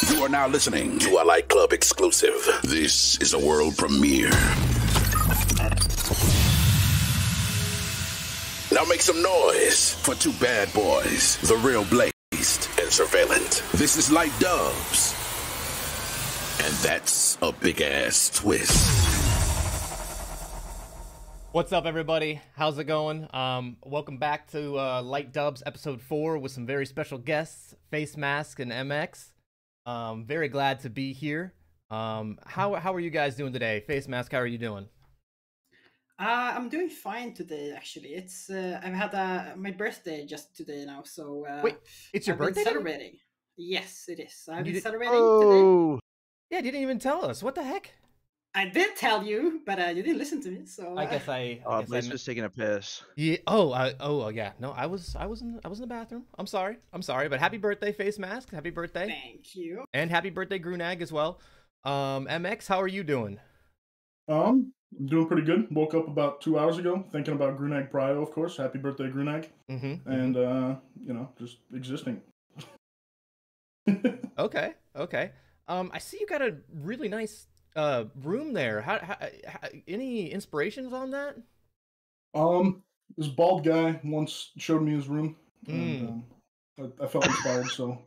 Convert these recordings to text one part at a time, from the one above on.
You are now listening to a Light Club exclusive. This is a world premiere. Now make some noise for two bad boys, the real Blazed and Surveillant. This is Light DUBS. And that's a big ass twist. What's up, everybody? How's it going? Welcome back to Light DUBS episode 4 with some very special guests, Facemask and MX. Very glad to be here. How are you guys doing today? Facemask, how are you doing? I'm doing fine today, actually. It's I've had my birthday just today now, so wait, it's your birthday? Celebrating. Yes, it is. I've been celebrating today. Yeah, you didn't even tell us. What the heck? I did tell you, but you didn't listen to me. So I guess I. Blaze was taking a piss. Yeah. Yeah. No, I was in the bathroom. I'm sorry. But happy birthday, Facemask. Happy birthday. Thank you. And happy birthday, Grunag, as well. MX, how are you doing? I'm doing pretty good. Woke up about 2 hours ago, thinking about Grunag Prio, of course. Happy birthday, Grunag. And you know, just existing. Okay. I see you got a really nice room there. How any inspirations on that? This bald guy once showed me his room, and I felt inspired. So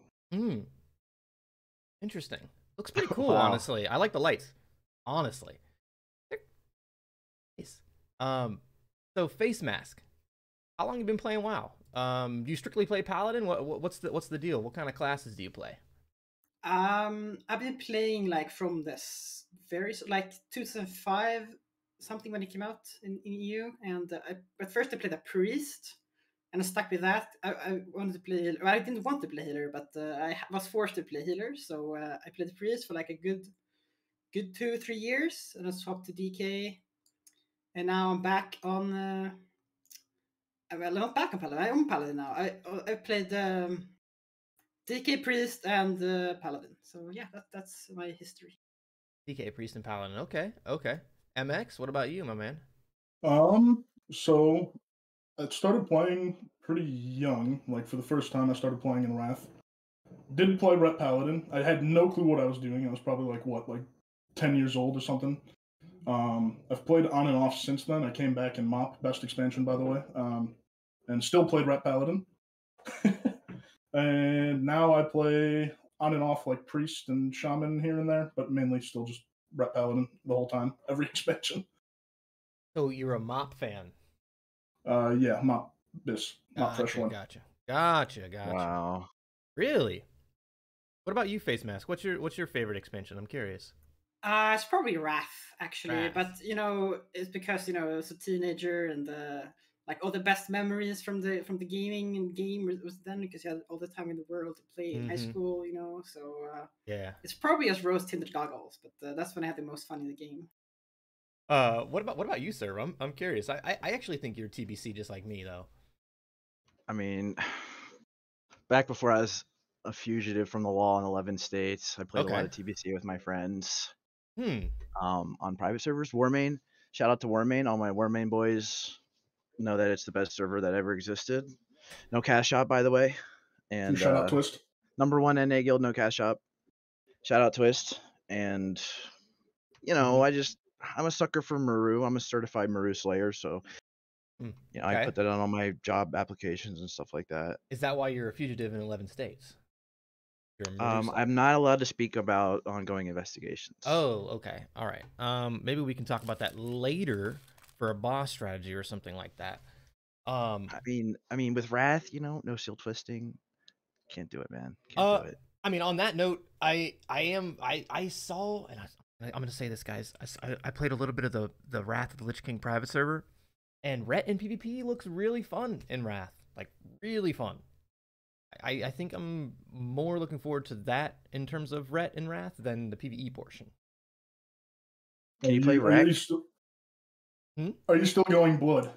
interesting. Looks pretty cool. Wow. Honestly, I like the lights. Honestly, nice. So Facemask, how long have you been playing WoW? Do you strictly play Paladin? What's the deal? What kind of classes do you play? I've been playing like from this like 2005 something when it came out in EU, and at first I played a priest, and I stuck with that. I wanted to play. Well, I didn't want to play healer, but I was forced to play healer, so I played priest for like a good 2-3 years, and I swapped to DK, and now I'm back on. Well, I'm not back on Paladin. I'm on Paladin now. I played DK priest and Paladin. So yeah, that's my history. DK priest and Paladin. Okay. MX, what about you, my man? So I started playing pretty young. Like for the first time, I started playing in Wrath. Didn't play Ret Paladin. I had no clue what I was doing. I was probably like 10 years old or something. I've played on and off since then. I came back in MOP, best expansion by the way, and still played Ret Paladin. And now I play on and off like priest and shaman here and there, but mainly still just Ret Paladin the whole time, every expansion. So you're a MOP fan? Yeah, MOP fresh one. Gotcha. Wow. Really? What about you, Facemask? What's your favorite expansion? I'm curious. It's probably Wrath, actually. Wrath. But you know, it's because I was a teenager, and like all the best memories from the gaming and game was then, because you had all the time in the world to play in high school, So yeah, it's probably just rose-tinted goggles, but that's when I had the most fun in the game. What about you, sir? I'm curious. I actually think you're TBC just like me, though. I mean, back before I was a fugitive from the law in 11 states, I played a lot of TBC with my friends. On private servers. Warmain, shout out to Warmain. All my Warmain boys know that it's the best server that ever existed. No cash shop, by the way. And shout out Twist. #1 NA guild, no cash shop. Shout out Twist. And I'm a sucker for Maru. I'm a certified Maru slayer, so I put that on all my job applications and stuff like that. Is that why you're a fugitive in 11 states? I'm not allowed to speak about ongoing investigations. Oh, okay. All right. Maybe we can talk about that later for a boss strategy or something like that. I mean, with Wrath, no seal twisting. Can't do it, man. Can't do it. I mean, on that note, I saw, and I'm gonna say this, guys. I played a little bit of the Wrath of the Lich King private server, and Ret in PvP looks really fun in Wrath, like really fun. I think I'm more looking forward to that in terms of Ret and Wrath than the PvE portion. Can you play Ret? Are you still going Blood?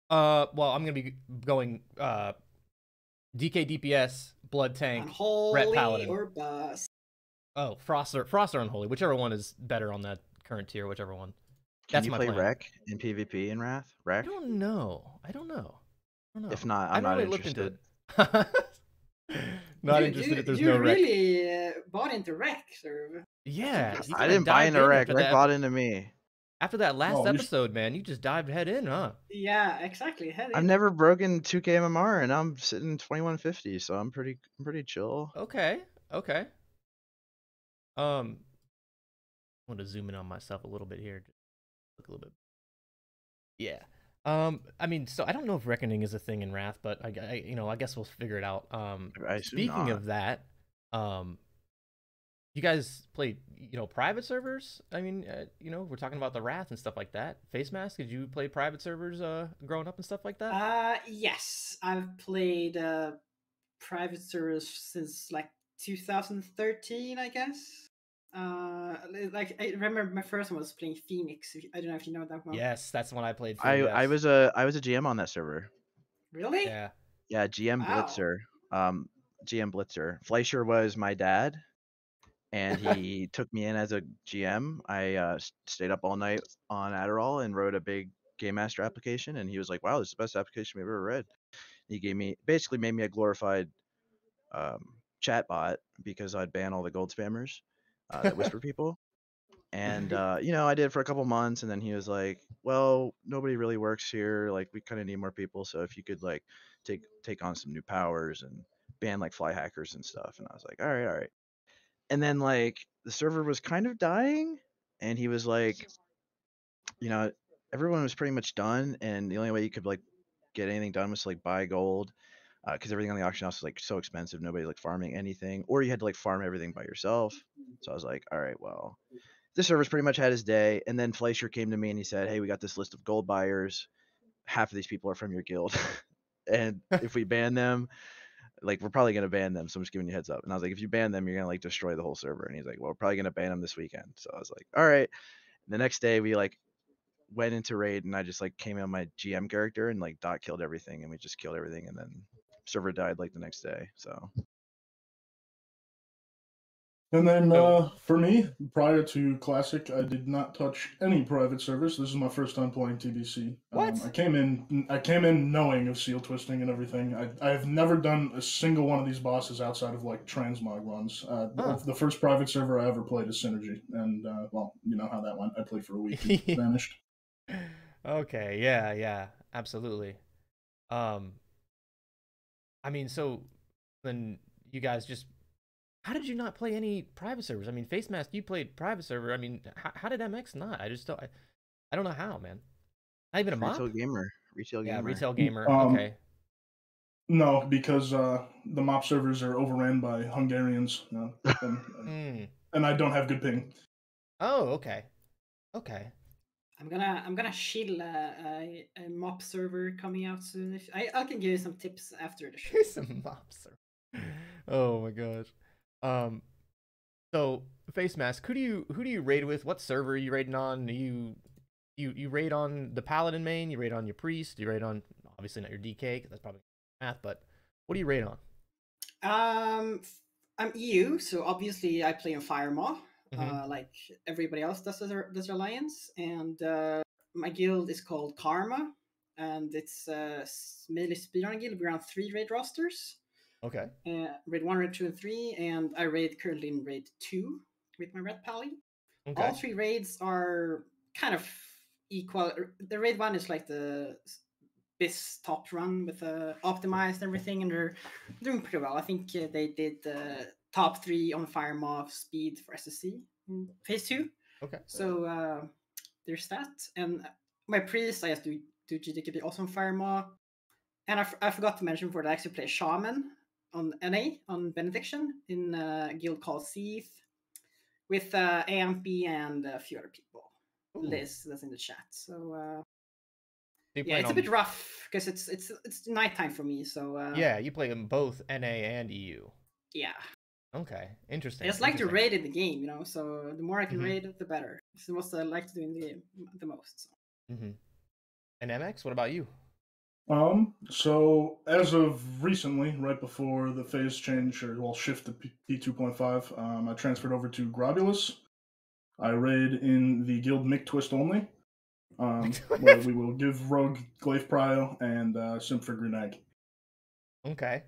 Well, I'm gonna be going DK DPS, Blood Tank, Unholy Ret Paladin, or Boss. Oh, Frost or Unholy, whichever one is better on that current tier, whichever one. Can you play Wreck in PvP in Wrath? Wreck? I don't know. If not, I'm not really interested. Not interested if there's no You Wreck. really bought into Rec. Or Yeah, you I didn't buy into Rec. Rec that, bought into me. After that last Oh, episode, man, you just dived head in, huh? Yeah, exactly. Head I've in. never broken 2K MMR, and I'm sitting 2150, so I'm pretty chill. Okay, okay. I want to zoom in on myself a little bit here. Just look a little bit. Yeah. I mean, so I don't know if Reckoning is a thing in Wrath, but I guess we'll figure it out. Speaking of that, you guys play, private servers? I mean, we're talking about the Wrath and stuff like that. Facemask, did you play private servers growing up and stuff like that? Yes, I've played private servers since like 2013, I guess. Like I remember my first one was playing Phoenix. I don't know if you know that one. Yes, that's the one I played. I was a GM on that server. Really? Yeah. Yeah, GM Wow. Blitzer. GM Blitzer. Fleischer was my dad, and he took me in as a GM. I stayed up all night on Adderall and wrote a big Game Master application, and he was like, "Wow, this is the best application we've ever read." He basically made me a glorified chat bot because I'd ban all the gold spammers that whisper people. And I did it for a couple months, and then he was like, "Well, nobody really works here. Like, we kind of need more people. So if you could like take on some new powers and ban like fly hackers and stuff." And I was like, "All right, all right." And then like the server was kind of dying, and he was like, everyone was pretty much done, and the only way you could like get anything done was to like buy gold, because everything on the auction house was like so expensive. Nobody like farming anything, or you had to like farm everything by yourself. So I was like, all right, well, this server's pretty much had his day. And then Fleischer came to me and he said, "Hey, we got this list of gold buyers. Half of these people are from your guild, and if we ban them, like we're probably gonna ban them. So I'm just giving you a heads up." And I was like, "If you ban them, you're gonna like destroy the whole server." And he's like, "Well, we're probably gonna ban them this weekend." So I was like, "All right." And the next day we like went into raid, and I just like came in on my GM character and like dot killed everything, and we just killed everything, and then server died like the next day. So. And then for me, prior to Classic, I did not touch any private servers. This is my first time playing TBC. What? I came in knowing of seal twisting and everything. I've never done a single one of these bosses outside of like transmog runs. The first private server I ever played is Synergy, and well, you know how that went. I played for a week and vanished. Okay, yeah, absolutely. I mean, so then you guys just. How did you not play any private servers? I mean, Facemask, you played private server. I mean, how did MX not? I just don't. I don't know how, man. Not even a mop? Retail gamer. Yeah, retail gamer. Okay. No, because the mop servers are overran by Hungarians, and I don't have good ping. Oh, okay. Okay. I'm gonna shill a mop server coming out soon. If I can give you some tips after the show. Some mop server. Oh my gosh. So Facemask, who do you raid with? What server are you raiding on? You raid on the Paladin main? You raid on your priest? You raid on obviously not your DK, 'cause that's probably math. But what do you raid on? I'm EU, so obviously I play on Firemaw, like everybody else does their alliance, and my guild is called Karma, and it's mainly speedrun guild. We're on 3 raid rosters. Okay. Raid 1, raid 2, and 3, and I raid currently in raid 2 with my red pally. Okay. All 3 raids are kind of equal. The raid 1 is like the BIS top run with optimized everything, and they're doing pretty well. I think they did top 3 on Firemaw speed for SSC in phase 2. Okay. So there's that. And my priest, I have to do GDKB also on Firemaw. And I forgot to mention before that I actually play Shaman on NA, on Benediction, in a guild called Seath, with AMP and a few other people. Ooh. Liz, that's in the chat. So yeah, it's a bit rough because it's nighttime for me. So yeah, you play them both NA and EU. Yeah. Okay, interesting. I just like to raid in the game, so the more I can raid, the better. It's the most I like to do in the game, the most. So. And MX, what about you? So as of recently, right before the phase change, shift to P2.5, I transferred over to Grobulus. I raid in the guild Mick Twist only, where we will give Rogue Glaive Prio and Simp for Grunag. Okay.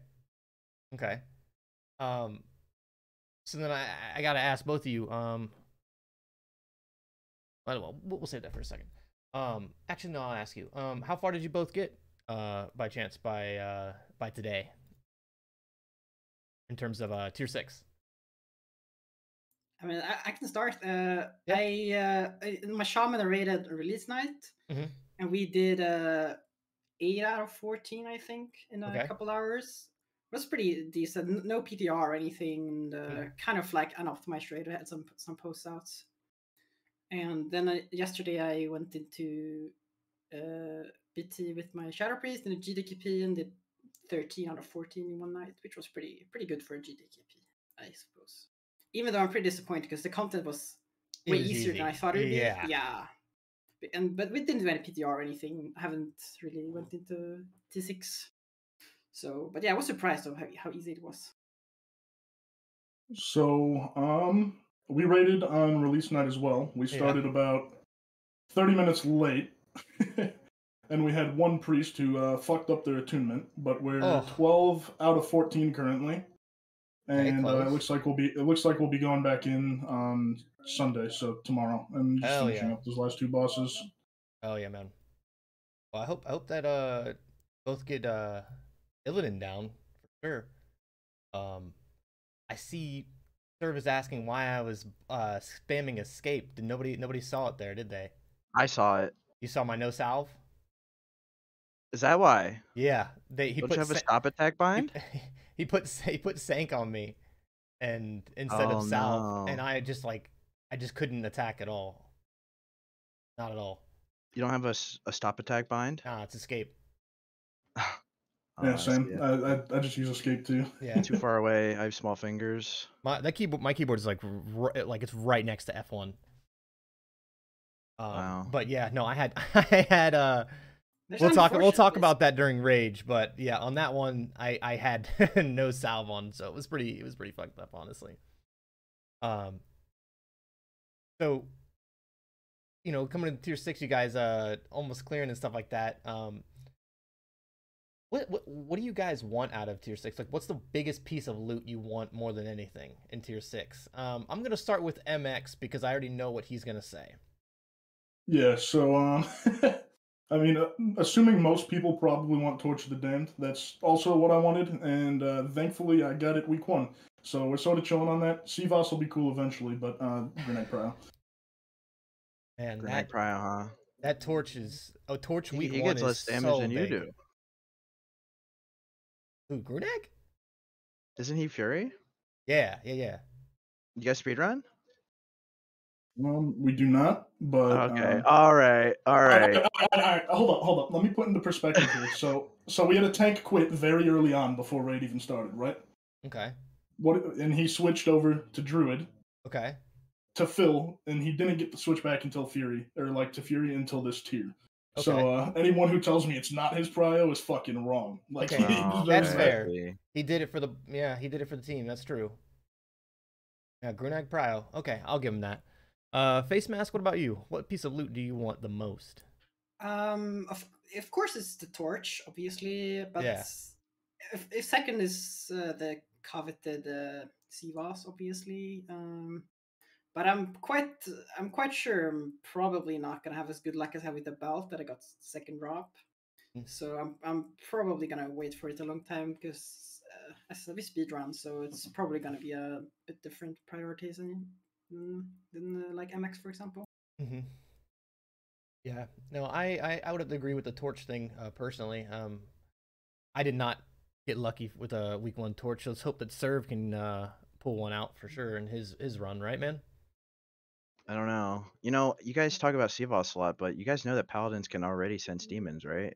So then I gotta ask both of you. Well, we'll save that for a second. Actually, no, I'll ask you. How far did you both get? By chance, by today, in terms of tier 6. I mean, I can start. My shaman rated release night, and we did 8 out of 14, I think, in a couple hours. It was pretty decent. No PTR or anything, and kind of like an optimized raid. I had some post outs, and then yesterday I went into BT with my Shadow Priest and a GDKP and did 13 out of 14 in one night, which was pretty good for a GDKP, I suppose. Even though I'm pretty disappointed because the content was way easier than I thought it would be. Yeah. But we didn't do any PTR or anything. I haven't really went into T6. So, but yeah, I was surprised of how easy it was. So, we raided on release night as well. We started about 30 minutes late. And we had one priest who fucked up their attunement, but we're 12 out of 14 currently. And it looks like we'll be going back in on Sunday, so tomorrow, and just finishing up those last 2 bosses. Oh yeah, man. Well, I hope that both get Illidan down for sure. I see Survx asking why I was spamming escape. Did nobody saw it there, did they? I saw it. You saw my no salve? Is that why? Yeah, Don't you have a stop attack bind? He put sank on me, and instead of salve, and I just couldn't attack at all. Not at all. You don't have a stop attack bind? Nah, it's escape. Yeah, same. I just use escape too. Yeah, too far away. I have small fingers. My keyboard is like it's right next to F1. Wow. But yeah, no, I had we'll talk about that during Rage, but yeah, on that one I had no salve on, so it was pretty fucked up, honestly. So coming into tier 6, you guys almost clearing and stuff like that. What do you guys want out of tier 6? Like, what's the biggest piece of loot you want more than anything in tier 6? I'm gonna start with MX because I already know what he's gonna say. Yeah, so I mean, assuming most people probably want Torch of the Damned, that's also what I wanted, and thankfully I got it week 1. So we're sort of chilling on that. CVOS will be cool eventually, but Grenade Prio. And Grenade Prio, huh? That Torch is Torch week 1 he gets less damage than you do. Who, Gurtogg? Isn't he Fury? Yeah. You guys speedrun? We do not, but okay. All right. Hold up. Let me put into perspective here. So we had a tank quit very early on before raid even started, right? Okay. And he switched over to Druid. Okay. To Phil, and he didn't get the switch back until Fury, or like to Fury until this tier. Okay. So anyone who tells me it's not his prio is fucking wrong. Like, that's fair. He did it for the team. That's true. Yeah, Gurtogg prio. Okay, I'll give him that. Facemask, what about you? What piece of loot do you want the most? Of course it's the Torch, obviously, but if second is the coveted CVOS, obviously. But I'm quite sure I'm probably not gonna have as good luck as I have with the belt that I got second drop. So I'm probably gonna wait for it a long time because as we speedrun, so it's probably gonna be a bit different prioritizing than like MX, for example. Yeah, no, I would have to agree with the Torch thing personally. I did not get lucky with a week 1 Torch. Let's hope that Serve can pull one out for sure in his run, right, man? I don't know. You guys talk about CVOS a lot, but you guys know that Paladins can already sense demons, right?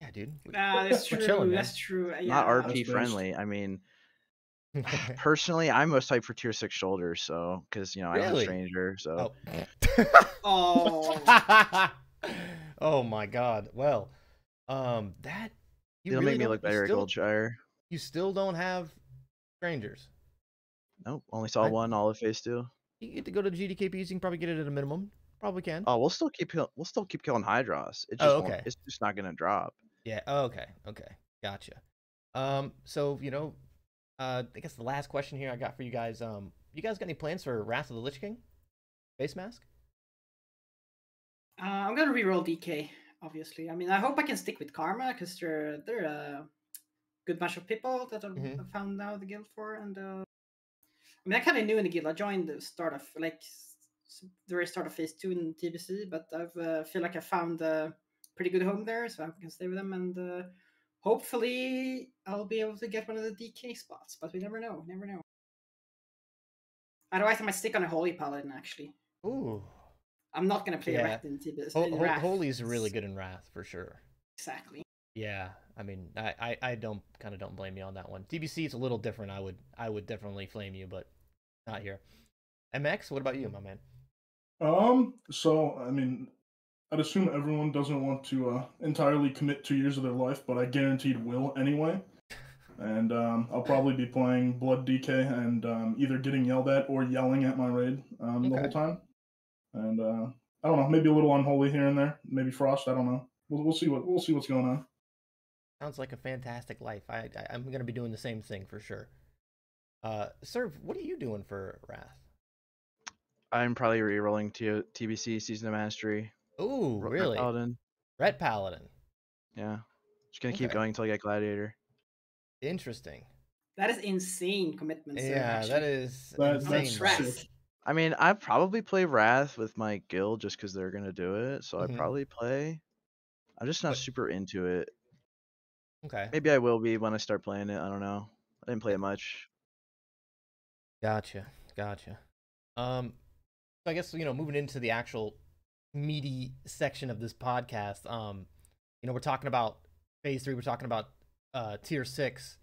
Yeah, dude. That's true. Chilling, that's true. Yeah. Not RP friendly. I mean, personally, I'm most hyped for tier 6 shoulders, so because I'm a stranger, so. Oh my God. Well, that it'll make me look better at Goldshire. You still don't have strangers. Nope, only saw one olive face too. You get to go to GDKPs. You can probably get it at a minimum. Probably can. Oh, we'll still keep killing Hydros. It just won't, it's just not gonna drop. Yeah. Okay. Gotcha. So I guess the last question here I got for you guys. You guys got any plans for Wrath of the Lich King? Facemask? I'm gonna reroll DK, obviously. I mean, I hope I can stick with Karma because they're a good bunch of people that I've found now the guild for, and I mean, I kind of knew in the guild. I joined the start of the very start of phase 2 in TBC, but I feel like I found a pretty good home there, so I can stay with them, and hopefully I'll be able to get one of the DK spots. But we never know. Never know. Otherwise, I might stick on a Holy Paladin actually. Ooh. I'm not gonna play Wrath in TBC. Holy's really good in Wrath for sure. Exactly. Yeah, I mean, I don't blame you on that one. TBC is a little different. I would definitely flame you, but not here. MX, what about you, my man? So I mean, I'd assume everyone doesn't want to entirely commit 2 years of their life, but I guaranteed will anyway. And I'll probably be playing Blood DK and either getting yelled at or yelling at my raid the whole time. And I don't know, maybe a little Unholy here and there, maybe Frost. I don't know. We'll see what's going on. Sounds like a fantastic life. I'm gonna be doing the same thing for sure. Serv, what are you doing for Wrath? I'm probably rerolling TBC Season of Mastery. Ooh, really? Ret Paladin. Yeah, just gonna keep going until I get Gladiator. Interesting. That is insane commitment. Yeah, that is insane. I mean, I probably play Wrath with my guild just because they're gonna do it. So I probably play. I'm just not super into it. Okay. Maybe I will be when I start playing it. I don't know. I didn't play it much. Gotcha. So I guess moving into the actual meaty section of this podcast. We're talking about phase 3. We're talking about tier 6.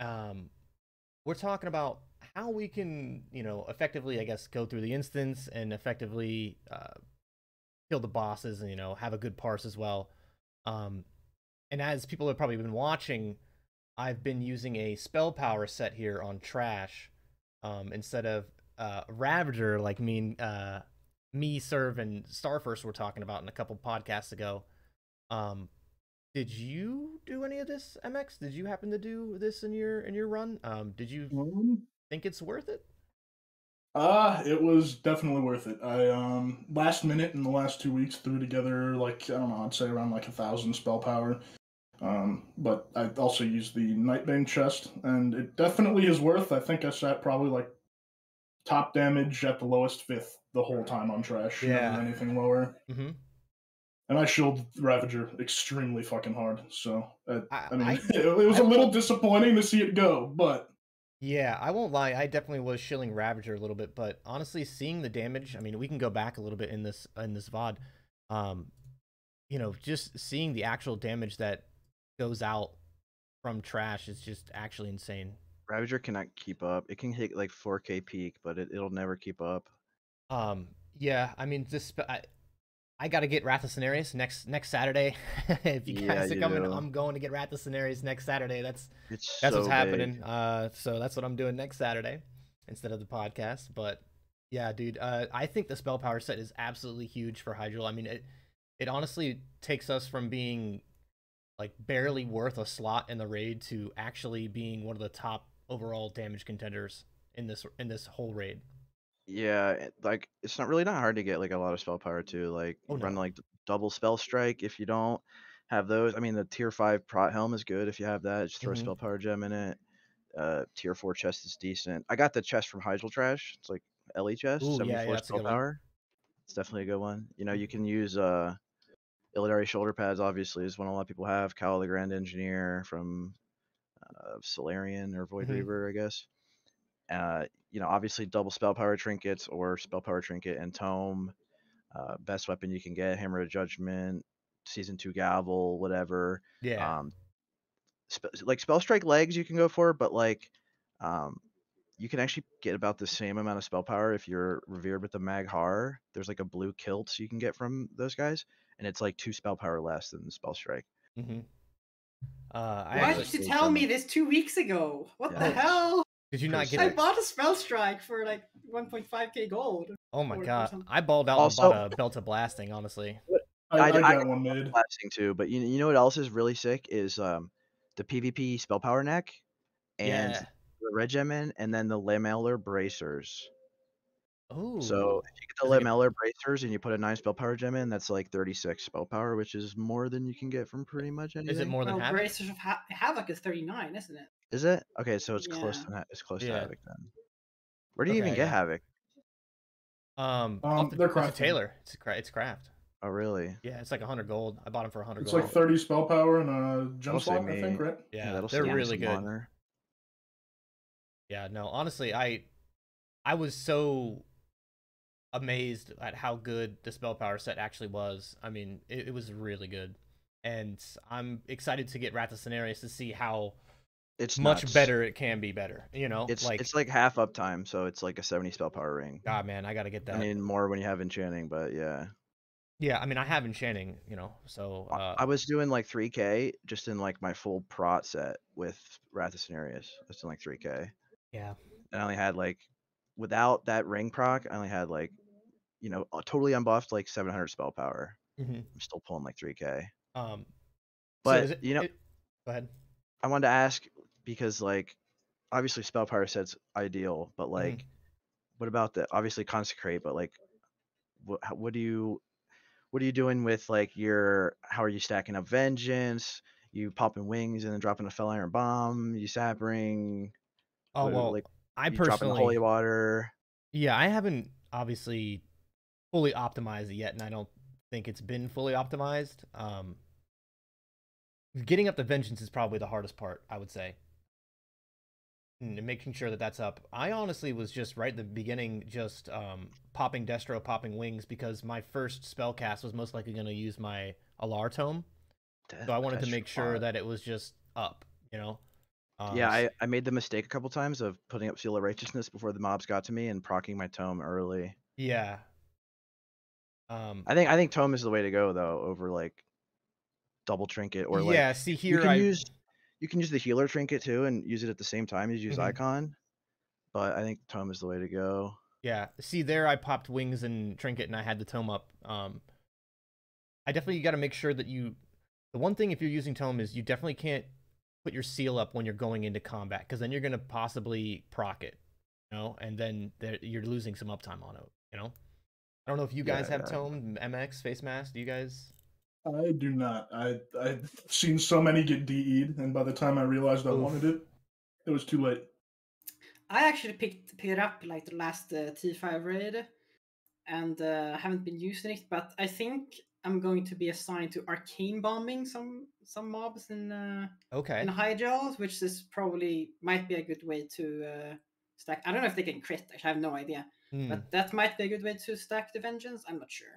We're talking about how we can, effectively, I guess, go through the instance and effectively kill the bosses and, have a good parse as well. And as people have probably been watching, I've been using a spell power set here on Trash instead of Ravager, like me, Serv, and Starfirst were talking about in a couple podcasts ago. Did you do any of this, MX? Did you happen to do this in your run? Did you think it's worth it? It was definitely worth it. I last minute in the last 2 weeks threw together like, I don't know, I'd say around like 1,000 spell power. But I also used the Nightbane chest, and it definitely is worth. I think I sat probably like top damage at the lowest 5th the whole time on Trash. Yeah. Never anything lower. Mm-hmm. And I shielded Ravager extremely fucking hard. So, I mean, it was a little disappointing to see it go, but... Yeah, I won't lie. I definitely was shilling Ravager a little bit, but honestly, seeing the damage, I mean, we can go back a little bit in this VOD. Just seeing the actual damage that goes out from Trash is just actually insane. Ravager cannot keep up. It can hit like 4K peak, but it'll never keep up. Yeah, I mean, I got to get Wrath of Cenarius next Saturday. If you guys are coming, I'm going to get Wrath of Cenarius next Saturday. That's what's happening. So that's what I'm doing next Saturday instead of the podcast. But yeah, dude, I think the spell power set is absolutely huge for Hyjal. I mean, it honestly takes us from being like barely worth a slot in the raid to actually being one of the top overall damage contenders in this whole raid. Yeah, like it's not hard to get like a lot of spell power too. Like run like double spell strike if you don't have those. I mean, the tier 5 prot helm is good if you have that. Just throw a spell power gem in it. Tier 4 chest is decent. I got the chest from Hyjal Trash. It's like LE chest, 74 spell power. It's definitely a good one. You can use Illidari shoulder pads. Obviously, is one a lot of people have. Kyle the Grand Engineer from Solarian or Void Reaver, I guess. Obviously double spell power trinkets or spell power trinket and tome. Best weapon you can get, Hammer of Judgment, Season 2 Gavel, whatever. Yeah. Like spell strike legs you can go for, but like you can actually get about the same amount of spell power if you're revered with the Mag Har. There's like a blue kilt you can get from those guys, and it's like 2 spell power less than the spell strike. Why did you tell me this 2 weeks ago? What the hell? Did you not get I bought a spell strike for like 1.5k gold. Oh my god. I balled out and bought a Belt of Blasting, honestly. I got one made. Blasting too, but you know what else is really sick is the PvP spell power neck. And the Regimen, and then the Lamellar Bracers. Oh. So if you get the Lamellar Bracers and you put a 9 spell power gem in, that's like 36 spell power, which is more than you can get from pretty much anything. Is it more than well, Havoc? Bracers of Havoc is 39, isn't it? Is it? Okay, so it's close Yeah. to it's close to Yeah. Havoc then. Where do you even get Havoc? They're crafted. Taylor. It's craft. Oh really? Yeah, it's like 100 gold. I bought them for 100 It's gold. like 30 spell power and a gem That'll slot, save I me. think, right? Yeah, that'll they're save me really some good. honor. Yeah, no, honestly, I was so amazed at how good the spell power set actually was. I mean, it was really good, and I'm excited to get Wrath of Cenarius to see how It's much nuts. better it can be better. You know, It's like half uptime, so it's like a 70 spell power ring. God, man, I gotta get that. I mean, more when you have enchanting, but yeah. Yeah, I mean, I have enchanting, you know, so I was doing like 3K just in like my full prot set with Wrath of Cenarius. I was doing like 3K. yeah. And I only had like, without that ring proc, I only had like, you know, totally unbuffed like 700 spell power. Mm-hmm. I'm still pulling like 3K. But so you know, go ahead. I wanted to ask because like, obviously spell power set's ideal, but like, what about the obviously consecrate? But like, what are you doing with like how are you stacking up vengeance? You popping wings and then dropping a fell iron bomb? You sapping? Oh well, like, I you dropping the personally holy water. Yeah, I haven't obviously fully optimized it yet, and I don't think it's been fully optimized. Getting up the vengeance is probably the hardest part, I would say. And making sure that that's up. I honestly was just right at the beginning, just popping Destro, popping wings, because my first spell cast was most likely going to use my Alar Tome. So I wanted to make sure that it was just up, you know? Yeah, I made the mistake a couple times of putting up Seal of Righteousness before the mobs got to me and proccing my Tome early. Yeah. I think Tome is the way to go though, over like double trinket or like. Yeah, see here you can use the healer trinket too and use it at the same time as use Icon, but I think Tome is the way to go. Yeah, see there I popped wings and trinket and I had the Tome up. I definitely got to make sure that the one thing if you're using Tome is you definitely can't put your seal up when you're going into combat, because then you're going to possibly proc it, you know, and then you're losing some uptime on it, you know. I don't know if you guys have Tome, MX, Facemask, do you guys? I do not. I've seen so many get DE'd, and by the time I realized I wanted it, it was too late. I actually picked it up like the last T5 raid, and haven't been using it. But I think I'm going to be assigned to arcane bombing some mobs in Hyjal, which is probably might be a good way to stack. I don't know if they can crit. I have no idea, but that might be a good way to stack the vengeance. I'm not sure.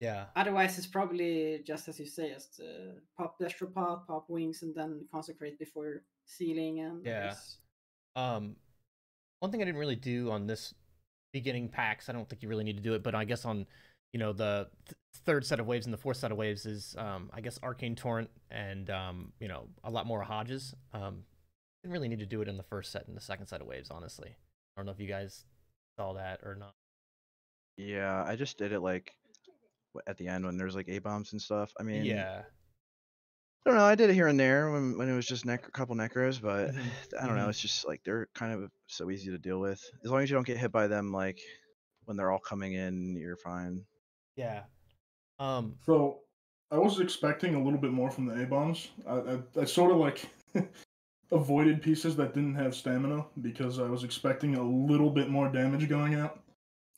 Yeah. Otherwise, it's probably just as you say, just pop Destro pop wings, and then consecrate before sealing. And one thing I didn't really do on this beginning packs, I don't think you really need to do it, but I guess on the third set of waves and the fourth set of waves is I guess Arcane Torrent and a lot more Hodges. Didn't really need to do it in the first set and the second set of waves, honestly. I don't know if you guys saw that or not. Yeah, I just did it like at the end when there's like A-bombs and stuff. I mean, yeah, I don't know. I did it here and there when it was just a couple necros, but I don't know. It's just like they're kind of so easy to deal with. As long as you don't get hit by them, like when they're all coming in, you're fine. Yeah. So I was expecting a little bit more from the A-bombs. I sort of like avoided pieces that didn't have stamina because I was expecting a little bit more damage going out.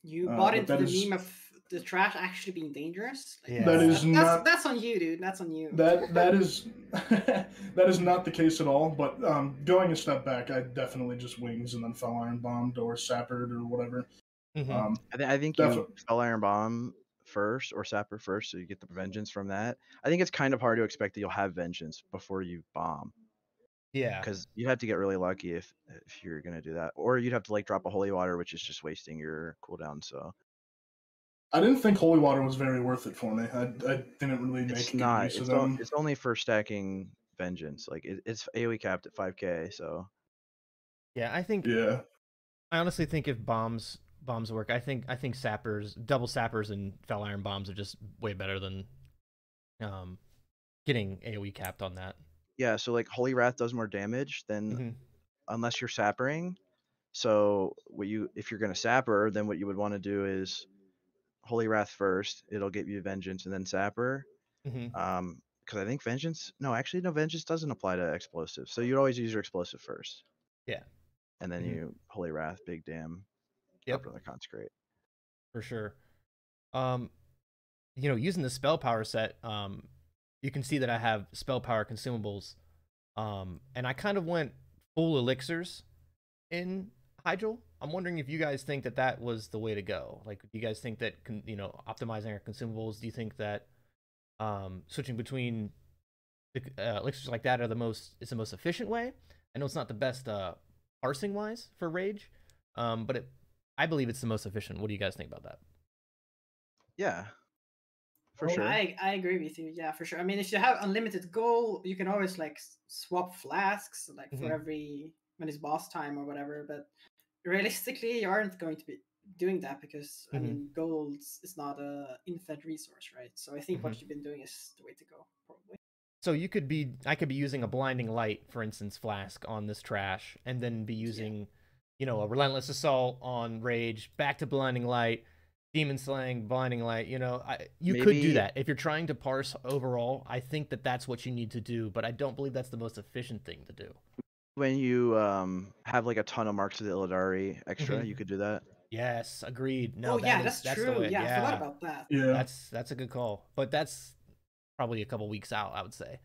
You bought into the meme of the trash actually being dangerous. Like, yeah. That's on you, dude. That's on you. That is that is not the case at all. But going a step back, I definitely just wings and then fell iron bombed or sappered or whatever. I think you fell iron bomb first or sapper first, so you get the vengeance from that. I think it's kind of hard to expect that you'll have vengeance before you bomb. Yeah, because you have to get really lucky if you're gonna do that, or you'd have to like drop a holy water, which is just wasting your cooldown. So I didn't think holy water was very worth it for me. I didn't really make it's not. Use of them. It's only for stacking vengeance. Like it's AoE capped at 5k. So yeah, I think. Yeah, I honestly think if bombs work, I think sappers, double sappers, and fell iron bombs are just way better than getting AoE capped on that. Yeah, so like Holy Wrath does more damage than unless you're sappering. So if you're gonna sapper, then what you would want to do is Holy Wrath first. It'll get you Vengeance and then sapper. Because I think Vengeance. No, actually, no. Vengeance doesn't apply to explosives. So you'd always use your explosive first. Yeah. And then you Holy Wrath, big damn. Yep. Up on the Consecrate. For sure. You know, using the spell power set, you can see that I have spell power consumables. And I kind of went full elixirs in Hyjal. I'm wondering if you guys think that that was the way to go. Like, do you guys think that, you know, optimizing our consumables, do you think that switching between elixirs like that is the most efficient way? I know it's not the best parsing wise for Rage, but I believe it's the most efficient. What do you guys think about that? Yeah, for sure. I agree with you. Yeah, for sure. I mean, if you have unlimited gold, you can always like swap flasks like for every when it's boss time or whatever. But realistically, you aren't going to be doing that because I mean, gold is not a infinite resource, right? So I think what you've been doing is the way to go, probably. So I could be using a blinding light, for instance, flask on this trash, and then be using, you know, a relentless assault on Rage, back to blinding light, demon slaying, blinding light. You know, you could do that if you're trying to parse overall. I think that that's what you need to do, but I don't believe that's the most efficient thing to do. When you have like a ton of marks of the Illidari extra, you could do that. Yes, agreed. No, that's true. The way. Yeah, I forgot about that. Yeah, that's a good call, but that's probably a couple weeks out, I would say.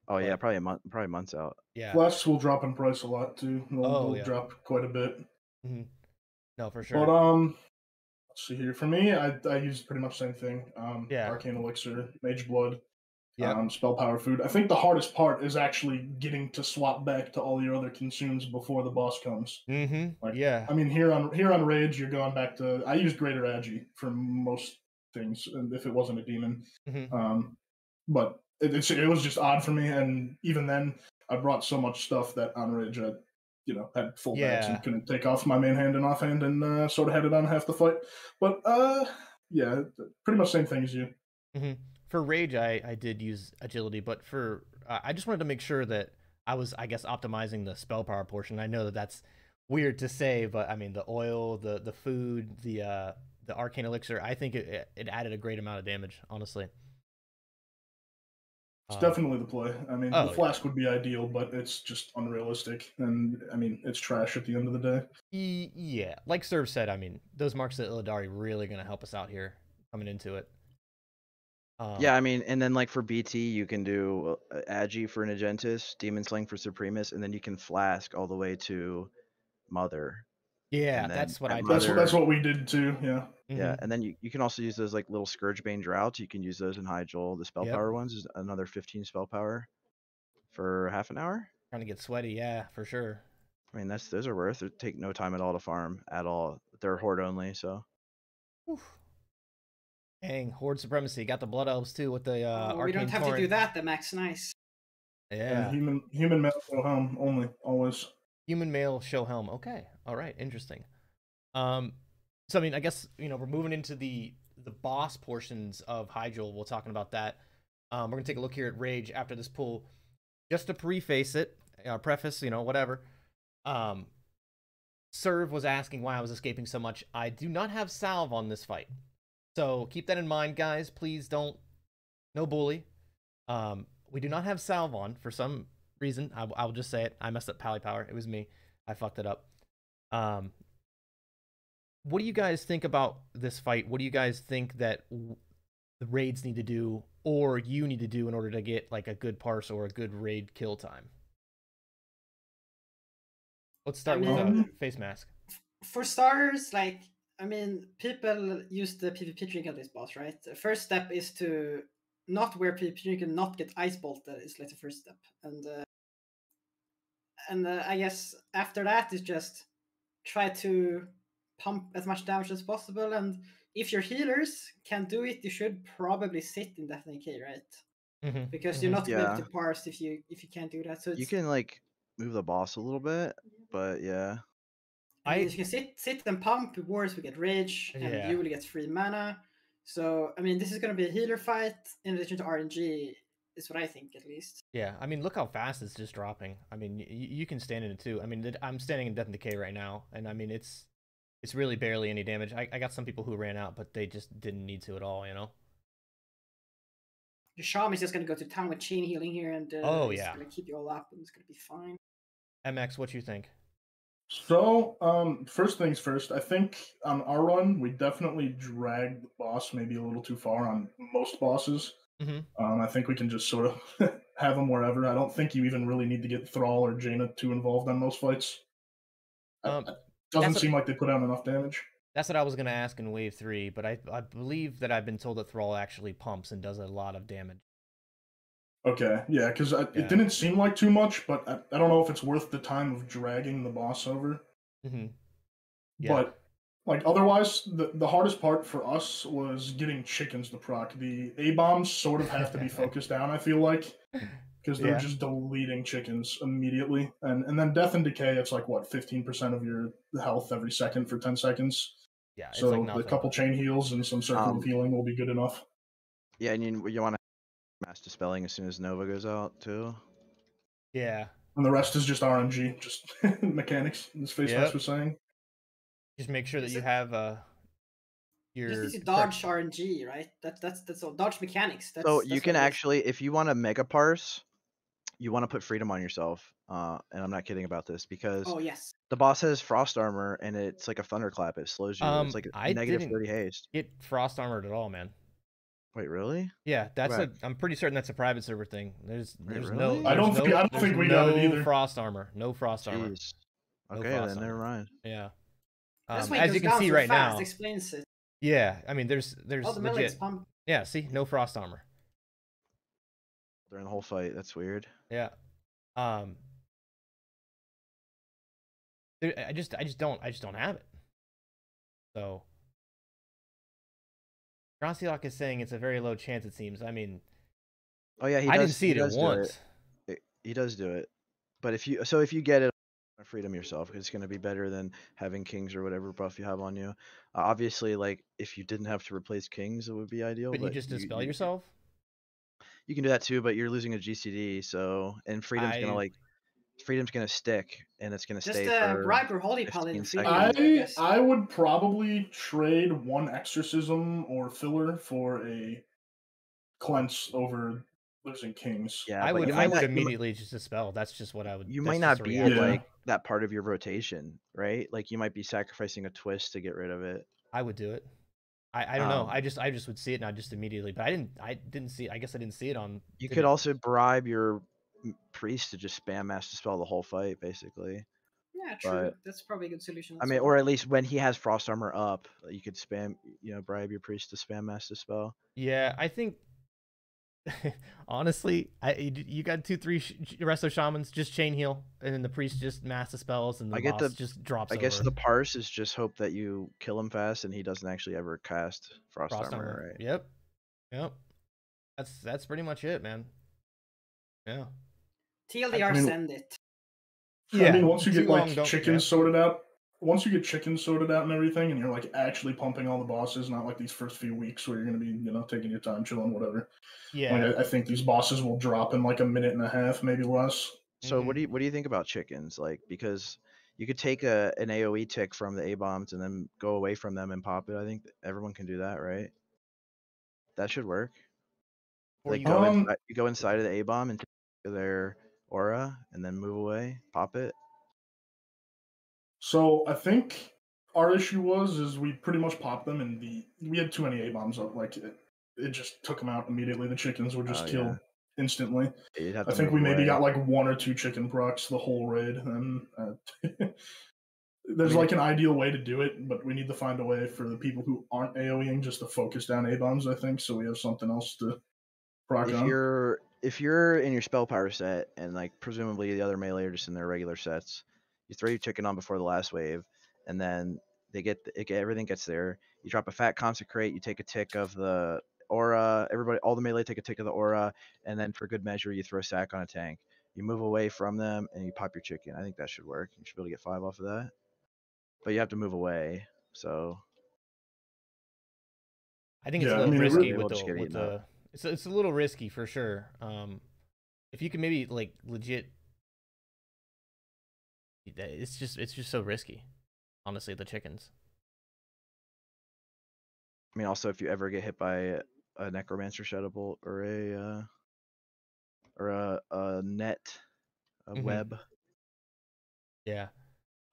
Oh yeah, probably months out. Yeah, flasks will drop in price a lot too. They'll drop quite a bit. No, for sure. But let's see here. For me, I use pretty much the same thing. Arcane Elixir, Mage Blood, Spell Power Food. I think the hardest part is actually getting to swap back to all your other consumes before the boss comes. I mean, here on Rage, you're going back to. I use Greater Agi for most things, if it wasn't a demon. But it was just odd for me, and even then, I brought so much stuff that on Rage I, had full bags and couldn't take off my main hand and offhand, and sort of had it on half the fight. But yeah, pretty much same thing as you. For Rage, I did use agility, but for I just wanted to make sure that I was, I guess, optimizing the spell power portion. I know that that's weird to say, but I mean the oil, the food, the arcane elixir. I think it added a great amount of damage, honestly. It's definitely the play. I mean, the flask would be ideal, but it's just unrealistic, and I mean, it's trash at the end of the day. Yeah, like Serv said, I mean, those marks of Illidari really going to help us out here coming into it. Yeah, I mean, and then like for BT, you can do Agi for Naj'entus, Demon Slaying for Supremus, and then you can flask all the way to Mother. Yeah, that's what I did. That's what we did too. Yeah. Yeah, and then you can also use those like little Scourgebane droughts. You can use those in Hyjal. The spell power ones is another 15 spell power for half an hour. Trying to get sweaty, yeah, for sure. I mean, those are worth it. Take no time at all to farm at all. They're horde only, so. Oof. Dang, horde supremacy. Got the blood elves too with the arcane we don't have torrent. to do that. The max nice. Yeah. Human male show helm only, always. Human male show helm. Okay, all right, interesting. So I mean, I guess we're moving into the boss portions of Hyjal. We're talking about that. We're gonna take a look here at Rage after this pull, just to preface it, preface, whatever. Serv was asking why I was escaping so much. I do not have salve on this fight, so keep that in mind, guys. Please no bully. We do not have salve on for some reason. I'll just say it. I messed up Pally Power. It was me. I fucked it up. What do you guys think about this fight? What do you guys think that the raids need to do, or you need to do in order to get like a good parse or a good raid kill time? Let's start with Facemask. For starters, people use the PvP trinket on this boss, right? The first step is to not wear PvP trinket, not get ice bolted is like the first step, and I guess after that is just try to pump as much damage as possible, and if your healers can do it, you should probably sit in Death and Decay, right? Because you're not going to parse if you can't do that. So you can like move the boss a little bit, but yeah. You can sit and pump. Wars will get rage, and you will get free mana. So I mean, this is going to be a healer fight in addition to RNG. is what I think at least. Yeah, I mean, look how fast it's just dropping. I mean, you can stand in it too. I mean, I'm standing in Death and Decay right now, and I mean, it's really barely any damage. I got some people who ran out, but they just didn't need to at all, you know? Your Shaman is just going to go to town with chain healing here, and oh, it's yeah. going to keep you all up, and it's going to be fine. MX, what you think? So, first things first, I think on our run, we definitely dragged the boss maybe a little too far on most bosses. Mm-hmm. I think we can just sort of have them wherever. I don't think you even really need to get Thrall or Jaina too involved on most fights. Doesn't seem like they put out enough damage. That's what I was going to ask in Wave 3, but I believe that I've been told that Thrall actually pumps and does a lot of damage. Okay, yeah, because it didn't seem like too much, but I don't know if it's worth the time of dragging the boss over. Mm-hmm. Yeah. But, like, otherwise, the hardest part for us was getting chickens to proc. The A-bombs sort of have to be focused down, I feel like, because they're just deleting chickens immediately. And then Death and Decay, it's like, what, 15% of your health every second for 10 seconds? Yeah, it's so like a couple chain heals and some circle of healing will be good enough. Yeah, and you want to mass dispelling as soon as Nova goes out, too. Yeah. And the rest is just RNG, just mechanics, as Facemask was saying. Just make sure that you have your... Just need to dodge RNG, right? That's all. Dodge mechanics. So you can actually, if you want to mega parse, you want to put freedom on yourself. And I'm not kidding about this, because the boss has frost armor, and it's like a thunderclap. It slows you. It's like a negative 30 haste. Get frost armored at all, man. Wait, really? Yeah, I'm pretty certain that's a private server thing. There's really? no. I don't think we got it either. Frost armor. No frost armor. Okay, then never mind. Yeah. As you can see right now. Explains it. Yeah, I mean, there's all the legit. Yeah, see, no frost armor. During the whole fight, that's weird. Yeah. I just don't have it. So Grossilok is saying it's a very low chance, it seems. I mean, oh yeah, I didn't see it once. He does do it, but if you get it, freedom yourself, because it's going to be better than having kings or whatever buff you have on you. Obviously, like, if you didn't have to replace kings, it would be ideal. But you just dispel yourself. You can do that too, but you're losing a GCD, so freedom's gonna stick, and it's gonna stay for bribe or holy paladin. I would probably trade one exorcism or filler for a cleanse over losing kings. Yeah, I would immediately just dispel. That's just what I would. You might not be like that part of your rotation, right? Like you might be sacrificing a twist to get rid of it. I would do it. I don't know. I just would see it and I just immediately. But I didn't see. I guess I didn't see it on. You could also bribe your priest to just spam mass dispel the whole fight, basically. Yeah, true. But that's probably a good solution. I mean, or at least when he has frost armor up, you could spam, bribe your priest to spam mass dispel. Yeah, I think. Honestly, you got 2-3 resto shamans, just chain heal, and then the priest just mass dispels, and the boss just drops. I guess the parse is just hope that you kill him fast, and he doesn't actually ever cast frost armor, right? Yep. That's pretty much it, man. Yeah. TLDR, send it. Yeah. I mean, once you get like chickens sorted out. Once you get chickens sorted out and everything, and you're like actually pumping all the bosses, not like these first few weeks where you're going to be, taking your time, chilling, whatever. Yeah. Like, I think these bosses will drop in like a minute and a half, maybe less. So what do you think about chickens? Like, because you could take an AOE tick from the A-bombs and then go away from them and pop it. I think everyone can do that, right? That should work. Like you go inside of the A-bomb and take their aura and then move away, pop it. So I think our issue is we pretty much popped them, and we had too many A-bombs up. Like it just took them out immediately. The chickens were just killed instantly. I think we maybe got like 1 or 2 chicken procs the whole raid, and there's like an ideal way to do it, but we need to find a way for the people who aren't AoEing just to focus down A-bombs, I think, so we have something else to proc on. If you're in your spell power set, and like presumably the other melee are just in their regular sets, you throw your chicken on before the last wave, and then everything gets there. You drop a fat consecrate, you take a tick of the aura, all the melee take a tick of the aura, and then for good measure, you throw a sack on a tank. You move away from them, and you pop your chicken. I think that should work. You should be able to get 5 off of that. But you have to move away, so... I think it's a little risky with the it's a little risky for sure. If you can maybe like legit, it's just so risky. Honestly, the chickens. I mean, also if you ever get hit by a Necromancer Shadowbolt or a net, a web. Yeah.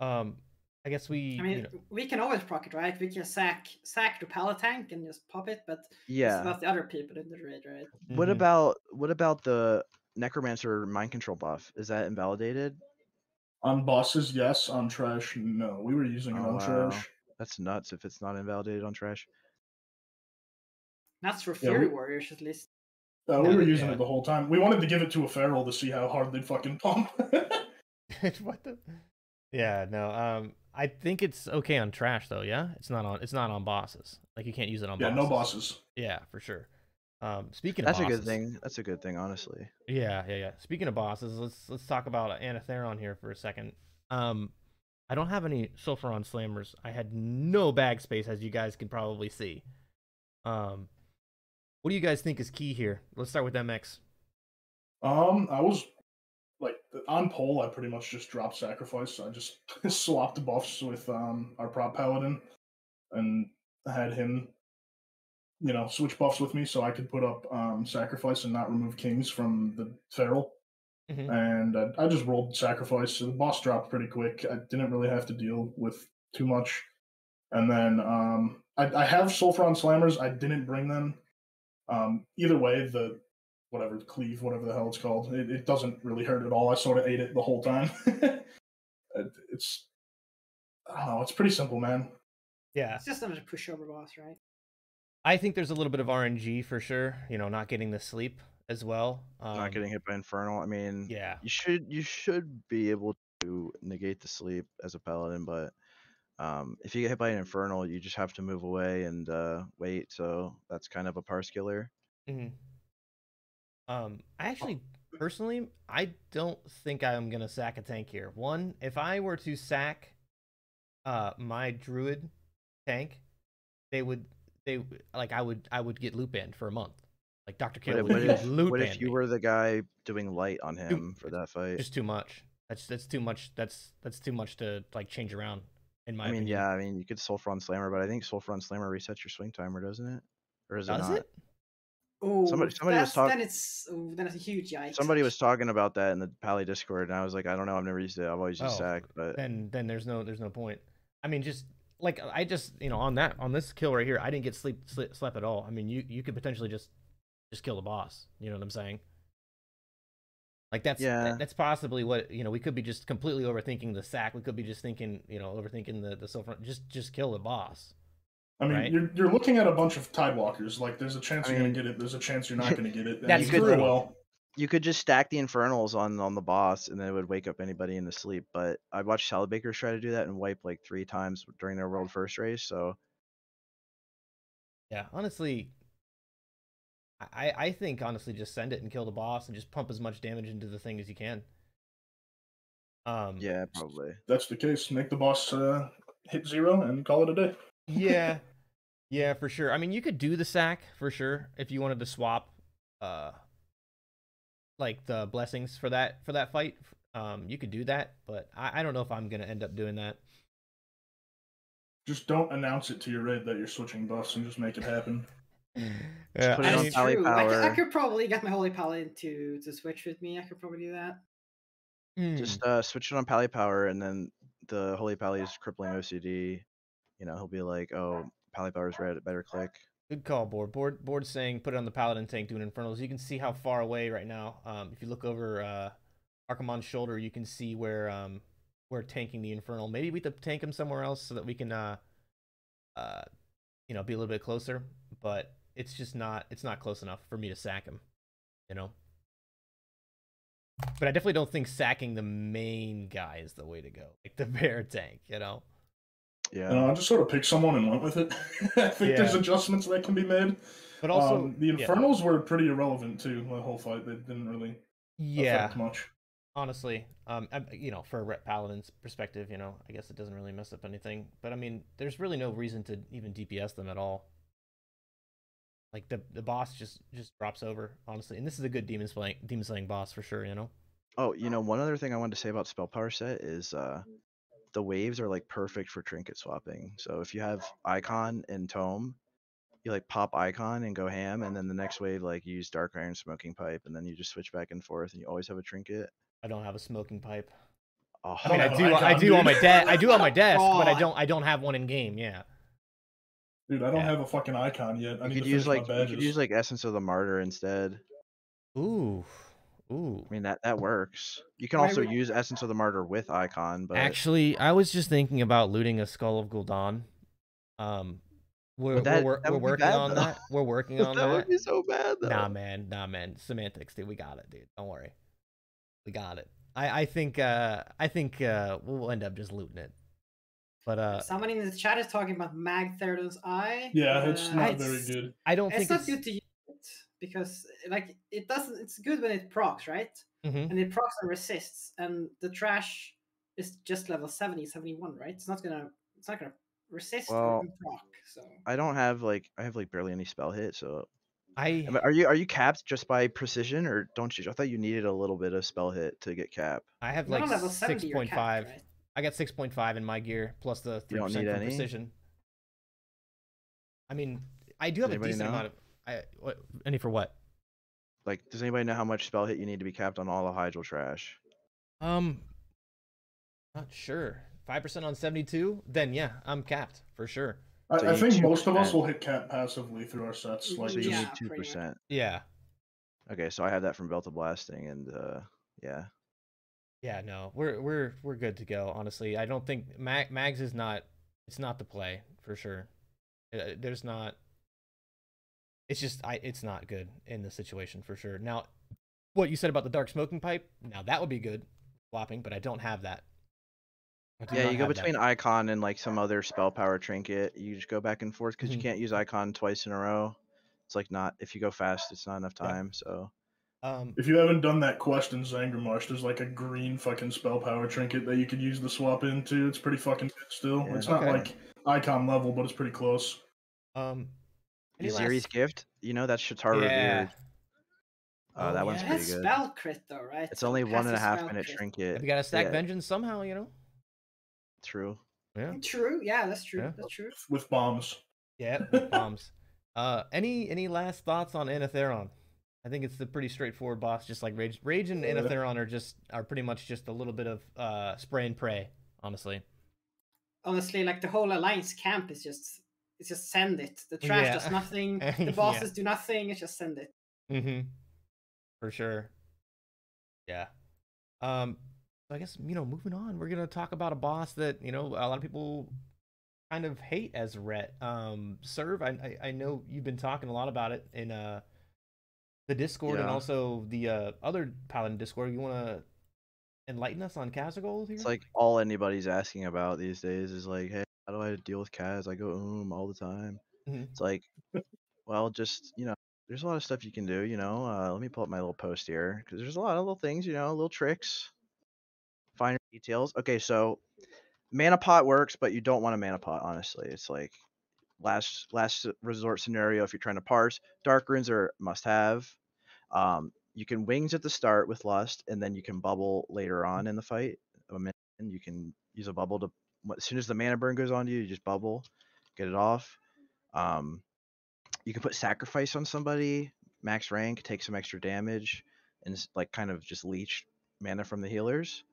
I guess we. I mean, we can always proc it, right? We can sack the Pala tank and just pop it, but yeah, it's about the other people in the raid, right? What about the Necromancer mind control buff? Is that invalidated? On bosses, yes. On trash, no. We were using it on trash. That's nuts if it's not invalidated on trash. That's for Fury Warriors, at least. We were using it the whole time. We wanted to give it to a feral to see how hard they'd fucking pump. What the? Yeah, no. I think it's okay on trash though. Yeah, it's not on bosses. Like you can't use it on. Yeah, no bosses. Yeah, for sure. Speaking of bosses, that's a good thing. That's a good thing, honestly. Yeah. Speaking of bosses, let's talk about Anetheron here for a second. I don't have any Sulfuron Slammers. I had no bag space, as you guys can probably see. What do you guys think is key here? Let's start with MX. I was like on pole. I pretty much just dropped sacrifice. I just swapped buffs with our prop paladin, and had him, switch buffs with me so I could put up sacrifice and not remove kings from the feral. And I just rolled sacrifice. So the boss dropped pretty quick. I didn't really have to deal with too much. And then I have Sulfuron Slammers. I didn't bring them. Either way, the cleave, whatever the hell it's called, it doesn't really hurt at all. I sort of ate it the whole time. It's, I don't know, it's pretty simple, man. Yeah. It's just another pushover boss, right? I think there's a little bit of RNG for sure, not getting the sleep as well. Not getting hit by Infernal. I mean, yeah. You should be able to negate the sleep as a paladin, but if you get hit by an Infernal, you just have to move away and wait. So that's kind of a parse killer. I actually, personally, I don't think I'm gonna sack a tank here. One, if I were to sack my druid tank, I would get loot banned for a month. Like Dr. Kill would loot ban. What if you were the guy doing light on him for that fight? Just too much. That's too much. That's too much to like change around. In my opinion. Yeah, I mean, you could Sulfuron Slammer, but I think Sulfuron Slammer resets your swing timer, doesn't it? Or is it not? It? Oh, somebody was talking. Then it's a huge yikes. Somebody was talking about that in the Pally Discord, and I was like, I don't know, I've never used it. I've always used Sack, but then there's no point. I mean, just like I just on this kill right here, I didn't get slept at all. I mean, you could potentially just kill the boss. You know what I'm saying? Like that's possibly what we could be just completely overthinking the sack. We could be just thinking overthinking the Sulfuron. Just kill the boss. I mean, right? you're looking at a bunch of Tidewalkers. Like, there's a chance you're gonna get it. There's a chance you're not gonna get it. That's true. You could just stack the Infernals on the boss, and then it would wake up anybody in the sleep. But I watched Salad Bakers try to do that and wipe like 3 times during their world first race. So yeah, honestly, I think honestly just send it and kill the boss and just pump as much damage into the thing as you can. Yeah, probably. That's the case. Make the boss hit 0 and call it a day. Yeah, for sure. I mean, you could do the sack for sure if you wanted to swap like the blessings for that fight. You could do that, but I don't know if I'm gonna end up doing that. Just don't announce it to your raid that you're switching buffs and just make it happen. Yeah, put it on Pally Power. I could probably get my Holy Paladin to switch with me. I could probably do that. Just switch it on Pally Power, and then the Holy Pally is crippling OCD. He'll be like, "Oh, Pally Power's red. Better click." Good call, Board saying put it on the Paladin tank doing Infernals. You can see how far away right now. If you look over Archimonde's shoulder, you can see where we're tanking the Infernal. Maybe we could tank him somewhere else so that we can be a little bit closer. But it's just not close enough for me to sack him. But I definitely don't think sacking the main guy is the way to go. Like the bear tank, Yeah. I just sort of picked someone and went with it. I think there's adjustments that can be made. But also, the Infernals were pretty irrelevant too. The whole fight, they didn't really affect much. Honestly, for a Ret Paladin's perspective, I guess it doesn't really mess up anything. But I mean, there's really no reason to even DPS them at all. Like the boss just drops over, honestly. And this is a good demon slaying boss for sure, you know. Oh, one other thing I wanted to say about spell power set is the waves are like perfect for trinket swapping. So if you have icon and tome, you like pop icon and go ham, and then the next wave like you use dark iron smoking pipe, and then you just switch back and forth, and you always have a trinket. I don't have a smoking pipe. Oh, I mean, I do on my desk, but I don't have one in game. Yeah. Dude, I don't have a fucking icon yet. I need to finish my badges. You could use like Essence of the Martyr instead. Ooh. I mean that works. You can also use Essence of the Martyr with icon, but actually, I was just thinking about looting a Skull of Gul'dan. We're working on that. We're working on that. That would be so bad though. Nah, man. Semantics, dude. We got it, dude. Don't worry. We got it. I think we'll end up just looting it. But someone in the chat is talking about Magtheron's Eye. Yeah, it's not very good. I don't think it's not good to use it because like it doesn't. It's good when it procs, right? And it procs and resists, and the trash is just level 70, 71, right? It's not gonna resist or proc. So I have barely any spell hit. So are you capped just by precision, or don't you? I thought you needed a little bit of spell hit to get capped. I have like 6.5. Right? I got 6.5 in my gear plus the 3% from precision. I mean, I do have a decent amount of. Any for what? Like, does anybody know how much spell hit you need to be capped on all the Hyjal Trash? Not sure. 5% on 72? Then yeah, I'm capped for sure. I think most of us will hit cap passively through our sets. Like, so you need 2%. Yeah. Okay, so I have that from Belt of Blasting, and yeah. Yeah, no, we're good to go. Honestly, I don't think Mags is not. It's not the play for sure. There's not. It's just it's not good in this situation for sure. Now, what you said about the dark smoking pipe, now that would be good swapping, but I don't have that. Yeah, you go between icon and like some other spell power trinket. You just go back and forth because you can't use icon twice in a row. It's like not if you go fast, it's not enough time. So. If you haven't done that quest in Zangarmarsh, there's like a green fucking spell power trinket that you could use the swap into. It's pretty fucking good still. Yeah. It's not like icon level, but it's pretty close. Ziri's Gift, that Shatar revered. That one's pretty good. Spell crit though, right? It's only 1.5 minute trinket. You gotta stack Vengeance somehow, True. Yeah. True. Yeah, that's true. Yeah. That's true. With bombs. Yeah, with bombs. Any last thoughts on Anetheron? I think it's a pretty straightforward boss, just like Rage and Anetheron are pretty much just a little bit of spray and pray, honestly. Honestly, like the whole Alliance camp is just send it. The trash does nothing. The bosses do nothing. It's just send it. For sure. Yeah. I guess moving on, we're gonna talk about a boss that a lot of people kind of hate as Ret. Serve. I know you've been talking a lot about it in the Discord and also the other Paladin Discord. You want to enlighten us on Kazrogal here? It's like all anybody's asking about these days is like, hey, how do I deal with Kaz? I go all the time. It's like, well, just there's a lot of stuff you can do. Let me pull up my little post here because there's a lot of little things, little tricks, finer details. Okay, so mana pot works, but you don't want a mana pot. Honestly, it's like last resort scenario if you're trying to parse. Dark runes are must have. You can wings at the start with lust, and then you can bubble later on in the fight. And you can use a bubble to as soon as the mana burn goes on you just bubble, get it off. You can put sacrifice on somebody, max rank, take some extra damage, and like kind of just leech mana from the healers.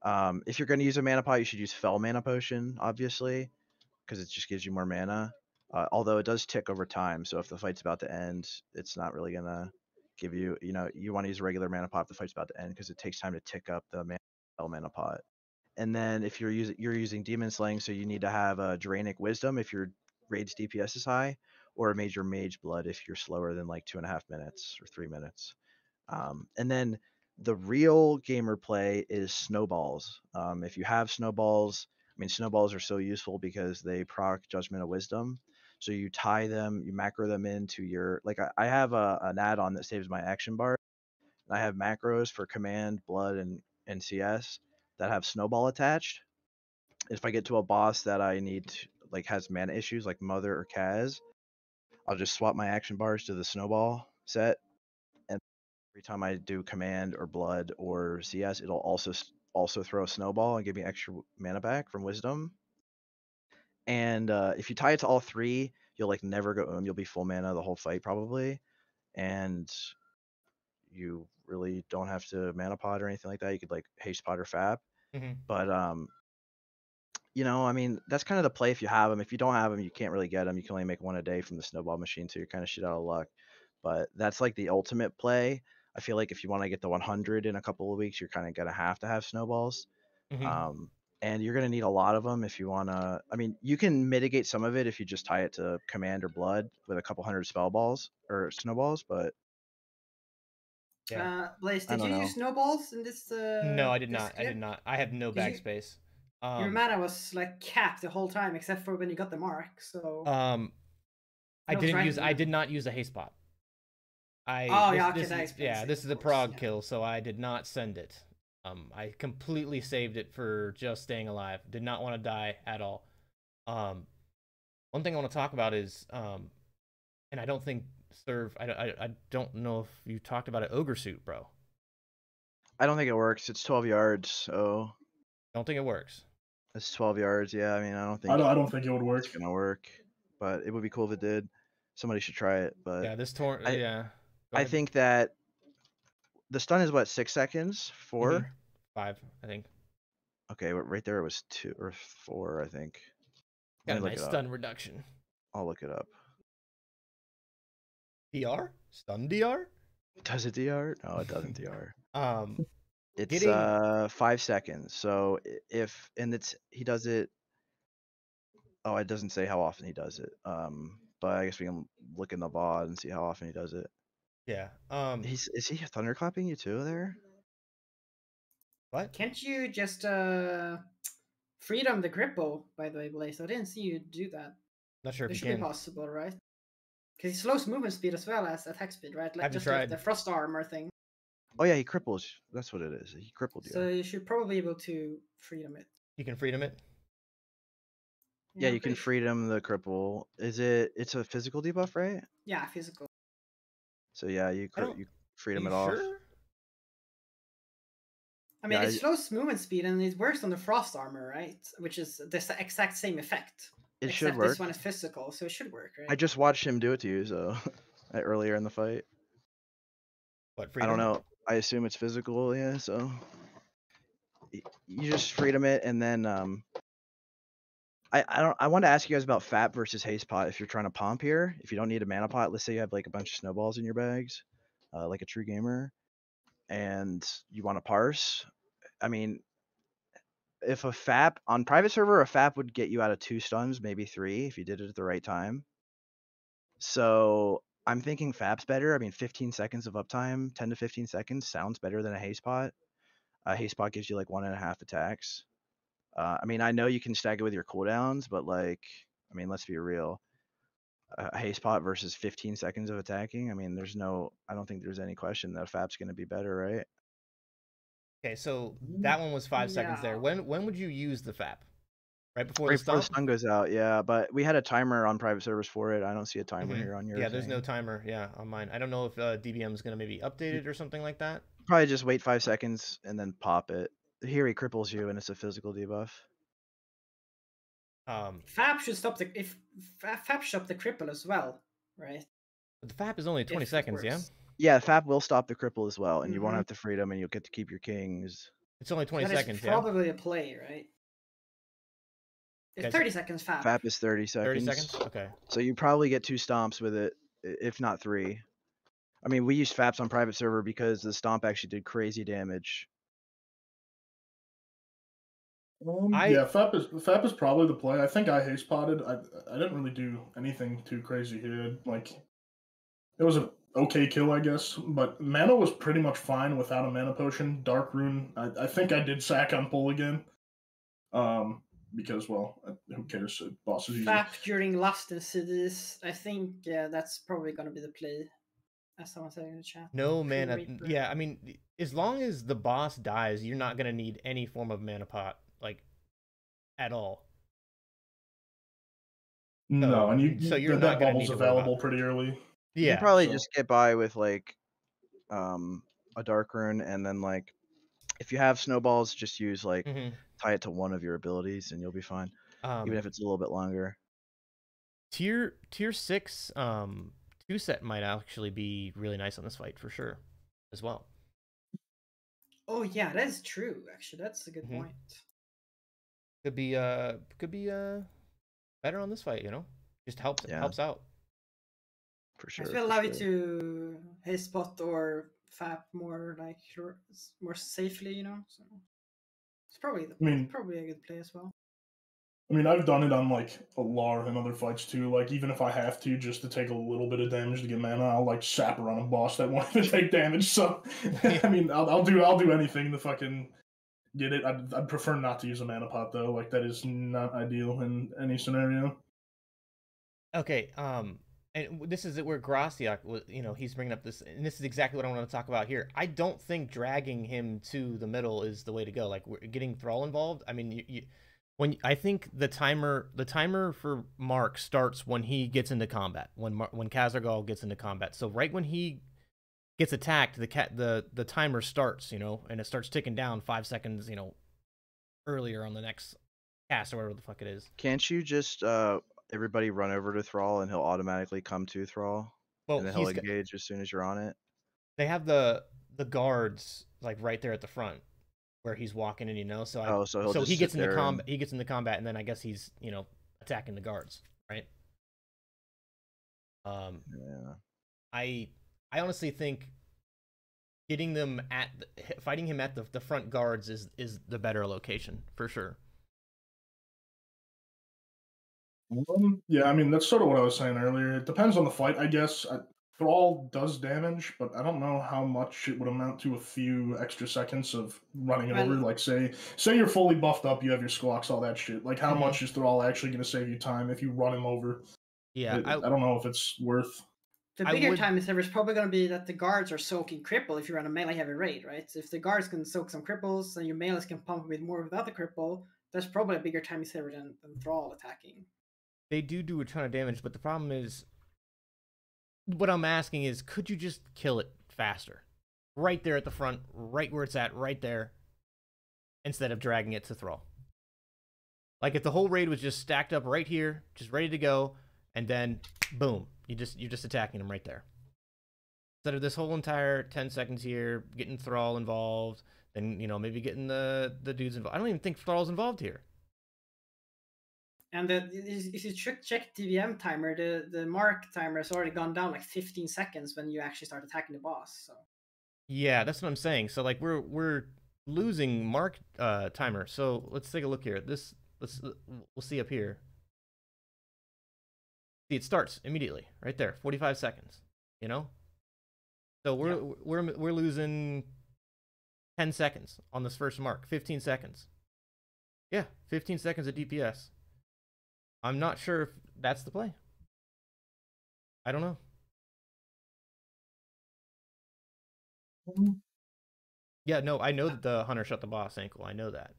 If you're going to use a mana pot, you should use Fel Mana Potion, obviously, because it just gives you more mana. Although it does tick over time, so if the fight's about to end, it's not really going to give you, you want to use a regular mana pot if the fight's about to end, because it takes time to tick up the Fel Mana Pot. And then if you're using Demon Slaying, so you need to have a Dranic Wisdom if your Raid's DPS is high, or a Major Mage Blood if you're slower than like 2.5 minutes or 3 minutes. And then the real gamer play is snowballs. If you have snowballs, snowballs are so useful because they proc Judgment of Wisdom. So you tie them, you macro them into your, like I have an add-on that saves my action bar. And I have macros for command, blood, and CS that have snowball attached. If I get to a boss that I need to, like has mana issues like Mother or Kaz, I'll just swap my action bars to the snowball set, and every time I do command or blood or CS, it'll also throw a snowball and give me extra mana back from wisdom. And if you tie it to all three, you'll like never go you'll be full mana the whole fight probably, and you really don't have to mana pot or anything like that. You could like haste pot or fab. But you know, I mean, that's kind of the play if you have them. If you don't have them, you can't really get them. You can only make one a day from the snowball machine, so you're kind of shit out of luck. But that's like the ultimate play. I feel like if you want to get the 100 in a couple of weeks, you're kind of gonna have to have snowballs. And you're gonna need a lot of them if you wanna. I mean, you can mitigate some of it if you just tie it to command or blood with a couple hundred spell balls or snowballs. But Blaze, did you use snowballs in this? No, I did not. I did not. I have no bag space. Your mana was like capped the whole time except for when you got the mark. So I did not use a haste pot. This is a prog kill, so I did not send it. I completely saved it for just staying alive. Did not want to die at all. One thing I want to talk about is, and I don't think I don't know if you talked about it, Ogre Suit, bro. I don't think it works. It's 12 yards, so. Don't think it works. It's 12 yards. Yeah, I mean, I don't think. I don't think it would work. It's gonna work, but it would be cool if it did. Somebody should try it. But yeah, I think that the stun is what, 6 seconds? 4? 5, I think. Okay, right there it was 2 or 4, I think. Got a nice stun reduction. I'll look it up. DR? Stun DR? Does it DR? No, it doesn't DR. It's 5 seconds. So he does it. Oh, it doesn't say how often he does it. But I guess we can look in the VOD and see how often he does it. Yeah. Is he thunderclapping you too there? What? Can't you just freedom the cripple, by the way, Blaze? I didn't see you do that. Not sure if it you should can. be possible, right? Because he slows movement speed as well as attack speed, right? Like just like the frost armor thing. Oh yeah, he cripples. That's what it is. He crippled you. So you should probably be able to freedom it. You can freedom it? Yeah, you can freedom the cripple. It's a physical debuff, right? Yeah, physical. So yeah, you freedom it off. Sure? I mean, it slows movement speed and it works on the frost armor, right? Which is the exact same effect. It should work. This one is physical, so it should work, right? I just watched him do it to you, so earlier in the fight. What, freedom? I don't know. I assume it's physical, yeah. So you just freedom it, and then I want to ask you guys about FAP versus haste pot. If you're trying to pomp here, if you don't need a mana pot, let's say you have like a bunch of snowballs in your bags, like a true gamer, and you want to parse. I mean, if a FAP on private server, a FAP would get you out of 2 stuns, maybe 3 if you did it at the right time. So I'm thinking FAP's better. I mean, 15 seconds of uptime, 10 to 15 seconds sounds better than a haste pot. A haste pot gives you like 1.5 attacks. I mean, I know you can stack it with your cooldowns, but like, I mean, let's be real. A haste pot versus 15 seconds of attacking. I mean, I don't think there's any question that FAP's going to be better, right? Okay, so that one was 5 seconds there. When would you use the FAP? Right before the sun goes out, yeah. But we had a timer on private servers for it. I don't see a timer here on yours. Yeah, there's no timer, on mine. I don't know if DBM is going to maybe update it or something like that. Probably just wait 5 seconds and then pop it. Here he cripples you, and it's a physical debuff. FAP should stop the cripple as well, right? But the FAP is only 20 seconds, yeah. Yeah, FAP will stop the cripple as well, and you won't have to freedom, and you'll get to keep your kings. It's only 20 seconds, yeah. Probably a play, right? It's 30 seconds FAP. FAP is 30 seconds. 30 seconds? Okay. So you probably get 2 stomps with it, if not 3. I mean, we used FAPs on private server because the stomp actually did crazy damage. Yeah, FAP is probably the play. I think I haste potted. I didn't really do anything too crazy here. Like, it was an okay kill, I guess, but mana was pretty much fine without a mana potion. Dark Rune, I think I did sack on pull again. Because, well, who cares? Boss is easy. FAP during Lust and Cities, I think, that's probably going to be the play. As someone said in the chat. No mana. Yeah, I mean, as long as the boss dies, you're not going to need any form of mana pot, like, at all. No, and you're that not gonna bubble's need to worry about available that. pretty early. You Yeah. can probably just get by with like a dark rune, and then like if you have snowballs, just use like tie it to one of your abilities, and you'll be fine. Even if it's a little bit longer. Tier 6 2 set might actually be really nice on this fight for sure, as well. Oh yeah, that is true. Actually, that's a good point. Could be better on this fight, you know? Just helps out. For sure. It will allow you to haste spot or fap more like more safely, you know. So it's probably probably a good play as well. I mean, I've done it on like a Lar and other fights too. Like even if I have to, just to take a little bit of damage to get mana, I'll like sap around a boss that won't even take damage. So I mean, I'll do anything to fucking get it. I'd prefer not to use a mana pot though. Like that is not ideal in any scenario. Okay, and this is where Graciak, you know, he's bringing up this, and this is exactly what I want to talk about here. I don't think dragging him to the middle is the way to go. Like we're getting Thrall involved. I mean, I think the timer for Mark starts when he gets into combat. When Kazrogal gets into combat. So right when he gets attacked, the timer starts, you know, and it starts ticking down 5 seconds, you know, earlier on the next cast or whatever the fuck it is. Can't you just everybody run over to Thrall and he'll automatically come to Thrall? Well, and then he'll engage as soon as you're on it. They have the guards like right there at the front where he's walking in, you know. So so he gets into combat. He gets into combat, and then I guess he's, you know, attacking the guards, right? Yeah. I honestly think getting them fighting him at the front guards is the better location for sure. Yeah, I mean, that's sort of what I was saying earlier. It depends on the fight, I guess. Thrall does damage, but I don't know how much it would amount to a few extra seconds of running it over. Like, say you're fully buffed up, you have your squawks, all that shit. Like, how much is Thrall actually going to save you time if you run him over? Yeah, I don't know if it's worth. The bigger time saver is probably going to be that the guards are soaking cripple if you run a melee heavy raid, right? So if the guards can soak some cripples and your melees can pump a bit more without the cripple, that's probably a bigger time saver than Thrall attacking. They do a ton of damage, but the problem is, what I'm asking is, could you just kill it faster? Right there at the front, right where it's at, right there, instead of dragging it to Thrall. Like if the whole raid was just stacked up right here, just ready to go, and then boom, you're just attacking them right there. Instead of this whole entire 10 seconds here, getting Thrall involved, then, you know, maybe getting the dudes involved. I don't even think Thrall's involved here. And if you check DVM timer, the mark timer has already gone down like 15 seconds when you actually start attacking the boss. So yeah, that's what I'm saying. So like we're losing mark timer. So let's take a look here. We'll see up here. See, it starts immediately right there, 45 seconds. You know, so we're losing 10 seconds on this first mark, 15 seconds. Yeah, 15 seconds of DPS. I'm not sure if that's the play. I don't know. Yeah, no, I know that the hunter shut the boss ankle. I know that.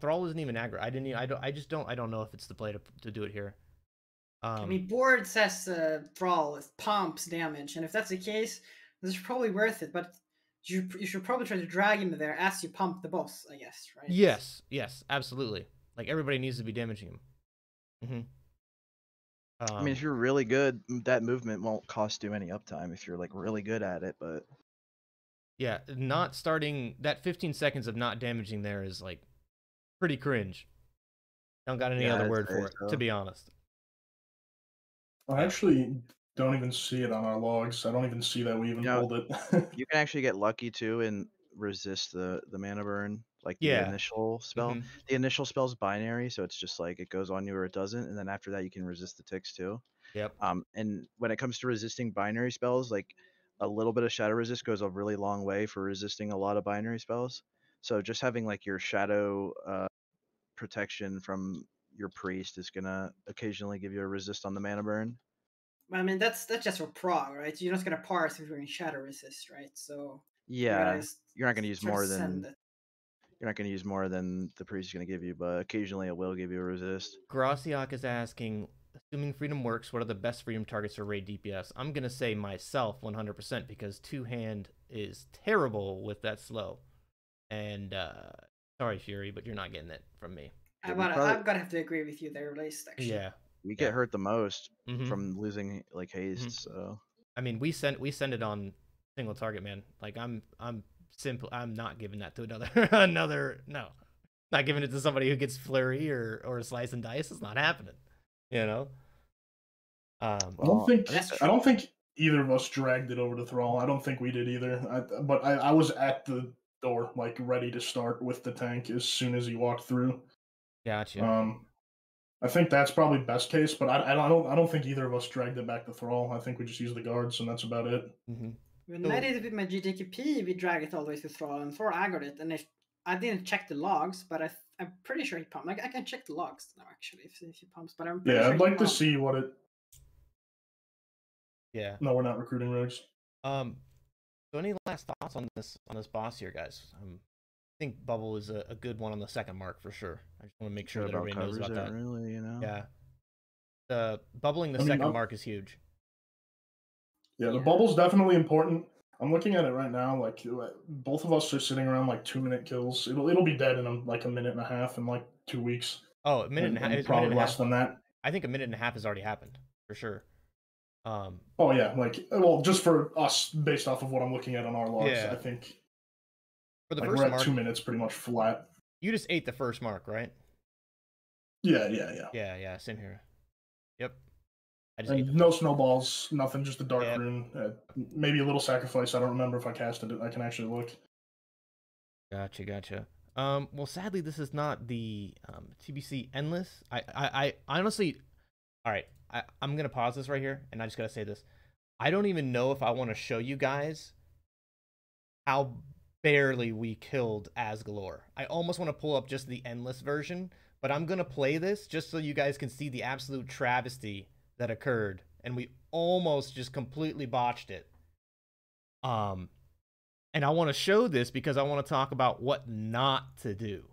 Thrall isn't even aggro. I don't know if it's the play to do it here. I mean, board says Thrall pumps damage, and if that's the case, this is probably worth it. But you should probably try to drag him there as you pump the boss, I guess, right? Yes, absolutely. Like everybody needs to be damaging him. I mean, if you're really good, that movement won't cost you any uptime if you're like really good at it, but yeah, not starting that 15 seconds of not damaging there is like pretty cringe. Don't got any other word for it, to be honest. I actually don't even see it on our logs. I don't even see that we even pulled it. You can actually get lucky too and resist the mana burn, like the initial spell. The initial spell's binary, so it's just like it goes on you or it doesn't, and then after that you can resist the ticks too. Yep. And when it comes to resisting binary spells, like a little bit of shadow resist goes a really long way for resisting a lot of binary spells. So just having like your shadow protection from your priest is gonna occasionally give you a resist on the mana burn. I mean, that's just for prog, right? You're not gonna parse if you're in shadow resist, right? So yeah, you're not gonna use more than you're not going to use more than the priest is going to give you, but occasionally it will give you a resist. Graciak is asking, assuming freedom works, what are the best freedom targets for raid DPS? I'm going to say myself 100% because two-hand is terrible with that slow. And sorry, Fury, but you're not getting it from me. I'm gonna have to agree with you there, at least. Actually, Yeah, we get hurt the most Mhm. from losing like haste. Mhm. So I mean, we send it on single target, man. Like I'm not giving that to another no, not giving it to somebody who gets flurry or slice and dice. It's not happening, you know. I don't think either of us dragged it over to Thrall. I don't think we did either. But I was at the door, like ready to start with the tank as soon as he walked through. Gotcha. I think that's probably best case, but I don't think either of us dragged it back to Thrall. I think we just used the guards, and that's about it. Mm-hmm. When I did it with my GTKP, we dragged it all the way to Thrall, and Thor aggroed it. And if I didn't check the logs, but I'm pretty sure he pumped. Like I can check the logs now, actually, if he pumps. But I'm pretty sure I'd like to see what it. Yeah. No, we're not recruiting rogues. So any last thoughts on this boss here, guys? I think Bubble is a good one on the second mark for sure. I just want to make sure that everybody knows about that. Really, you know? Yeah. The bubbling the second mark is huge. Yeah, the bubble's definitely important. I'm looking at it right now. Like both of us are sitting around like 2-minute kills. It'll be dead in like a minute and a half in like 2 weeks. Oh, a minute and a half. Probably less than that. I think a minute and a half has already happened for sure. Oh yeah, like well, just for us, based off of what I'm looking at on our logs, I think for the like first we're at mark, 2 minutes, pretty much flat. You just ate the first mark, right? Yeah. Yeah, same here. Yep. No snowballs, nothing, just a dark rune. Maybe a little sacrifice. I don't remember if I casted it. I can actually look. Gotcha. Well, sadly, this is not the TBC Endless. I honestly, all right. I'm gonna pause this right here, and I just gotta say this. I don't even know if I want to show you guys how barely we killed Azgalor. I almost want to pull up just the Endless version, but I'm gonna play this just so you guys can see the absolute travesty that occurred, and we almost just completely botched it. And I want to show this because I want to talk about what not to do.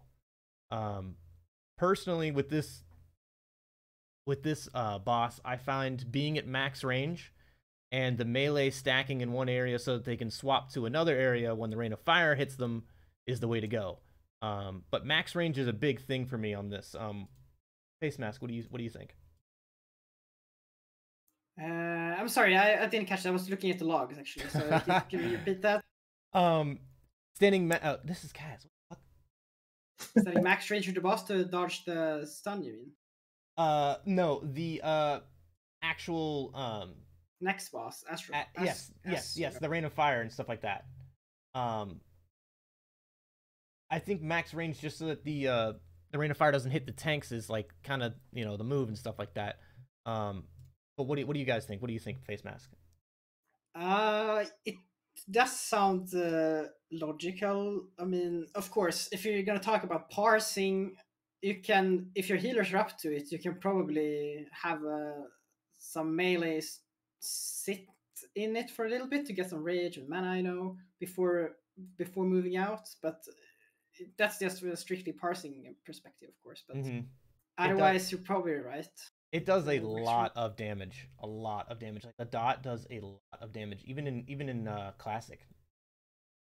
Personally, with this boss, I find being at max range and the melee stacking in one area so that they can swap to another area when the rain of fire hits them is the way to go. But max range is a big thing for me on this. Facemask, what do you think? I'm sorry, I didn't catch that. I was looking at the logs actually. So can you repeat that? This is Kaz. What is that max range with the boss to dodge the stun? You mean? No, the actual next boss, Astro. Yes, the rain of fire and stuff like that. I think max range just so that the rain of fire doesn't hit the tanks is like kind of the move and stuff like that. But what do you guys think? What do you think, Facemask? It does sound logical. I mean, of course, if you're gonna talk about parsing, you can, if your healers are up to it, you can probably have some melees sit in it for a little bit to get some rage and mana, before moving out. But that's just a strictly parsing perspective, of course. But otherwise, you're probably right. It does a lot of damage. Like the dot does a lot of damage, even in classic.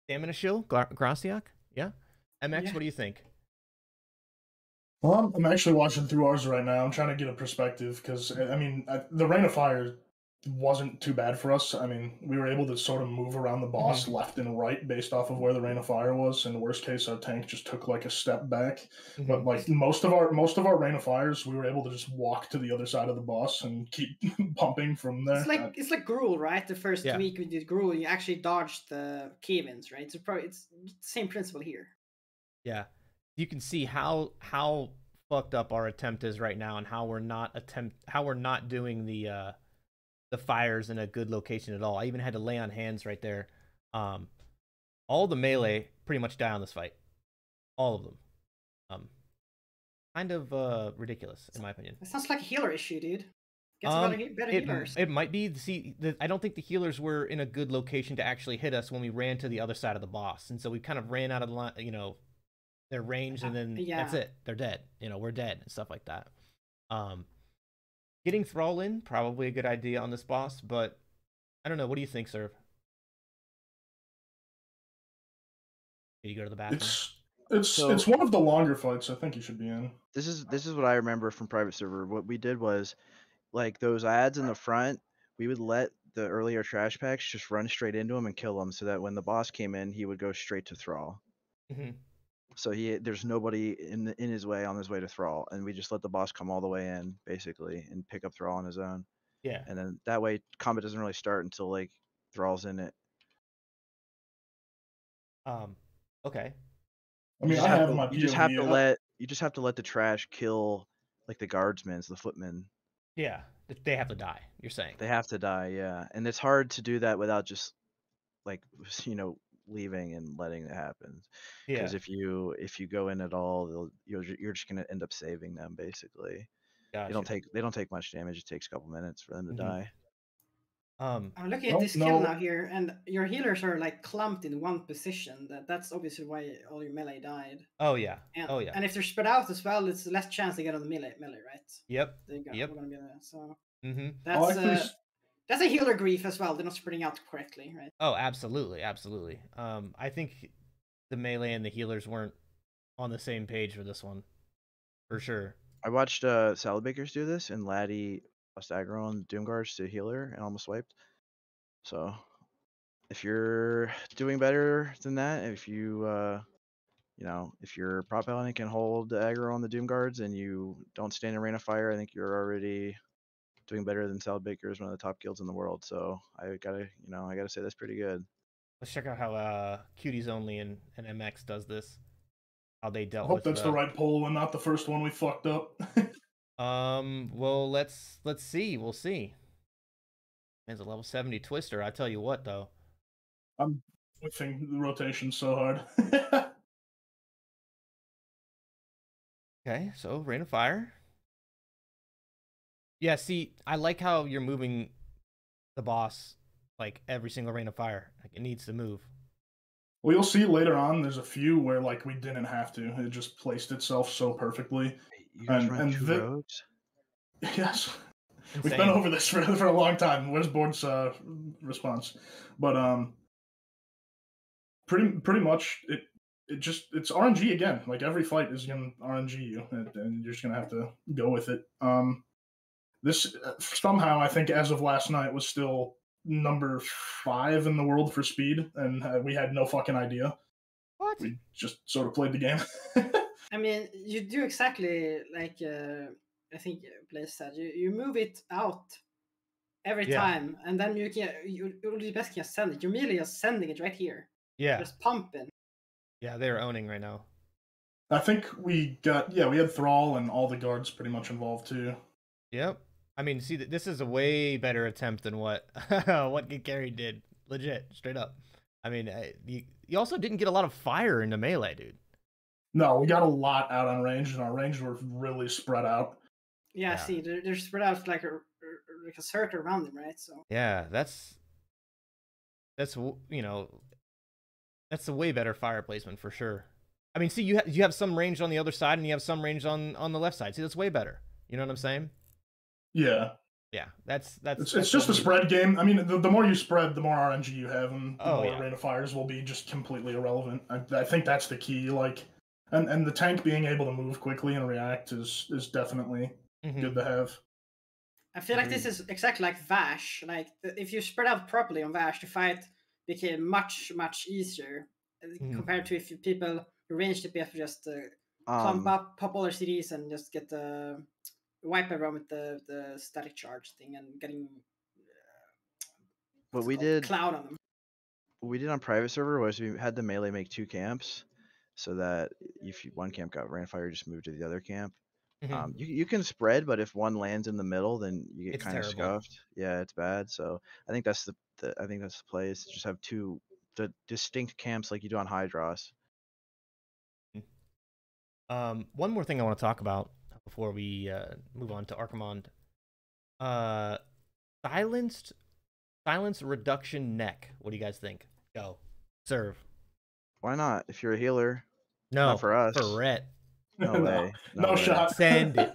Stamina shield, Graciak, yeah. MX, What do you think? Well, I'm actually watching through ours right now. I'm trying to get a perspective because I mean the rain of fire wasn't too bad for us. I mean, we were able to sort of move around the boss left and right based off of where the rain of fire was. In the worst case, our tank just took like a step back. But like most of our rain of fires, we were able to just walk to the other side of the boss and keep pumping from there. It's like Gruul, right? The first week we did Gruul, you actually dodged the cave-ins, right? So probably it's the same principle here. Yeah, you can see how fucked up our attempt is right now, and how we're not doing the fires in a good location at all. I even had to lay on hands right there. All the melee pretty much die on this fight. All of them. Kind of ridiculous in my opinion. It sounds like a healer issue, dude. Get some better healers. It might be. I don't think the healers were in a good location to actually hit us when we ran to the other side of the boss, and so we kind of ran out of line. They're ranged, and then that's it. They're dead. You know, we're dead and stuff like that. Getting Thrall in, probably a good idea on this boss, but I don't know. What do you think, Serv? Did you go to the bathroom? It's one of the longer fights I think you should be in. This is what I remember from private server. What we did was, like, those ads in the front, we would let the earlier trash packs just run straight into him and kill him, so that when the boss came in, he would go straight to Thrall. So there's nobody in his way on his way to Thrall, and we just let the boss come all the way in basically and pick up Thrall on his own. Yeah. And then that way combat doesn't really start until like Thrall's in it. Okay. I mean, I have my POV. You just have to let the trash kill like the guardsmen, the footmen. Yeah, they have to die. You're saying they have to die, yeah, and it's hard to do that without just like leaving and letting it happen. Because if you go in at all, you're just gonna end up saving them basically. Gotcha. They don't take much damage. It takes a couple minutes for them to die. I'm looking at this kill now here, and your healers are like clumped in one position. That's obviously why all your melee died. Oh yeah. And if they're spread out as well, it's less chance they get on the melee, right? Yep. Yep. So that's a healer grief as well. They're not spreading out correctly, right? Oh, absolutely. I think the melee and the healers weren't on the same page for this one, for sure. I watched Salad Bakers do this, and Laddie lost aggro on Doomguards to healer and almost wiped. So if you're doing better than that, if you if your prop paladin can hold the aggro on the Doomguards and you don't stand in rain of fire, I think you're already doing better than Salad Bakers, one of the top guilds in the world. So I gotta say that's pretty good. Let's check out how Cuties Only and MX does this. How they dealt with. I hope that's the right poll and not the first one we fucked up. Well, let's see. We'll see. Man's a level 70 Twister. I tell you what, though. I'm whiffing the rotation so hard. Okay, so Rain of Fire. Yeah, see, I like how you're moving the boss like every single Rain of Fire. Like it needs to move. Well, you'll see later on. There's a few where like we didn't have to. It just placed itself so perfectly. You guys run two roads? Yes. Insane. We've been over this for a long time. Where's Board's response? But pretty much it's RNG again. Like every fight is gonna RNG you, and you're just gonna have to go with it. This somehow I think as of last night was still number 5 in the world for speed, and we had no fucking idea. What? We just sort of played the game. I mean, you do exactly like I think Blaze said. You move it out every time, and then you best can send it. You're merely just sending it right here. Yeah. Just pumping. Yeah, they're owning right now. I think we had Thrall and all the guards pretty much involved too. Yep. I mean, see, this is a way better attempt than what Get Carried did. Legit, straight up. I mean, you also didn't get a lot of fire into melee, dude. No, we got a lot out on range, and our range were really spread out. Yeah. See, they're spread out like a circle around them, right? So yeah, that's that's a way better fire placement for sure. I mean, see, you have some range on the other side, and you have some range on the left side. See, that's way better. You know what I'm saying? Yeah. Yeah, that's it's just a spread game. I mean, the more you spread, the more RNG you have, and the more Rain of Fires will be just completely irrelevant. I think that's the key. Like, and the tank being able to move quickly and react is definitely good to have. I feel like this is exactly like Vash. Like, if you spread out properly on Vash, the fight became much easier compared to if people range DPS just clump up, pop all their CDs, and just get the wipe everyone with the static charge thing and getting what we did cloud on them. What we did on private server was we had the melee make 2 camps, so that if one camp got ran fire, just move to the other camp. You can spread, but if one lands in the middle, then you get kind of scuffed. Yeah, it's bad. So I think that's the play, is to just have the distinct camps like you do on Hydros. One more thing I want to talk about before we move on to Archimonde. Silence reduction neck. What do you guys think? Go. Serve. Why not? If you're a healer, No, Not for us. For Rhett. No way. No way. shot. Send it.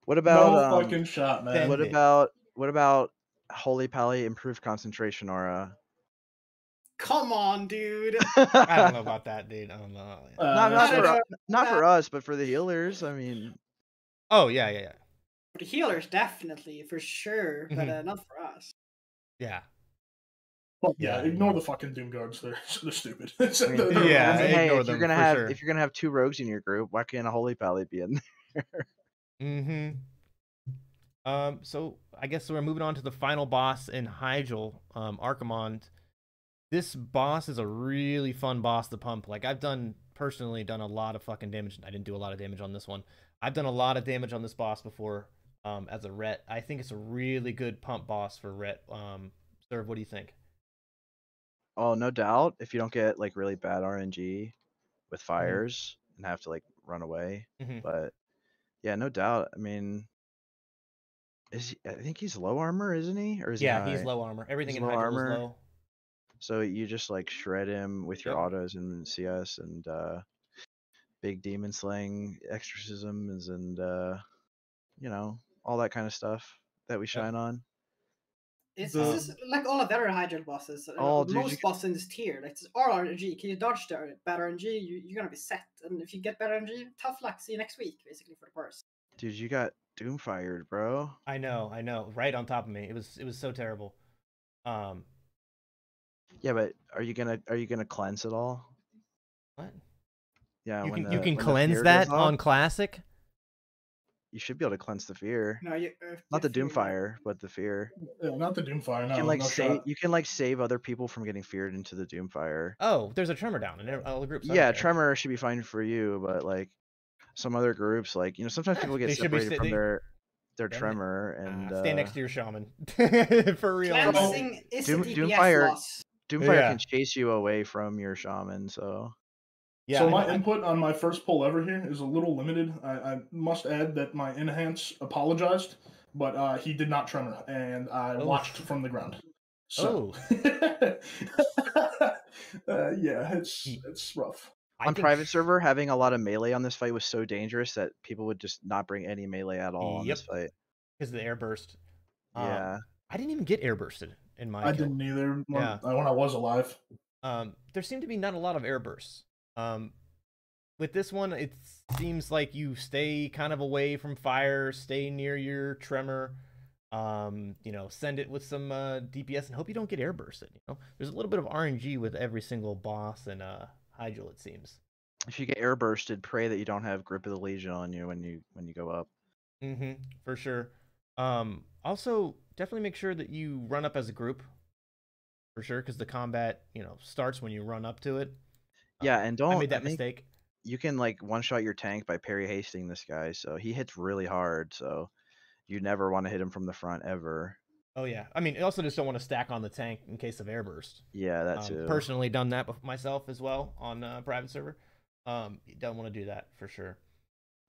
What about no fucking shot, man? Send what about Holy Pally improved concentration aura? Come on, dude. I don't know about that, dude. I don't know. Not for us, but for the healers. I mean. Oh yeah. For the healers, definitely, for sure, but not for us. Yeah. Well, yeah, ignore the fucking Doom Guards. They're stupid. Hey, ignore if you're gonna have 2 rogues in your group, why can't a Holy Pally be in there? So I guess we're moving on to the final boss in Hyjal, Archimonde. This boss is a really fun boss to pump. Like, I've personally done a lot of fucking damage. I didn't do a lot of damage on this one. I've done a lot of damage on this boss before as a Ret. I think it's a really good pump boss for Ret. Serv, what do you think? Oh, no doubt. If you don't get like really bad RNG with fires and have to like run away. But yeah, no doubt. I mean, I think he's low armor, isn't he? Or is he he's low armor. Everything in Hyjal is low. So you just like shred him with your autos and CS and big demon slaying exorcisms and you know, all that kind of stuff that we shine on. It's like all of the other Hyjal bosses. Most bosses in this tier, like, it's all RNG. Can you dodge the bad RNG? You're gonna be set. And if you get bad RNG, tough luck. See you next week, basically, for the PARSE. Dude, you got doomfired, bro. I know. Right on top of me. It was so terrible. Yeah, but are you gonna cleanse it all? What? Yeah, you can cleanse that on Classic. You should be able to cleanse the fear. No, not the Doomfire, but the fear. Yeah, not the Doomfire. No, you can save other people from getting feared into the Doomfire. Oh, there's a Tremor down in all the groups. Yeah, Tremor should be fine for you, but like some other groups, like sometimes people get separated from their Tremor and stay next to your Shaman for real. Cleansing is a DPS Doomfire loss. Doomfire can chase you away from your Shaman, so. Yeah, so my input on my first poll ever here is a little limited. I must add that my Enhance apologized, but he did not Tremor, and I watched from the ground. So, yeah, it's rough. On private server, having a lot of melee on this fight was so dangerous that people would just not bring any melee at all on this fight. Because of the air burst. Yeah. I didn't even get air bursted in my I didn't either when I was alive. There seemed to be not a lot of air bursts. With this one, it seems like you stay kind of away from fire, stay near your Tremor, send it with some DPS and hope you don't get air bursted. There's a little bit of RNG with every single boss in Hyjal, it seems. If you get air bursted, pray that you don't have Grip of the Legion on you when you go up. For sure. Also, definitely make sure that you run up as a group. For sure, because the combat, starts when you run up to it. Yeah, and don't. I made that mistake. You can like one-shot your tank by parry hasting this guy, so he hits really hard. So you never want to hit him from the front ever. Oh yeah, I mean, you also just don't want to stack on the tank in case of air burst. Yeah, that too. Personally, done that myself as well on private server. You don't want to do that for sure.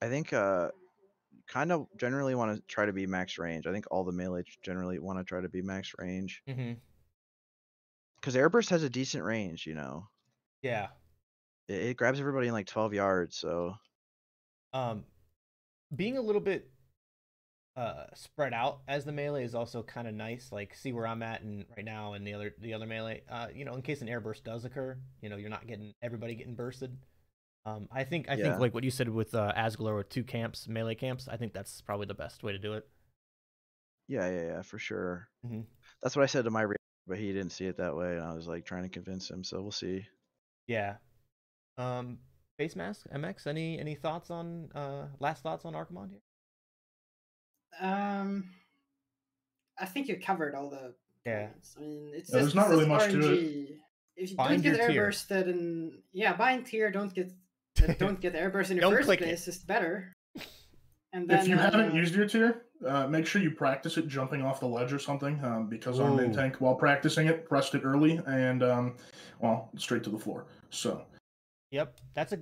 I think kind of generally want to try to be max range. I think all the melee generally want to try to be max range. Because airburst has a decent range, Yeah. It grabs everybody in like 12 yards, so. Being a little bit spread out as the melee is also kind of nice. Like, see where I'm at right now and the other melee. In case an airburst does occur, you're not getting everybody getting bursted. I think like what you said with Azgalor with 2 camps, melee camps. I think that's probably the best way to do it. Yeah, for sure. That's what I said to my, but he didn't see it that way, and I was like trying to convince him. So we'll see. Yeah. Facemask, MX, any thoughts on last thoughts on Archimonde here? I think you covered all the points. I mean, it's there's not really much to it. If you don't get airbursted and buying tier, don't get airburst in your first place is better. And then, if you haven't used your tier, make sure you practice it jumping off the ledge or something. Because our main tank, while practicing it, pressed it early and straight to the floor. So. Yep, that's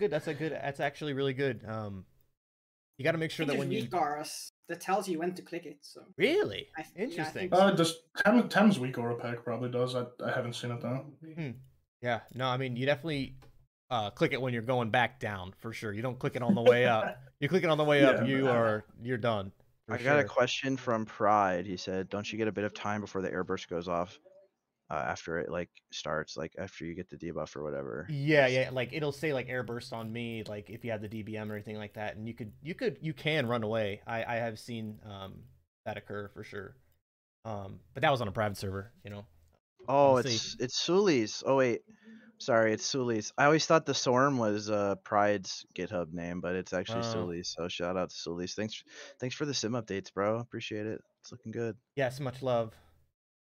actually really good. You got to make sure that when you Garas that tells you when to click it. So really interesting. Just Thames weak aura pack probably does. I haven't seen it though. Yeah, no, I mean you definitely click it when you're going back down for sure. You don't click it on the way up. You click it on the way up, you're done. I got a question from Pride. He said, "Don't you get a bit of time before the airburst goes off after it like starts, like after you get the debuff or whatever?" Yeah. Like it'll say like airburst on me, like if you have the DBM or anything like that, and you can run away. I have seen that occur for sure. But that was on a private server, you know. Oh, it's Suli's. Oh wait, sorry, it's Suli's. I always thought the Storm was Pride's GitHub name, but it's actually Suli's. So shout out to Suli's. Thanks for the sim updates, bro. Appreciate it. It's looking good. Yes, much love.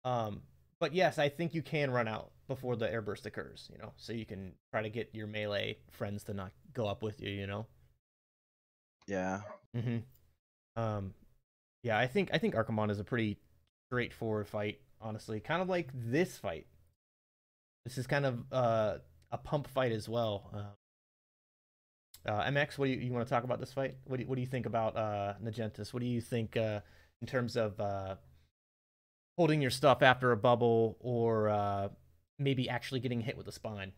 But yes, I think you can run out before the airburst occurs, you know, so you can try to get your melee friends to not go up with you, you know. Yeah. Yeah, I think Archimonde is a pretty straightforward fight, honestly. Kind of like this fight. This is kind of a pump fight as well. MX, what do you want to talk about this fight? What do you think about Naj'entus? What do you think in terms of holding your stuff after a bubble, or maybe actually getting hit with a spine?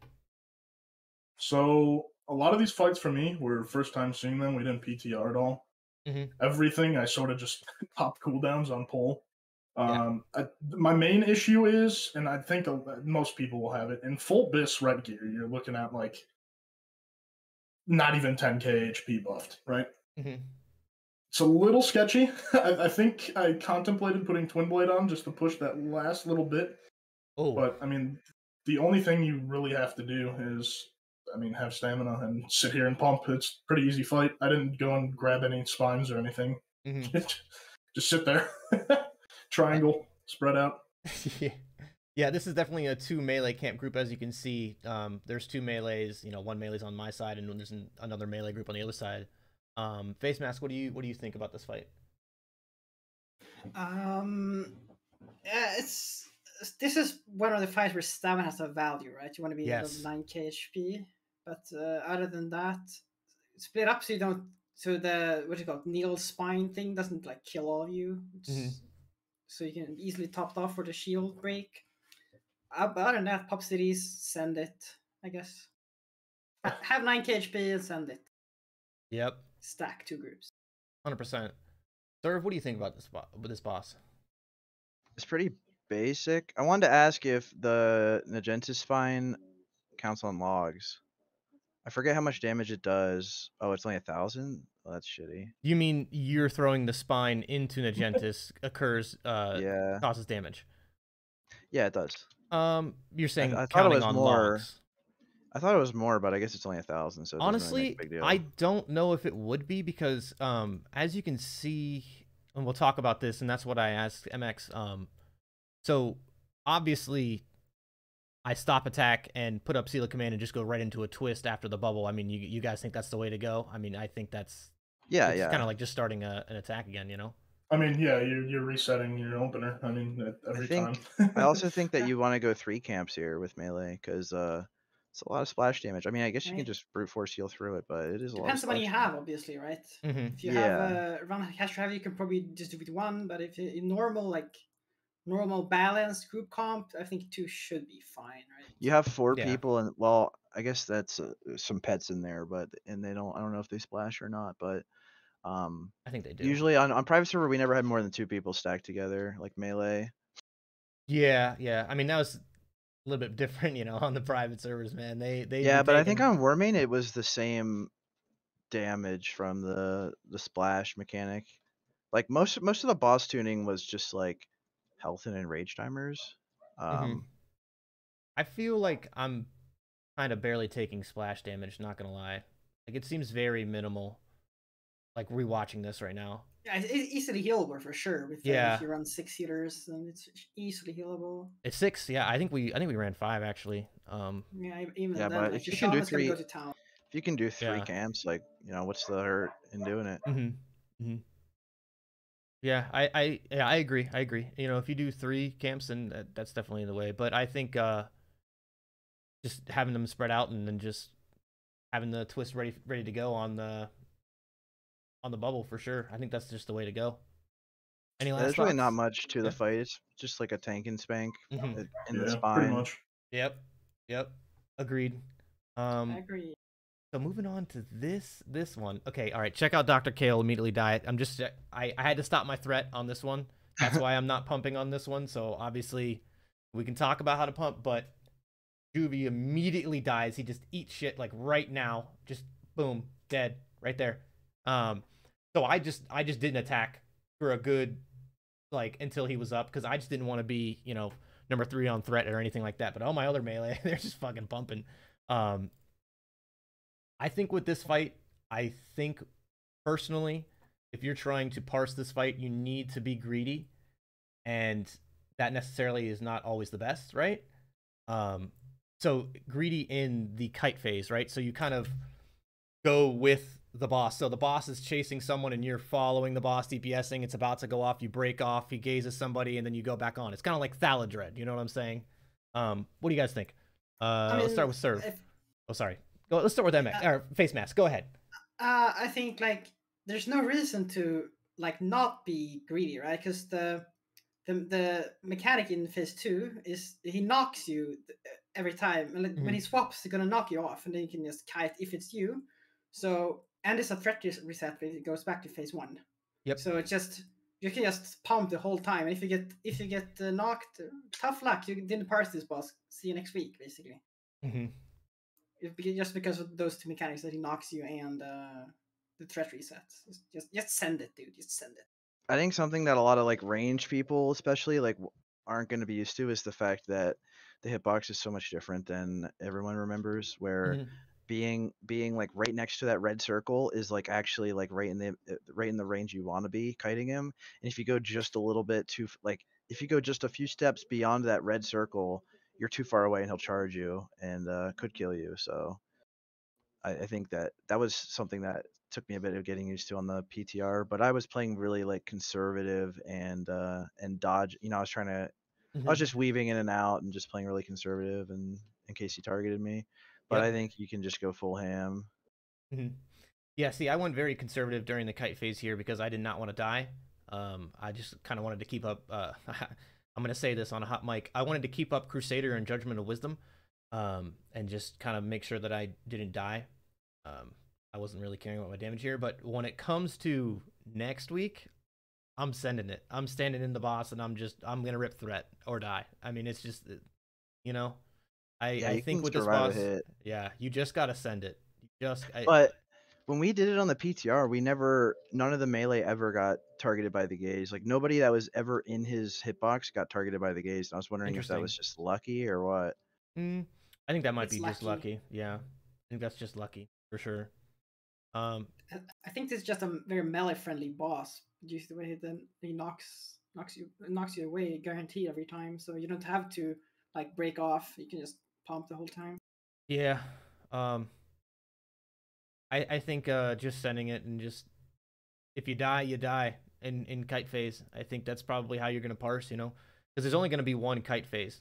So a lot of these fights for me were first time seeing them. We didn't PTR at all. Everything I sort of just popped cooldowns on pull. My main issue is, and I think most people will have it, in full BIS red gear, you're looking at like not even 10k HP buffed, right? It's a little sketchy. I think I contemplated putting Twin Blade on just to push that last little bit. But I mean, the only thing you really have to do is, I mean, have stamina and sit here and pump. It's a pretty easy fight. I didn't go and grab any spines or anything. Just sit there. Triangle, spread out. Yeah, this is definitely a 2 melee camp group, as you can see. There's 2 melees, you know, 1 melee's on my side and there's another melee group on the other side. Facemask, what do you think about this fight? Yeah, this is one of the fights where stamina has a value, right? You want to be above 9k HP, but other than that, split up so you don't. So the what you call needle spine thing doesn't like kill all of you. So you can easily topped off for the shield break. Other than that, pop cities, send it, I guess. Have 9k HP and send it. Yep. Stack 2 groups. 100%. Serve, what do you think about this boss? It's pretty basic. I wanted to ask if the Naj'entus spine counts on logs. I forget how much damage it does. Oh, it's only 1,000? Well, that's shitty. You mean you're throwing the spine into Naj'entus occurs, causes damage? Yeah, it does. You're saying I thought counting it was on more. logs. I thought it was more, but I guess it's only 1,000. So it honestly, really make a big deal. I don't know if it would be because, as you can see, and we'll talk about this, and that's what I asked MX. So obviously, I stop attack and put up Seal of Command and just go right into a twist after the bubble. I mean, you guys think that's the way to go? I mean, I think that's it's kind of like just starting an attack again, you know? I mean, yeah, you're resetting your opener. I mean, every time. I also think that you want to go 3 camps here with melee because it's a lot of splash damage. I mean, I guess you can just brute force heal through it, but it is a lot. Depends on what you have, obviously, right? If you have run cash heavy, you can probably just do it 1. But if in normal balanced group comp, I think 2 should be fine, right? You have 4 people, and well, I guess that's some pets in there, but I don't know if they splash or not, but I think they do. Usually on private server, we never had more than 2 people stacked together, like melee. Yeah. I mean, that was a little bit different, you know, on the private servers, man. But I think on Warmain it was the same damage from the splash mechanic. Like most of the boss tuning was just like health and enrage timers. I feel like I'm kind of barely taking splash damage, not gonna lie. Like it seems very minimal. Like rewatching this right now. Yeah, it's easily healable for sure. If you run 6 healers, then it's easily healable. It's 6, yeah. I think we ran 5 actually. Even then, but like, if you can do 3, go to town. if you can do 3 camps, like what's the hurt in doing it? Yeah, I agree. You know, if you do 3 camps, then that's definitely the way. But I think just having them spread out and then just having the twist ready to go on the bubble for sure. I think that's just the way to go. Any last There's thoughts? really not much to the fight. It's just like a tank and spank in the spine. Pretty much. Yep. Agreed. I agree. So moving on to this one. Okay, all right. Check out Dr. Kale, immediately diet. I had to stop my threat on this one. That's why I'm not pumping on this one. So obviously, we can talk about how to pump, but Juvie immediately dies. He just eats shit like right now. Just boom, dead right there. So I just didn't attack for a good until he was up because I just didn't want to be number 3 on threat or anything like that. But all my other melee, they're just fucking pumping. I think with this fight, I think personally, if you're trying to parse this fight, you need to be greedy, and that necessarily is not always the best, right? So greedy in the kite phase, right? So you kind of go with the boss. So the boss is chasing someone and you're following the boss, DPSing. It's about to go off. You break off. He gazes somebody and then you go back on. It's kind of like Thaladred. You know what I'm saying? What do you guys think? Let's start with Serve. Oh, sorry. Let's start with MX or Facemask. Go ahead. I think there's no reason to not be greedy, right? Because the mechanic in phase 2 is he knocks you every time, and when he swaps, he's gonna knock you off, and then you can just kite if it's you. So and it's a threat reset, it goes back to phase 1. Yep. So it's just you can just pump the whole time. And if you get knocked, tough luck. You didn't parse this boss. See you next week, basically. Just because of those two mechanics that he knocks you and the threat resets. Just send it, dude. Just send it. I think something that a lot of range people especially aren't going to be used to is the fact that the hitbox is so much different than everyone remembers, where being right next to that red circle is actually right in the range you want to be kiting him. And if you go just a little bit too if you go just a few steps beyond that red circle, you're too far away and he'll charge you and could kill you. So I think that was something that took me a bit of getting used to on the PTR, but I was playing really conservative and dodge. I was trying to, I was just weaving in and out and just playing really conservative and in case he targeted me. But I think you can just go full ham. Yeah, see, I went very conservative during the kite phase here because I did not want to die. I just kind of wanted to keep up. I'm going to say this on a hot mic. I wanted to keep up Crusader and Judgment of Wisdom, and just kind of make sure that I didn't die. I wasn't really caring about my damage here, but when it comes to next week, I'm sending it. I'm standing in the boss, and I'm going to rip threat or die. I mean, it's just, I think with this boss, you just got to send it. But when we did it on the PTR, none of the melee ever got targeted by the gaze. Nobody that was ever in his hitbox got targeted by the gaze. And I was wondering if that was just lucky or what. I think that might be just lucky. Yeah, I think that's just lucky for sure. I think this is just a very melee-friendly boss. Due to the way that he knocks you away, guaranteed every time. So you don't have to break off. You can just pump the whole time. Yeah. I think just sending it and just if you die, you die in kite phase. I think that's probably how you're gonna parse, because there's only gonna be one kite phase.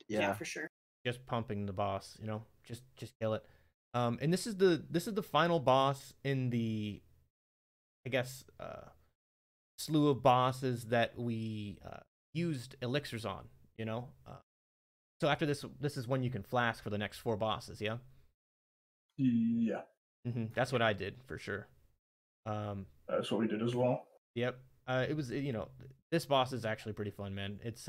Yeah, for sure. Just pumping the boss, just kill it. And this is the final boss in the, I guess, slew of bosses that we used elixirs on. So after this is when you can flask for the next 4 bosses. Yeah. Yeah. That's what I did for sure. That's what we did as well. Yep. It was this boss is actually pretty fun, man. It's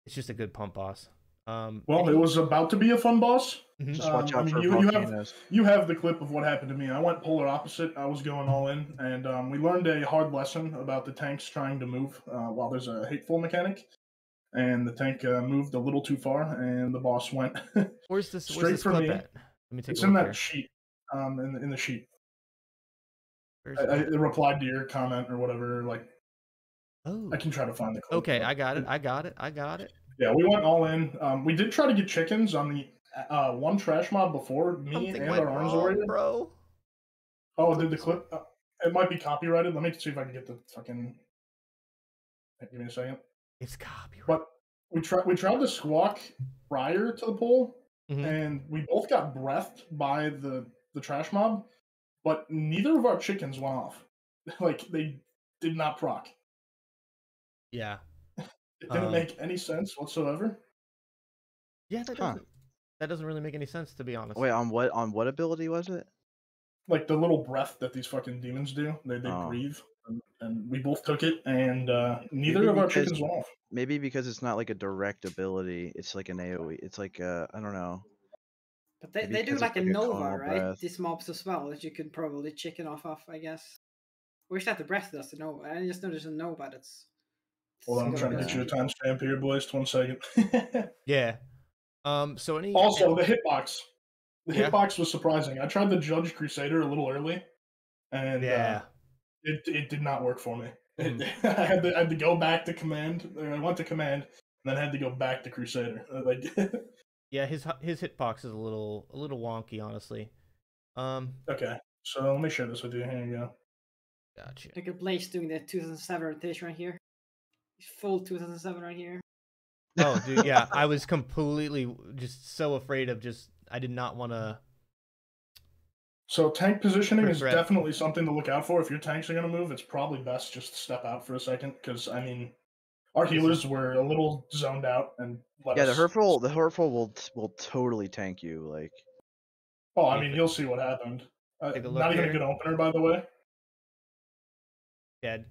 just a good pump boss. Well, it was about to be a fun boss. Just watch out for you have the clip of what happened to me. I went polar opposite. I was going all in, and we learned a hard lesson about the tanks trying to move while there's a hateful mechanic. And the tank moved a little too far, and the boss went where's this straight for clip me. At? Let me take it's a in look that here. sheet, in the sheet. I replied to your comment or whatever. I can try to find the clip. Okay, I got it. Yeah, we went all in. We did try to get chickens on the one trash mob before me Something and went our arms wrong, warrior. bro. Oh, did the clip? It might be copyrighted. Let me see if I can get the fucking. Give me a second. It's copyrighted. But we tried to squawk prior to the poll, and we both got breathed by the trash mob, but neither of our chickens went off. They did not proc. Yeah. It didn't make any sense whatsoever. Yeah, that doesn't really make any sense, to be honest. Wait, on what ability was it? Like the little breath that these fucking demons do. They breathe, and we both took it, and neither of our chickens went off. Maybe because it's not like a direct ability. It's like an AoE. It's like I don't know. But they do like a Nova, right? These mobs as well that you could probably chicken off of, I guess. Or is that the breath does the Nova? I just know there's a Nova that's... Hold on, I'm trying to get you a timestamp here, boys. 1 second. Yeah. So the hitbox. The hitbox was surprising. I tried the Judge Crusader a little early, and it did not work for me. I had to go back to command. Or I went to command, and then I had to go back to Crusader. Yeah, his hitbox is a little wonky, honestly. Okay, so let me share this with you. Here you go. Gotcha. Look at Blaze doing the 2007 rotation right here. Full 2007 right here. Oh, dude, yeah. I was completely just so afraid of I did not want to... So tank positioning is definitely something to look out for. If your tanks are going to move, it's probably best just to step out for a second, because, I mean, our healers were a little zoned out and the hurtful will totally tank you, like... Oh, I mean, you'll see what happened. Not even a good opener, by the way. Dead.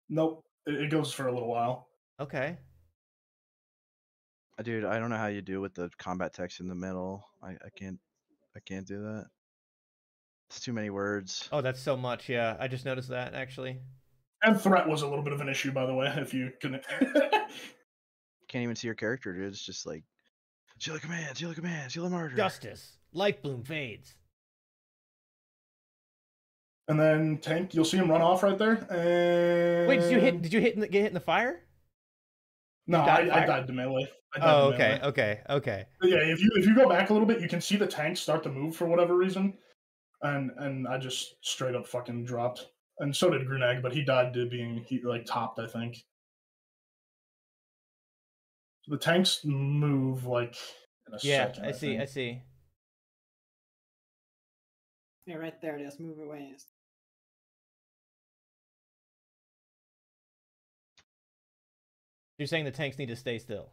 Nope. It goes for a little while. Okay. Dude, I don't know how you do with the combat text in the middle. I can't do that. It's too many words. Oh, that's so much. Yeah, I just noticed that, actually. And threat was a little bit of an issue, by the way, if you couldn't... Can't even see your character, dude. It's just like, seal the command, seal the command, seal the martyr. Justice. Light bloom fades. And then tank, you'll see him run off right there. And... Wait, did you get hit in the fire? No, I died to melee. Okay. But yeah, if you go back a little bit, you can see the tanks start to move for whatever reason. And I just straight up fucking dropped. And so did Grunag, but he died to being topped, I think. So the tanks move like in a second. I see. Yeah, right there. Just move away. You're saying the tanks need to stay still?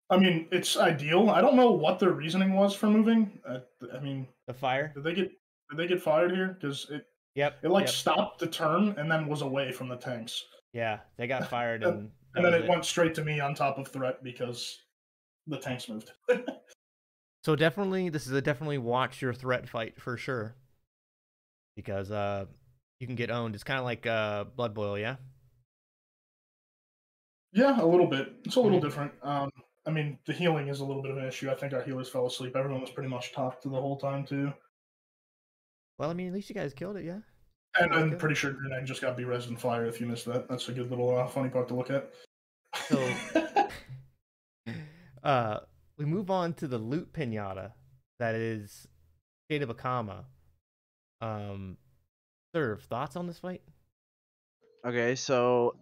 I mean, it's ideal. I don't know what their reasoning was for moving. I mean, the fire. Did they get fired here? Because it stopped the turn and then was away from the tanks. Yeah, they got fired and then it went straight to me on top of threat because the tanks moved. So this is a definitely watch your threat fight for sure, because you can get owned. It's kind of like Bloodboil, yeah. Yeah, a little bit. It's a little different. I mean, the healing is a little bit of an issue. I think our healers fell asleep. Everyone was pretty much topped the whole time too. Well, I mean, at least you guys killed it, yeah. And I'm pretty sure Grunag just got B-res in fire if you missed that. That's a good little funny part to look at. So, we move on to the loot pinata. That is Shade of Akama. Serve, thoughts on this fight? Okay, so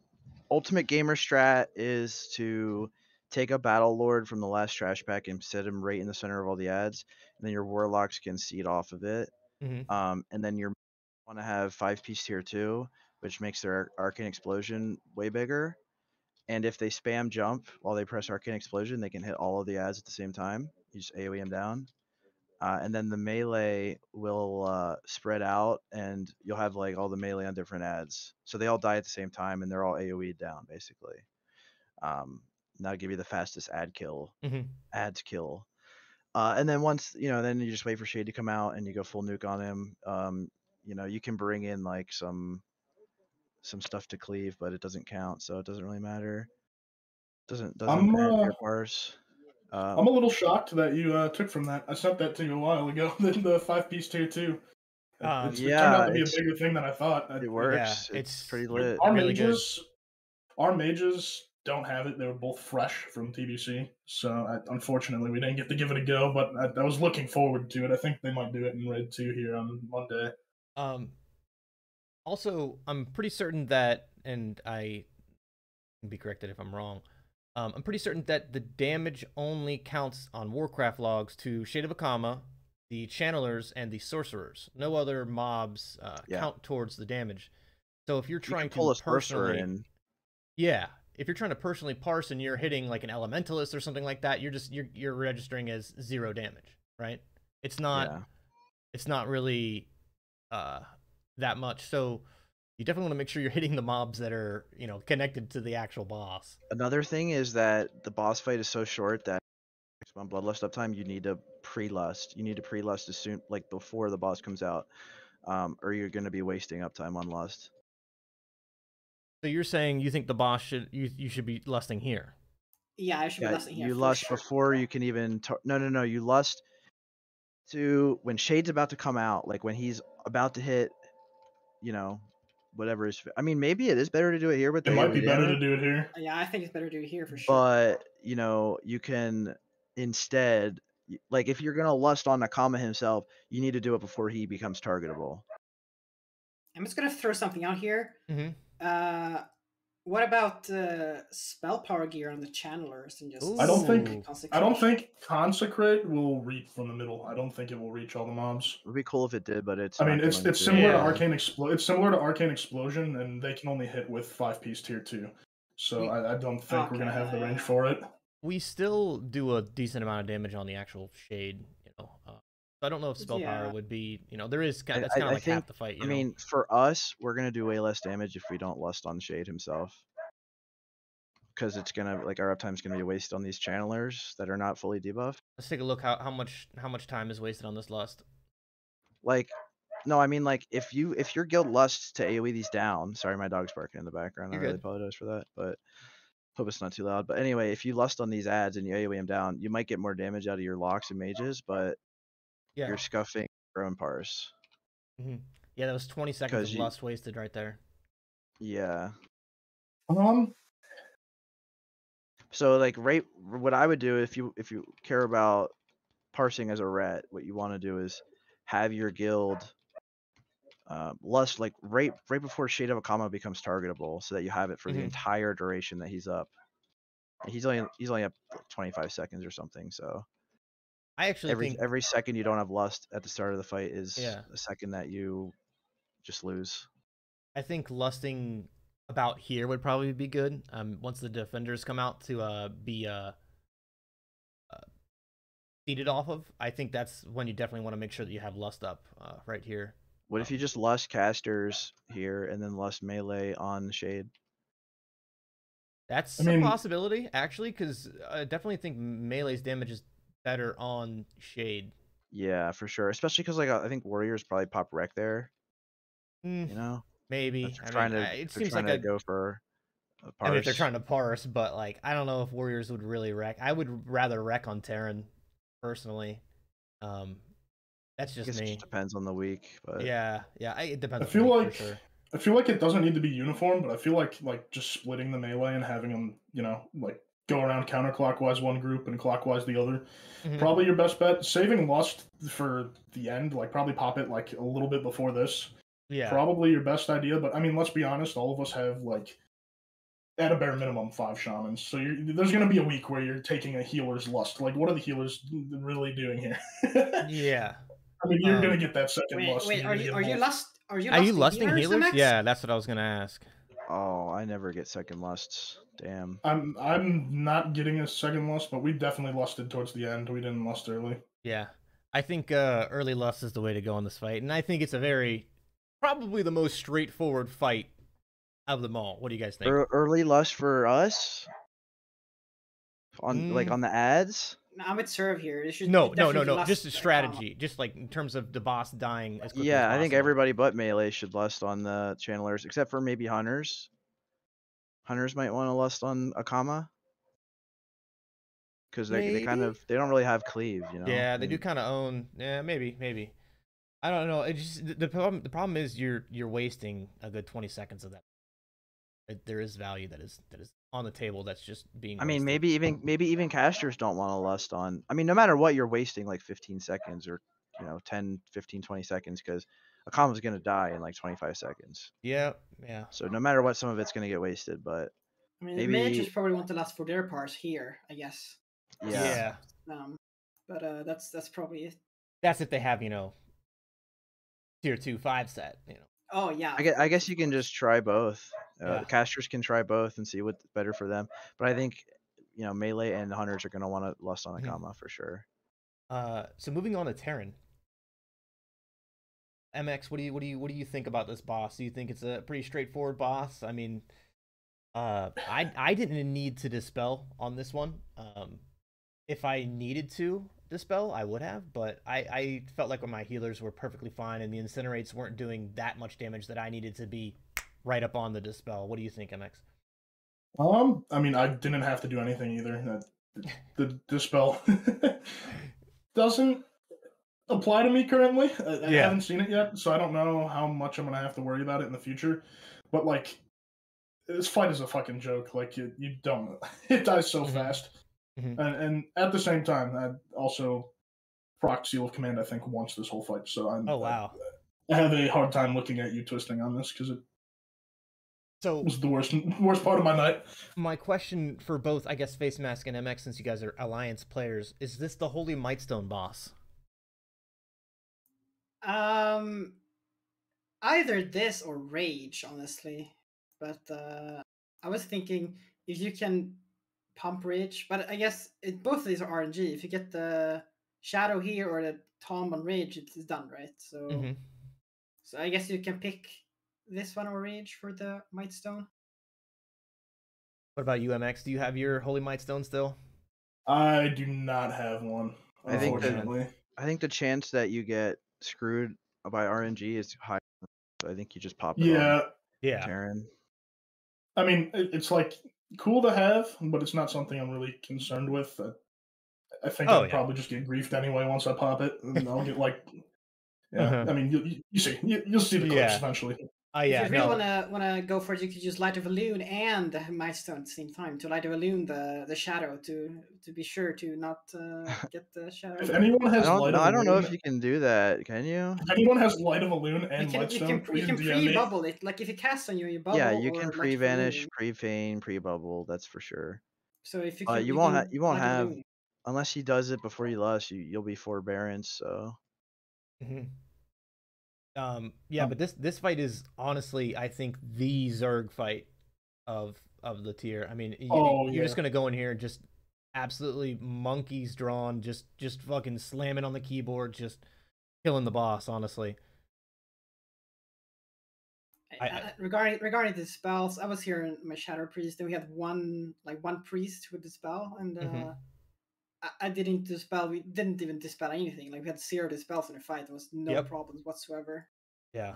ultimate gamer strat is to take a Battle Lord from the last trash pack and set him right in the center of all the ads, and then your warlocks can seed off of it. And then you want to have 5-piece tier 2, which makes their Arcane Explosion way bigger. And if they spam jump while they press Arcane Explosion, they can hit all of the ads at the same time. You just AoE them down. And then the melee will spread out, and you'll have like all the melee on different ads. So they all die at the same time, and they're all AoE down, basically. That'll give you the fastest ad kill. Ads kill. And then once, then you just wait for Shade to come out, and you go full nuke on him. You can bring in like some stuff to cleave, but it doesn't count, so it doesn't really matter. Doesn't your parse. I'm a little shocked that you took from that. I sent that to you a while ago. The 5-piece tier 2. It turned out to be a bigger thing than I thought. It works. Yeah, it's pretty lit. Our mages don't have it. They were both fresh from TBC, so unfortunately we didn't get to give it a go. But I was looking forward to it. I think they might do it in Red 2 here on Monday. Also, I'm pretty certain that, and I can be corrected if I'm wrong, I'm pretty certain that the damage only counts on Warcraft logs to Shade of Akama, the Channelers, and the Sorcerers. No other mobs count towards the damage. So if you're trying to pull a personally... sorcerer in. Yeah, if you're trying to personally parse and you're hitting like an elementalist or something like that, you're registering as 0 damage, right? It's not really that much. So you definitely want to make sure you're hitting the mobs that are, you know, connected to the actual boss. Another thing is that the boss fight is so short that on Bloodlust uptime, you need to pre-lust. You need to pre-lust as soon, like before the boss comes out, or you're going to be wasting uptime on lust. So you're saying you think the boss you should be lusting here? Yeah, I should be lusting here. You lust before you can even. No. You lust to when Shade's about to come out, like when he's about to hit, you know, whatever is. I mean, maybe it is better to do it here, but it might be better to do it here. Yeah, I think it's better to do it here for sure. But you know, you can instead, like, if you're gonna lust on Akama himself, you need to do it before he becomes targetable. I'm just gonna throw something out here. Mm-hmm. What about spell power gear on the channelers and just? I don't think Consecrate will reach from the middle. I don't think it will reach all the mobs. It would be cool if it did, but it's. I mean, it's similar to Arcane It's similar to Arcane Explosion, and they can only hit with 5-piece tier 2. So I don't think we're gonna have the range for it. We still do a decent amount of damage on the actual Shade, you know. So I don't know if spell power would be, you know, there is that's kind of like half the fight. You know? Mean, for us, we're gonna do way less damage if we don't lust on Shade himself, because it's gonna, like, our uptime's gonna be wasted on these channelers that are not fully debuffed. Let's take a look how much time is wasted on this lust. Like, no, I mean, like, if your guild lusts to AoE these down. Sorry, my dog's barking in the background. I really apologize for that, but hope it's not too loud. But anyway, if you lust on these ads and you AoE them down, you might get more damage out of your locks and mages, but you're scuffing your own parse. Mm-hmm. Yeah, that was 20 seconds of lust wasted right there. Yeah. So, like, what I would do if you care about parsing as a ret, what you want to do is have your guild lust like right before Shade of Akama becomes targetable, so that you have it for the entire duration that he's up. He's only up 25 seconds or something. So I actually think every second you don't have lust at the start of the fight is a second that you just lose. I think lusting about here would probably be good. Once the defenders come out to be seated off of, I think that's when you definitely want to make sure that you have lust up right here. What if you just lust casters here and then lust melee on Shade? That's a possibility, actually, because I definitely think melee's damage is better on Shade. Yeah, for sure. Especially because, like, I think warriors probably pop wreck there. You know, maybe. It seems like I'd go for a parse. I mean, if they're trying to parse, but like, I don't know if warriors would really wreck. I would rather wreck on Teron, personally. That's just me. It just depends on the week, but yeah, it depends. I feel like it doesn't need to be uniform, but I feel like just splitting the melee and having them, you know, like go around counterclockwise one group and clockwise the other. Probably your best bet. Saving lust for the end, like probably pop it like a little bit before this. Yeah. Probably your best idea, but I mean, let's be honest, all of us have like at a bare minimum 5 shamans. So there's going to be a week where you're taking a healer's lust. Like, what are the healers really doing here? Yeah. I mean, you're going to get that second lust. Wait, are you lusting healers? Yeah, that's what I was going to ask. Oh, I never get second lusts. Damn. I'm not getting a second lust, but we definitely lusted towards the end. We didn't lust early. Yeah. I think early lust is the way to go in this fight, and I think it's probably the most straightforward fight of them all. What do you guys think? Early lust for us? On like on the ads? No, I'm with Serve here. No. Just a strategy. Just like in terms of the boss dying as quickly as possible. I think everybody but melee should lust on the channelers, except for maybe hunters. Hunters might want to lust on Akama. Because they don't really have cleave, you know? Yeah, they do kind of own. Yeah, maybe. I don't know. It just the problem is you're wasting a good 20 seconds of that. There is value that is on the table that's just being wasted. I mean, maybe even casters don't want to lust on. I mean, no matter what, you're wasting like 15 seconds or 10, 15, 20 seconds because Akama's going to die in like 25 seconds. Yeah. So no matter what, some of it's going to get wasted, but I mean, maybe the mages probably want to last for their parts here, I guess. Yeah. But that's probably it. That's if they have, tier 2 5 set, Oh yeah. I guess you can just try both Casters can try both and see what's better for them. But I think, melee and hunters are going to want to lust on Akama for sure. So moving on to Teron. MX, what do you think about this boss? Do you think it's a pretty straightforward boss? I mean, I didn't need to dispel on this one. If I needed to dispel, I would have, but I felt like when my healers were perfectly fine and the incinerates weren't doing that much damage that I needed to be right up on the dispel. What do you think, MX? I mean, I didn't have to do anything either. The dispel doesn't apply to me currently. I haven't seen it yet, so I don't know how much I'm gonna have to worry about it in the future. But like, this fight is a fucking joke. Like, you don't. It dies so fast. And at the same time, I also proc Seal of Command, I think, once this whole fight. So I have a hard time looking at you twisting on this because it was the worst part of my night. My question for both, I guess, Facemask and MX, since you guys are Alliance players, is this the Holy Mightstone boss? Either this or Rage, honestly. But I was thinking if you can pump Rage, but I guess both of these are RNG. If you get the Shadow here or the Tomb on Rage, it's done, right? So, so I guess you can pick this one or Rage for the Mightstone. What about you, MX? Do you have your Holy Mightstone still? I do not have one. I think the chance that you get screwed by RNG is high. So I think you just pop it on. Yeah. Teron. I mean, it's like cool to have, but it's not something I'm really concerned with. I think I'll probably just get griefed anyway once I pop it, and I'll get like, I mean, you'll see the clips eventually. If you really wanna go for it, you could use Light of a Loon and Milestone at the same time. To Light of a Loon the Shadow to be sure to not get the Shadow. If anyone has I don't know if you can do that. Can you? If anyone has Light of a Loon and Milestone, you can pre-bubble it. Like if you cast on you bubble. Yeah, you can pre-vanish, pre-feign, pre-bubble. That's for sure. So if you won't have unless he does it before you lust. You'll be forbearance. So. But this fight is honestly, I think, the Zerg fight of the tier. I mean, you're just gonna go in here and just absolutely monkeys drawn, just fucking slamming on the keyboard, just killing the boss. Honestly, regarding the spells, I was here in my Shadow Priest, and we had one priest with the spell, and I didn't dispel. We didn't even dispel anything. Like we had 0 dispels in the fight. There was no problems whatsoever. Yeah,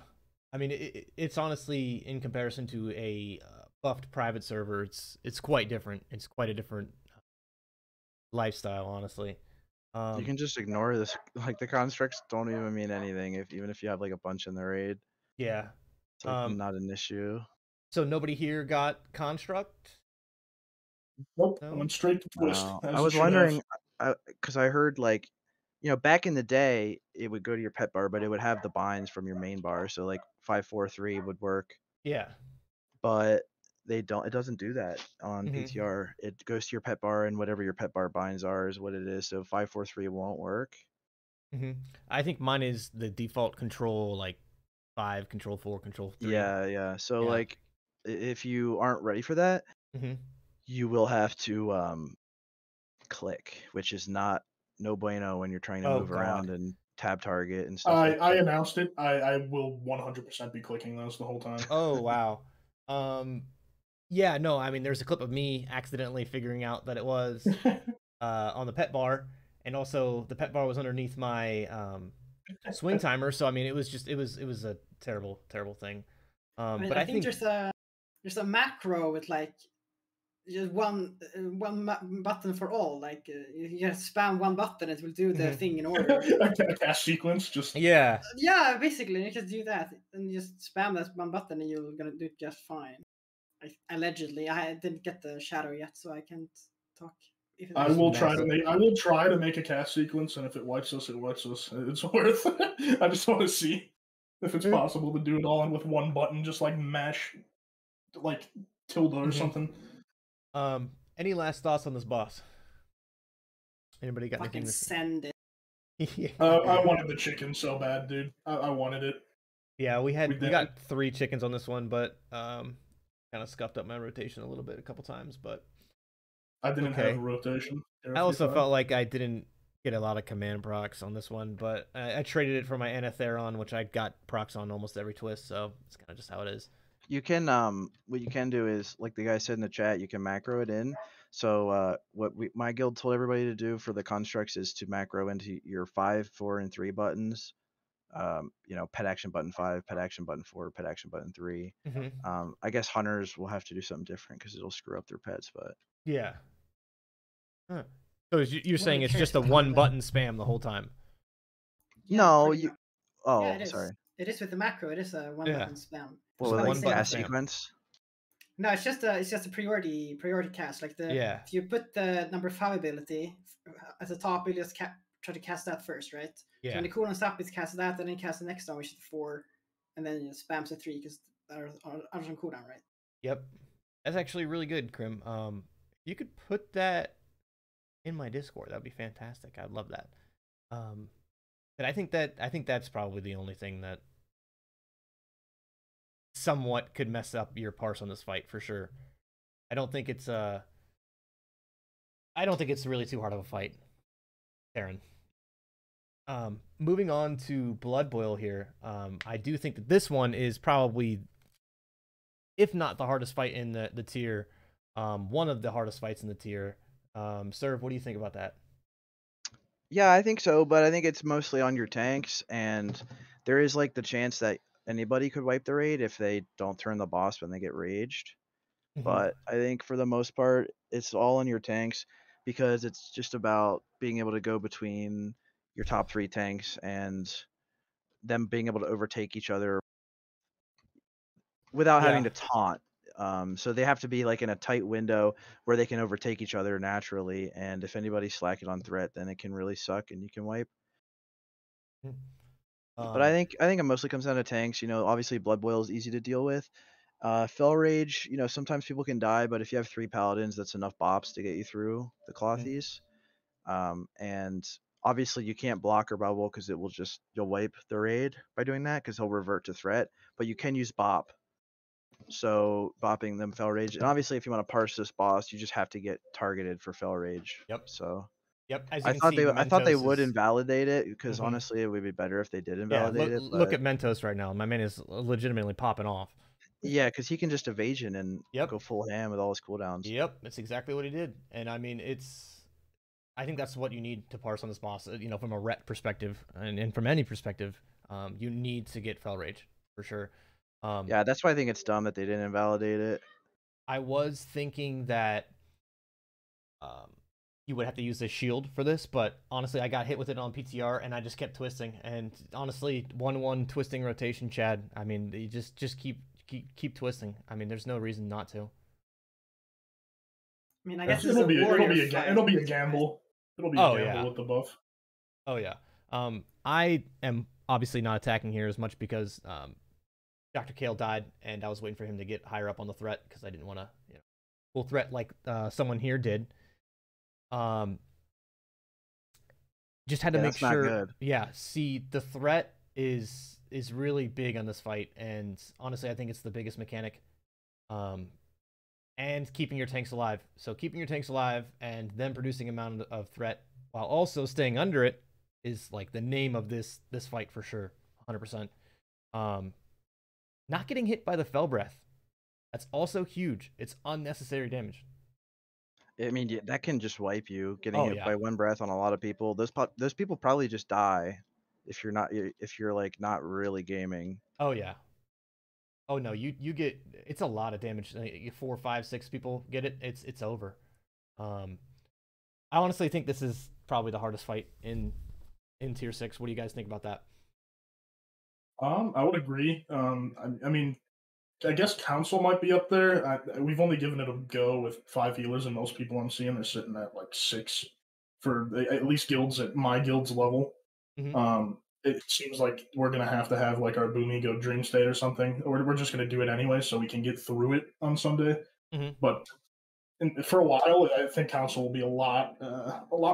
I mean it's honestly, in comparison to a buffed private server, it's quite different. It's quite a different lifestyle, honestly. You can just ignore this. Like the constructs don't even mean anything even if you have like a bunch in the raid. Yeah, it's like not an issue. So nobody here got construct. Nope, I went straight to twist. I was wondering, because I heard like, back in the day, it would go to your pet bar, but it would have the binds from your main bar. So like 543 would work. Yeah. But they don't. It doesn't do that on PTR. It goes to your pet bar, and whatever your pet bar binds are is what it is. So 543 won't work. I think mine is the default control, like 5, control 4, control 3. Yeah. So like, if you aren't ready for that. You will have to click, which is no bueno when you're trying to move around and tab target and stuff. I announced it. I will 100% be clicking those the whole time. Oh wow. Yeah, no, I mean there's a clip of me accidentally figuring out that it was on the pet bar, and also the pet bar was underneath my swing timer, so I mean it was a terrible thing. But I think there's a macro with like just one button for all. Like you just spam one button, it will do the thing in order. A cast sequence, just yeah, basically you just do that and you just spam that one button and you're gonna do just fine. Allegedly, I didn't get the Shadow yet, so I can't talk. I will try to make a cast sequence, and if it wipes us, it wipes us. It's worth it. I just want to see if it's possible to do it all in with one button, just like mash, like tilde or something. Any last thoughts on this boss? Anybody got anything to send it? I wanted the chicken so bad, dude. I wanted it. Yeah, we got 3 chickens on this one, but I kind of scuffed up my rotation a little bit a couple times, but I didn't have a rotation. I also felt like I didn't get a lot of command procs on this one, but I traded it for my Anetheron, which I got procs on almost every twist, so it's kind of just how it is. You can what you can do is, like the guy said in the chat, you can macro it in. So my guild told everybody to do for the constructs is to macro into your 5, 4, and 3 buttons. You know, pet action button 5, pet action button 4, pet action button 3. I guess hunters will have to do something different because it'll screw up their pets, but yeah. Huh. So you're saying it's just a one button spam the whole time? Yeah, no, pretty you. much. Oh, Yeah, it is. sorry. It is with the macro. It is a one button spam. Well, Just like one button cast spam. sequence. No, it's just a priority cast. Like if you put the number 5 ability at the top, you just try to cast that first, right? Yeah. So when the cooldown's up, it's cast that, and then cast the next one, which is 4, and then it spams the 3 because they're on cooldown, right? Yep. That's actually really good, Krim. You could put that in my Discord. That'd be fantastic. I'd love that. But I think that's probably the only thing that somewhat could mess up your parse on this fight for sure. I don't think it's really too hard of a fight, Teron. Moving on to Bloodboil here. I do think that this one is probably, if not the hardest fight in the tier, one of the hardest fights in the tier. Serv, what do you think about that? Yeah, I think so, but I think it's mostly on your tanks, and there is like the chance that anybody could wipe the raid if they don't turn the boss when they get raged. But I think for the most part, it's all on your tanks because it's just about being able to go between your top 3 tanks and them being able to overtake each other without having to taunt. So they have to be like in a tight window where they can overtake each other naturally, and if anybody's slacking on threat, then it can really suck and you can wipe. But I think it mostly comes down to tanks. You know, obviously Bloodboil is easy to deal with. Fel Rage, you know, sometimes people can die, but if you have 3 paladins, that's enough bops to get you through the clothies. And obviously you can't block or bubble because you'll wipe the raid by doing that because he'll revert to threat. But you can use bop. So bopping them Fel Rage, and obviously if you want to parse this boss, you just have to get targeted for Fel Rage. Yep. So. Yep. As I thought they would invalidate it because honestly, it would be better if they did invalidate it. But... Look at Mentos right now. My man is legitimately popping off. Yeah, because he can just evasion and go full ham with all his cooldowns. Yep, that's exactly what he did. And I mean, I think that's what you need to parse on this boss. You know, from a ret perspective and from any perspective, you need to get Fel Rage for sure. Yeah, that's why I think it's dumb that they didn't invalidate it. I was thinking that you would have to use a shield for this, but honestly, I got hit with it on PTR and I just kept twisting. And honestly, 1-1 twisting rotation, Chad. I mean, you just keep twisting. I mean, there's no reason not to. I mean, I guess it'll be a gamble. It'll be a gamble with the buff. Oh yeah. I am obviously not attacking here as much because Dr. Kale died, and I was waiting for him to get higher up on the threat because I didn't want to, full threat like someone here did. Just had to make sure. Yeah, see, the threat is really big on this fight, and honestly, I think it's the biggest mechanic. And keeping your tanks alive. So keeping your tanks alive and then producing amount of threat while also staying under it is like the name of this fight for sure, 100%. Not getting hit by the Fel Breath. That's also huge. It's unnecessary damage. I mean, that can just wipe you. Getting hit by one breath on a lot of people. Those people probably just die if you're like not really gaming. Oh yeah. Oh no, you get, it's a lot of damage. 4, 5, 6 people get it. It's over. I honestly think this is probably the hardest fight in tier 6. What do you guys think about that? I would agree. I mean, I guess Council might be up there. We've only given it a go with 5 healers, and most people I'm seeing are sitting at like 6 for at least guilds at my guild's level. Mm-hmm. It seems like we're going to have like our Boom Ego Dream State or something, or we're just going to do it anyway so we can get through it on Sunday. Mm-hmm. But for a while, I think Council will be a lot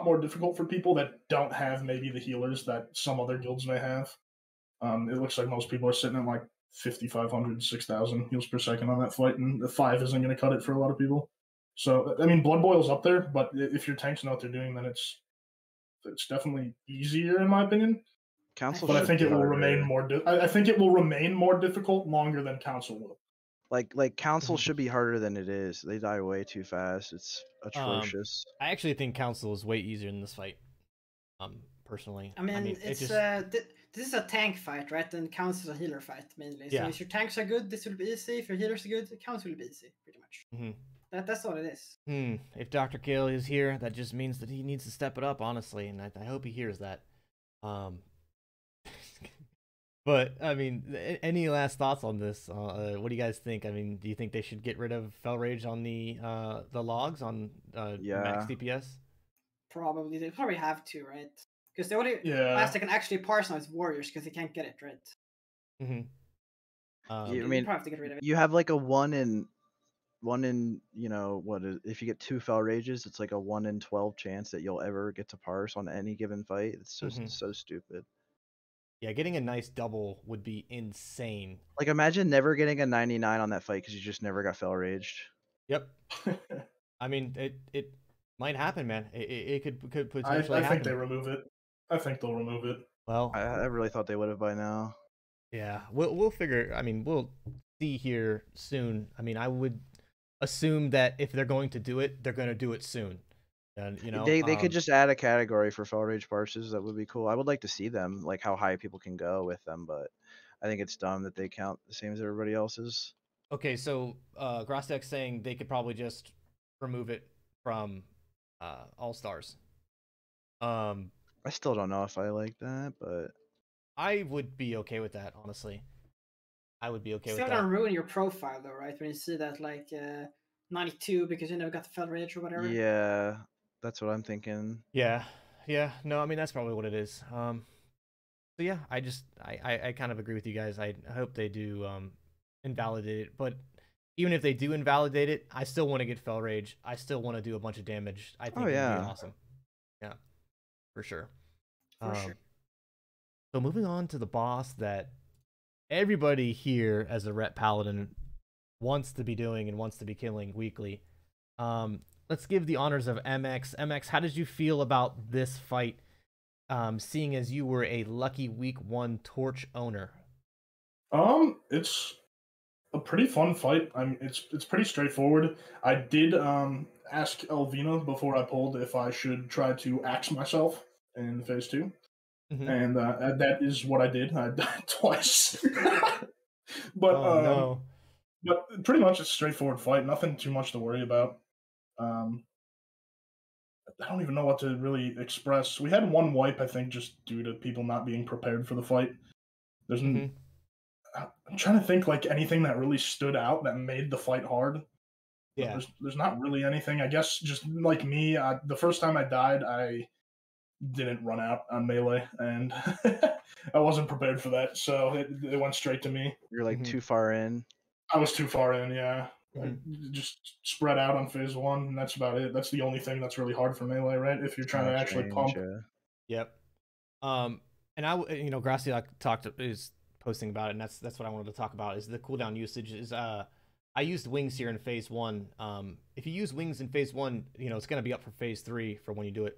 more difficult for people that don't have maybe the healers that some other guilds may have. It looks like most people are sitting at like 5,500, 6,000 heals per second on that fight, and the 5 isn't going to cut it for a lot of people. So, I mean, Bloodboil's up there, but if your tanks know what they're doing, then it's definitely easier, in my opinion. Council but I think it will harder. remain more. I think it will remain more difficult longer than Council will. Like Council should be harder than it is. They die way too fast. It's atrocious. I actually think Council is way easier in this fight. Personally, I mean it's this is a tank fight, right? And Council is a healer fight mainly. So if your tanks are good, this will be easy. If your healers are good, Council will be easy, pretty much. That's all it is. If Dr. Kale is here, that just means that he needs to step it up, honestly, and I hope he hears that. But I mean, any last thoughts on this? What do you guys think? I mean, do you think they should get rid of Felrage on the logs on max DPS? Probably they probably have to, right? Because the only class that can actually parse now is warriors, because they can't get it right. I mean, have to get rid of it. You have like a one in you know what? If you get 2 Felrages, it's like a 1 in 12 chance that you'll ever get to parse on any given fight. It's just so stupid. Yeah, getting a nice double would be insane. Like, imagine never getting a 99 on that fight because you just never got Felraged. Yep. I mean, it might happen, man. It could potentially happen. I think they remove it. I think they'll remove it. Well, I really thought they would have by now. Yeah, we'll figure. I mean, we'll see here soon. I mean, I would assume that if they're going to do it, they're going to do it soon. And you know, they could just add a category for Felrage parses. That would be cool. I would like to see them, like how high people can go with them, but I think it's dumb that they count the same as everybody else's. Okay, so Grostek's saying they could probably just remove it from All Stars. I still don't know if I like that, but I would be okay with that, honestly. I would be okay with that. It's gonna ruin your profile, though, right? When you see that, like, 92 because you never got the Felrage or whatever. Yeah, that's what I'm thinking. Yeah. No, I mean that's probably what it is. So yeah, I kind of agree with you guys. I hope they do invalidate it, but even if they do invalidate it, I still want to get Felrage. I still want to do a bunch of damage. I think it would be awesome. Yeah, for sure. So moving on to the boss that everybody here as a Ret Paladin wants to be doing and wants to be killing weekly. Let's give the honors of MX. MX, how did you feel about this fight, seeing as you were a lucky week 1 torch owner? It's a pretty fun fight. I mean, it's pretty straightforward. I did ask Elvina before I pulled if I should try to axe myself in phase 2. And that is what I did. I died twice. But but pretty much it's a straightforward fight. Nothing too much to worry about. I don't even know what to really express. We had one wipe, I think, just due to people not being prepared for the fight. There's I'm trying to think like anything that really stood out that made the fight hard. Yeah, there's not really anything. I guess just like me, the first time I died, I didn't run out on melee, and I wasn't prepared for that, so it went straight to me. You're like too far in. I was too far in, yeah. Just spread out on phase 1, and that's about it. That's the only thing that's really hard for melee, right? If you're trying to actually pump. Yep. And Graciak is posting about it, and that's what I wanted to talk about. Is the cooldown usage is I used wings here in phase 1. If you use wings in phase 1, it's gonna be up for phase 3 for when you do it.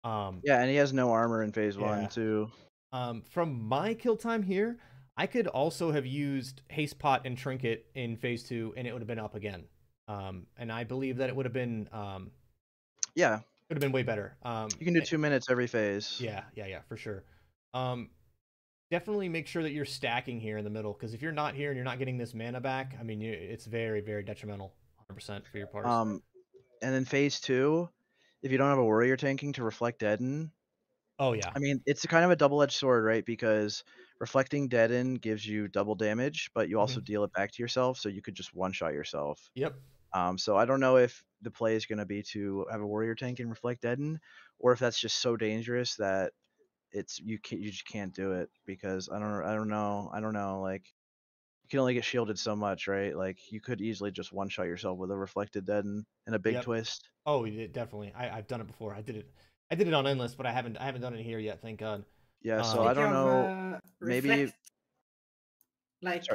Yeah, and he has no armor in phase 1 too. From my kill time here, I could also have used Haste Pot and Trinket in phase 2, and it would have been up again. And I believe that it would have been would have been way better. You can do 2 minutes every phase. Yeah, for sure. Definitely make sure that you're stacking here in the middle, because if you're not here and you're not getting this mana back, I mean, it's very, very detrimental, 100% for your parts. And then phase 2, if you don't have a warrior tanking to reflect deaden. Oh yeah. I mean, it's kind of a double-edged sword, right? Because reflecting deaden gives you double damage, but you also deal it back to yourself, so you could just one-shot yourself. Yep. So I don't know if the play is going to be to have a warrior tank and reflect deaden, or if that's just so dangerous that you just can't do it, because I don't know. Like, you can only get shielded so much, right? Like, you could easily just one-shot yourself with a reflected deaden and a big twist. Oh, definitely. I've done it before. I did it on Endless, but I haven't done it here yet, thank God. Yeah, so I don't know. Maybe. Like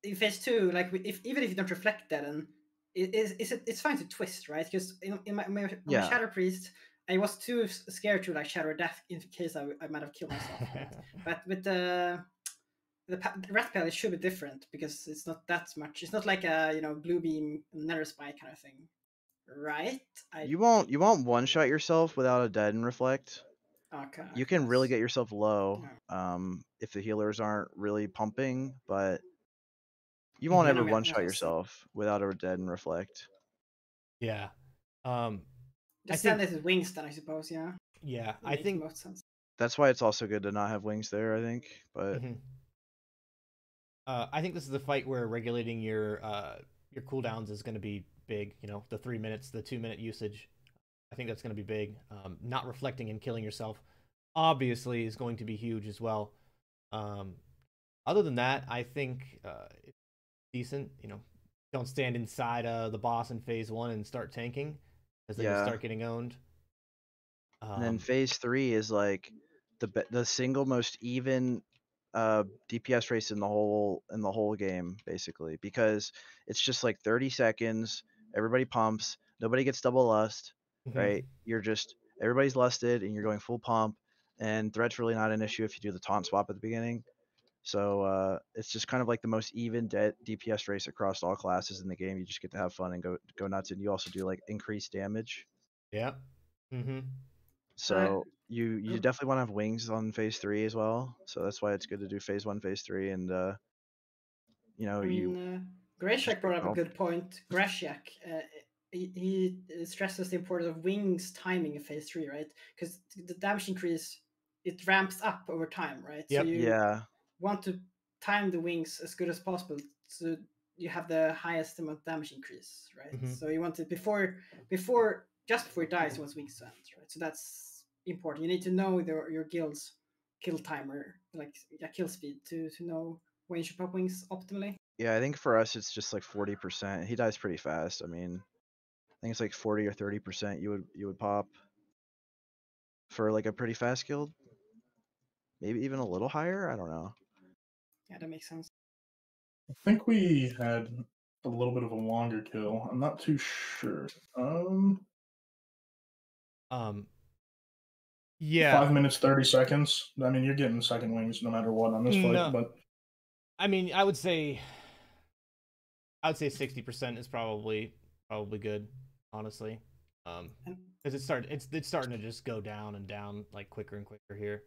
in phase 2, like even if you don't reflect that, and it's fine to twist, right? Because in my Shadow Priest, I was too scared to like Shadow Death in case I might have killed myself. Right? But with the Wrath Pal, it should be different because it's not that much. It's not like a Blue Beam Nether Spike kind of thing, right? You won't one shot yourself without a dead and reflect. Okay. You can really get yourself low if the healers aren't really pumping, but you won't ever one shot yourself without a dead and reflect. Yeah. Just send it with wings then, I suppose. Yeah. Yeah, I think most sense. That's why it's also good to not have wings there, I think. But I think this is the fight where regulating your cooldowns is going to be big. You know, the 3 minutes, the 2-minute usage. I think that's going to be big. Not reflecting and killing yourself, obviously, is going to be huge as well. Other than that, I think it's decent. You know, don't stand inside the boss in phase 1 and start tanking, because then you start getting owned. And then phase 3 is like the single most even DPS race in the whole game, basically, because it's just like 30 seconds. Everybody pumps. Nobody gets double lust, right? Everybody's lusted, and you're going full pump. And threat's really not an issue if you do the taunt swap at the beginning. So it's just kind of like the most even DPS race across all classes in the game. You just get to have fun and go nuts, and you also do like increased damage. Yeah. So you definitely want to have wings on phase 3 as well. So that's why it's good to do phase 1, phase 3, and Grashak brought up a good point. Grashak, he stresses the importance of wings timing in phase 3, right? Because the damage increase, it ramps up over time, right? Yep. So you want to time the wings as good as possible so you have the highest amount of damage increase, right? So you want it just before it dies, you want wings to end, right? So that's important. You need to know your guild's kill timer, like kill speed, to know when you should pop wings optimally. Yeah, I think for us it's just like 40%. He dies pretty fast. I mean, I think it's like 40 or 30% you would pop for like a pretty fast guild. Maybe even a little higher. I don't know. Yeah, that makes sense. I think we had a little bit of a longer kill. I'm not too sure. Yeah. 5 minutes 30 seconds. I mean, you're getting second wings no matter what on this fight. But I mean, I would say 60% is probably good, honestly. Because it's starting to just go down and down like quicker and quicker here.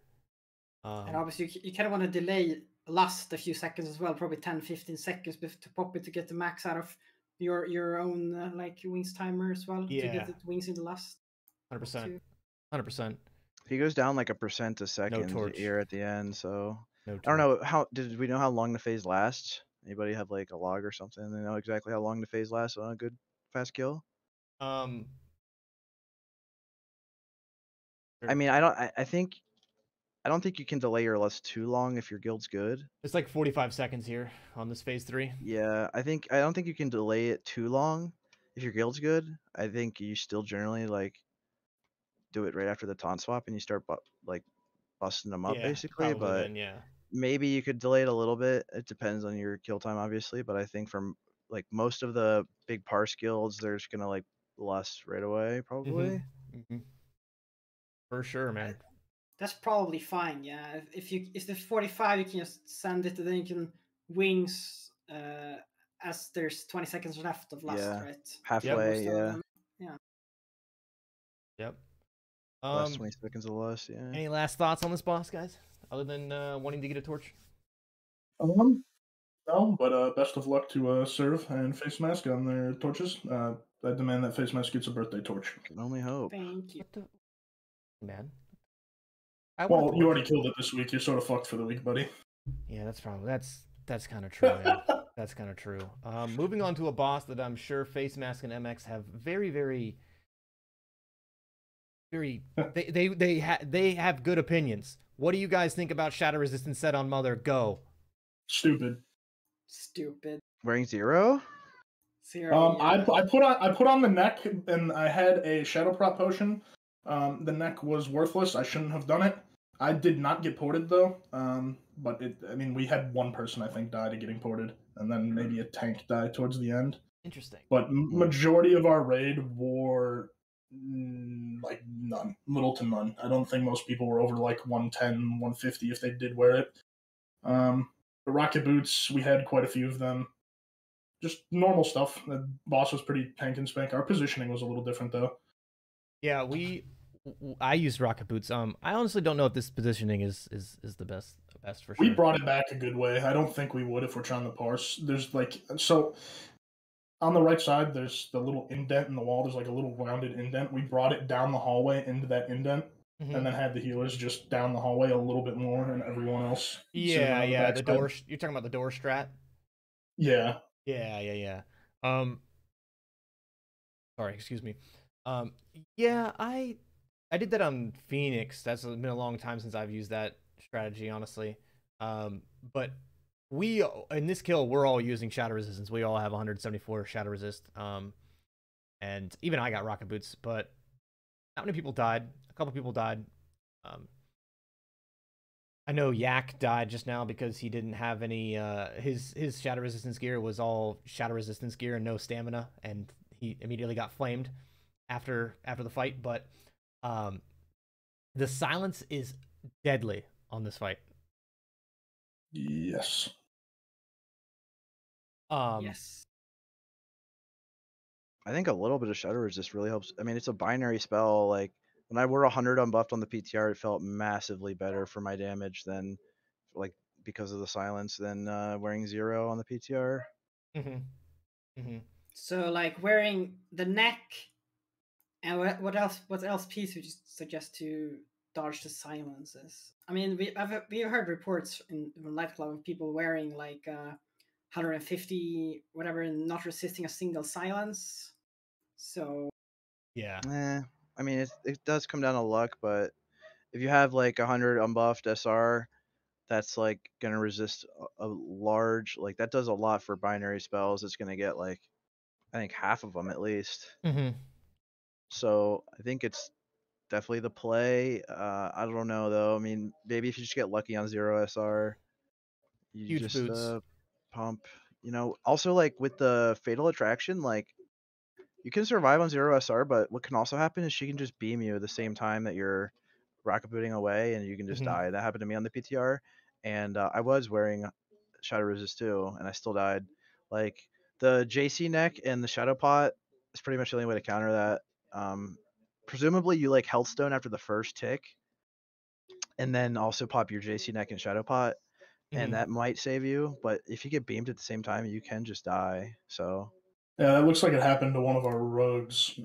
And obviously you kind of want to delay last a few seconds as well, probably 10-15 seconds to pop it to get the max out of your own like wings timer as well. Yeah. To get the wings in the last. 100%. 100%. He goes down like 1% a second here at the end, so I don't know did we know how long the phase lasts? Anybody have like a log or something? They know exactly how long the phase lasts on a good fast kill? I mean, I don't think you can delay your lust too long if your guild's good. It's like 45 seconds here on this phase 3. Yeah, I don't think you can delay it too long if your guild's good. I think you still generally like do it right after the taunt swap and you start like busting them up basically. But then, maybe you could delay it a little bit. It depends on your kill time, obviously. But I think from like most of the big PARSE guilds, they're just gonna like lust right away, probably. For sure, man. That's probably fine. Yeah, if the 45, you can just send it, and then you can wings as there's 20 seconds left of lust, right? Halfway, yeah. Yep. Last 20 seconds of lust, yeah. Any last thoughts on this boss, guys? Other than wanting to get a torch? No, but best of luck to Serve and Facemask on their torches. I demand that Facemask gets a birthday torch. Can only hope. Thank you. Man. Well, you already killed it this week. You're sort of fucked for the week, buddy. Yeah, that's kind of true, man. That's kind of true. Moving on to a boss that I'm sure Facemask and MX have very, very, very. They have good opinions. What do you guys think about Shadow Resistance set on Mother? Go. Stupid. Wearing 0? I put on the neck, and I had a Shadow Prop potion. The neck was worthless. I shouldn't have done it. I did not get ported though, but I mean, we had one person I think died at getting ported, and then maybe a tank died towards the end. Interesting. But majority of our raid wore like none, little to none. I don't think most people were over like 110, 150 if they did wear it. The rocket boots, we had quite a few of them. Just normal stuff. The boss was pretty tank and spank. Our positioning was a little different though. Yeah, I used rocket boots. I honestly don't know if this positioning is the best for sure. We brought it back a good way. I don't think we would if we're trying to parse. There's like so on the right side, there's the little indent in the wall. There's like a little rounded indent. We brought it down the hallway into that indent, and then had the healers just down the hallway a little bit more, and everyone else. Yeah. The door. You're talking about the door strat. Yeah. Yeah. Sorry, excuse me. Yeah, I did that on Phoenix. That's been a long time since I've used that strategy, honestly. But we in this kill, we're all using shadow resistance. We all have 174 shadow resist. And even I got rocket boots, but not many people died. A couple people died. I know Yak died just now because he didn't have any. His shadow resistance gear was all shadow resistance gear and no stamina, and he immediately got flamed after the fight. But the silence is deadly on this fight. Yes. Yes. I think a little bit of shadow resist really helps. I mean, it's a binary spell. Like when I wore 100 unbuffed on the PTR, it felt massively better for my damage than, like, because of the silence than wearing 0 on the PTR. So like wearing the neck, and what else piece would you suggest to dodge the silences? I mean, we've heard reports in Light Club of people wearing like 150 whatever and not resisting a single silence. So yeah. I mean, it does come down to luck, but if you have like 100 unbuffed SR, that's like gonna resist a large, like that does a lot for binary spells. It's gonna get like, I think half of them at least. So I think it's definitely the play. I don't know though. I mean, maybe if you just get lucky on 0 SR, you Huge just boots. pump. You know, also like with the Fatal Attraction, like you can survive on 0 SR, but what can also happen is she can just beam you at the same time that you're rocket booting away, and you can just die. That happened to me on the PTR, and I was wearing Shadow Resist too, and I still died. Like the JC neck and the Shadow Pot is pretty much the only way to counter that. Presumably you like Healthstone after the first tick, and then also pop your JC neck and Shadow Pot, and that might save you. But if you get beamed at the same time, you can just die. So yeah, that looks like it happened to one of our rogues.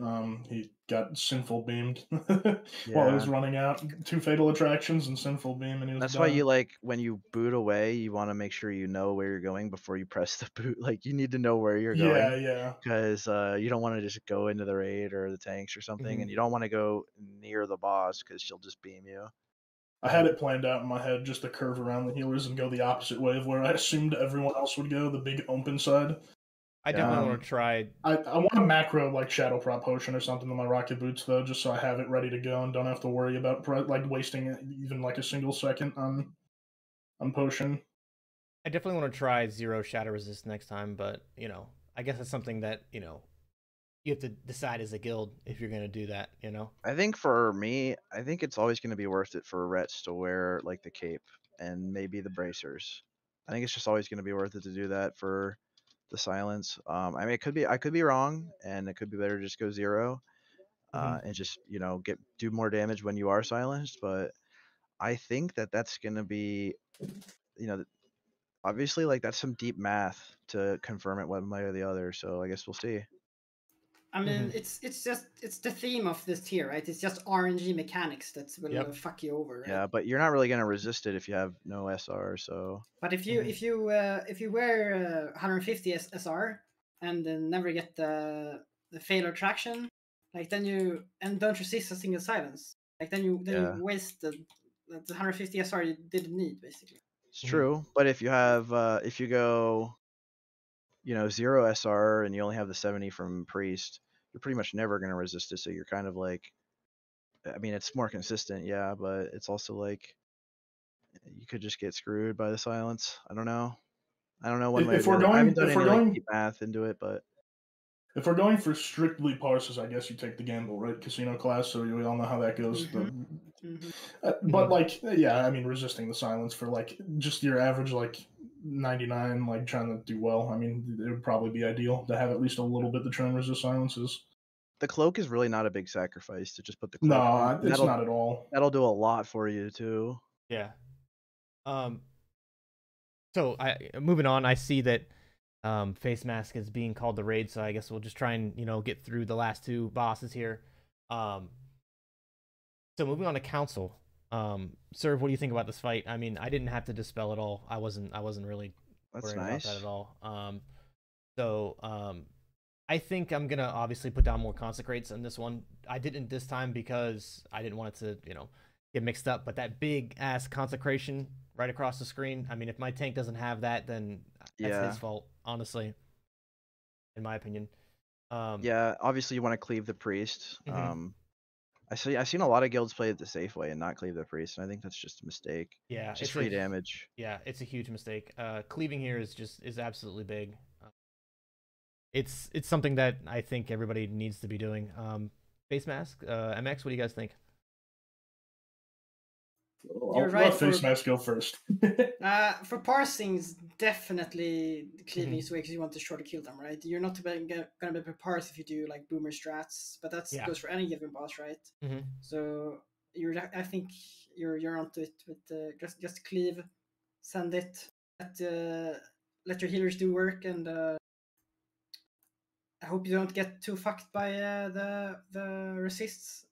He got sinful beamed while he was running out. 2 fatal attractions and sinful beam, and he was. That's why you like when you boot away, you want to make sure you know where you're going before you press the boot. Like you need to know where you're going. Yeah. Because you don't want to just go into the raid or the tanks or something, and you don't want to go near the boss because she'll just beam you. I had it planned out in my head just to curve around the healers and go the opposite way of where I assumed everyone else would go, the big open side. I definitely want to try. I want a macro like Shadow Prop Potion or something in my rocket boots though, just so I have it ready to go and don't have to worry about like wasting even like a single second on potion. I definitely want to try 0 shadow resist next time, but I guess it's something that you have to decide as a guild if you're going to do that. I think for me, I think it's always going to be worth it for Rets to wear like the cape and maybe the bracers. I think it's just always going to be worth it to do that for the silence. I mean, I could be wrong, and it could be better to just go 0 and just do more damage when you are silenced. But I think that's gonna be, obviously like that's some deep math to confirm it one way or the other. So I guess we'll see. I mean, it's the theme of this tier, right? It's just RNG mechanics that will fuck you over. Right? Yeah, but you're not really gonna resist it if you have no SR. So. But if you wear 150 SR and then never get the fatal attraction, like then you don't resist a single silence, like then you waste the 150 SR you didn't need basically. It's true, but if you have if you go 0 SR and you only have the 70 from Priest, you're pretty much never going to resist it. So you're kind of like, I mean, it's more consistent, yeah, but it's also like you could just get screwed by the silence. I don't know. I don't know one way or If the we're other. I haven't going, done if any we're like going, deep math into it, but if we're going for strictly parses, I guess you take the gamble, right? Casino class, so we all know how that goes. But like, yeah, I mean, resisting the silence for like just your average like 99, like trying to do well. I mean, it would probably be ideal to have at least a little bit to try and resist silences. the cloak is really not a big sacrifice to just put the cloak. No, it's not at all. That'll do a lot for you too. Yeah. So moving on, I see that Facemask is being called the raid, so I guess we'll just try and get through the last two bosses here. So moving on to Council. Serv, what do you think about this fight? I mean, I didn't have to dispel it all. I wasn't really worried about that at all. I think I'm gonna obviously put down more consecrates on this one. I didn't this time because I didn't want it to get mixed up. But that big ass consecration right across the screen. I mean, if my tank doesn't have that, then that's his fault, honestly, in my opinion. Yeah, obviously you want to cleave the priest. I've seen a lot of guilds play it the safe way and not cleave the priest, and I think that's just a mistake. Yeah, it's free damage. Yeah, it's a huge mistake. Cleaving here is absolutely big. It's something that I think everybody needs to be doing. Facemask, MX, what do you guys think? You're right. Let Facemask go first. For parsings, definitely cleaving is the way because you want to shorter kill them, right? You're not gonna be able to parse if you do like boomer strats, but that goes for any given boss, right? So I think you're onto it with just cleave, send it, let your healers do work, and I hope you don't get too fucked by the resists.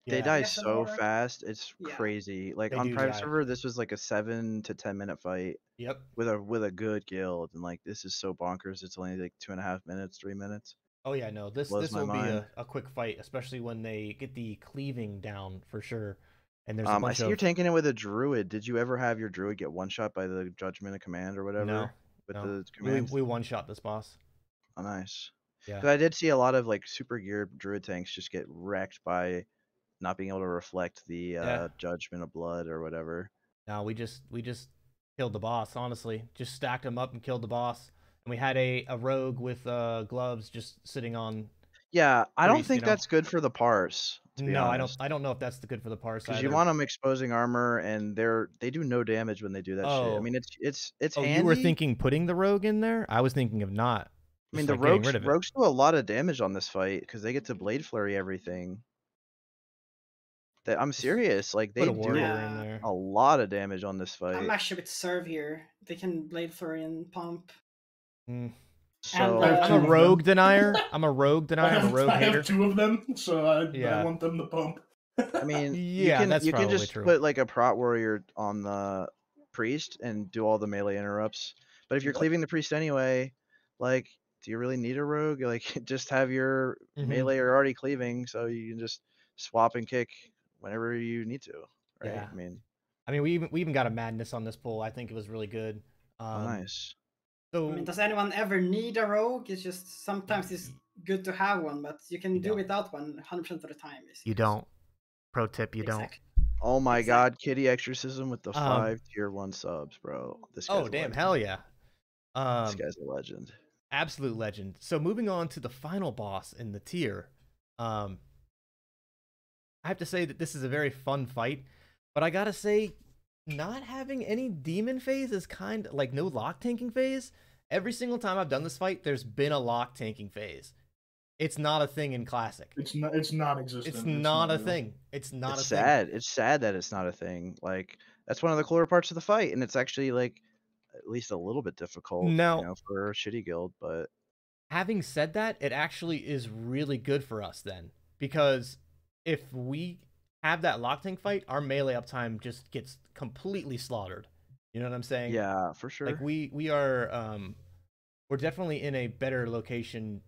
They die so fast, it's crazy. Like They on do private die. server, this was like a 7 to 10 minute fight. Yep. With a good guild, and like this is so bonkers. It's only like 2.5 minutes, 3 minutes. Oh yeah, no, this will be a quick fight, especially when they get the cleaving down for sure. And there's a bunch I see you're tanking it with a druid. Did you ever have your druid get one shot by the judgment of command or whatever? No. The commands? We one shot this boss. Oh, nice. Yeah. Because I did see a lot of like super geared druid tanks just get wrecked by not being able to reflect the judgment of blood or whatever. No, we just killed the boss. Honestly, just stacked him up and killed the boss. And we had a rogue with gloves just sitting on. Yeah, I don't think that's good for the parse. No, I don't know if that's good for the parse. Because you want them exposing armor, and they do no damage when they do that shit. I mean, it's handy. You were thinking putting the rogue in there? I was thinking of not. I mean, the rogues do a lot of damage on this fight because they get to blade flurry everything. I'm serious. Like they do a lot of damage on this fight. I'm actually with Serve here. They can blade flurry and pump. So I'm a rogue denier. I'm a rogue hater. I have two of them, so I want them to pump. I mean, yeah, you can just put like a prot warrior on the priest and do all the melee interrupts. But if you're cleaving the priest anyway, like, do you really need a rogue? Like, just have your melee are already cleaving, so you can just swap and kick whenever you need to. Right? Yeah. I mean, we even got a madness on this pull. I think it was really good. Nice. So, I mean, does anyone ever need a rogue? It's just sometimes it's good to have one, but you can do without one 100% of the time. You don't. Pro tip, you don't. Oh my god, Kitty Exorcism with the 5 tier 1 subs, bro. This guy's damn, hell yeah. This guy's a legend. Absolute legend. So moving on to the final boss in the tier. I have to say that this is a very fun fight, but I gotta say, not having any demon phase is kind of like no lock tanking phase. Every single time I've done this fight, there's been a lock tanking phase. It's not a thing in Classic. It's not existent. It's not a thing. It's not a thing. Sad. It's sad that it's not a thing. Like, that's one of the cooler parts of the fight, and it's actually like at least a little bit difficult for a shitty guild. But having said that, it actually is really good for us then, because if we have that lock tank fight, our melee uptime just gets completely slaughtered. You know what I'm saying? Yeah, for sure. Like we are we're definitely in a better location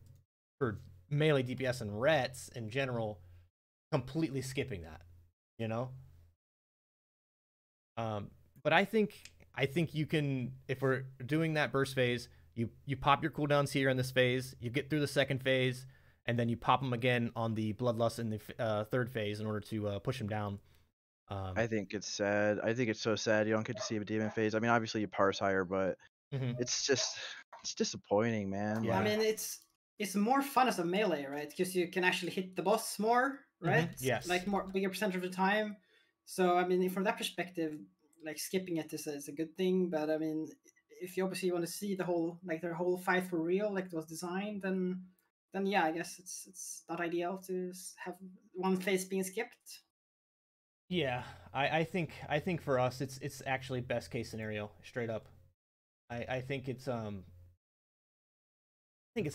for melee DPS and rets in general, completely skipping that, you know? But I think you can, if we're doing that burst phase, you pop your cooldowns here in this phase, you get through the second phase, and then you pop them again on the Bloodlust in the third phase in order to push them down. I think it's sad. I think it's so sad you don't get to see a demon phase. I mean, obviously you parse higher, but it's disappointing, man. Yeah. I mean, it's more fun as a melee, right? Because you can actually hit the boss more, right? Yes. Like bigger percentage of the time. So I mean, from that perspective, like skipping it is a good thing. But I mean, if you obviously want to see the whole fight for real, like it was designed, then yeah, I guess it's not ideal to have one phase being skipped. Yeah, I think for us it's actually best case scenario, straight up. I think it's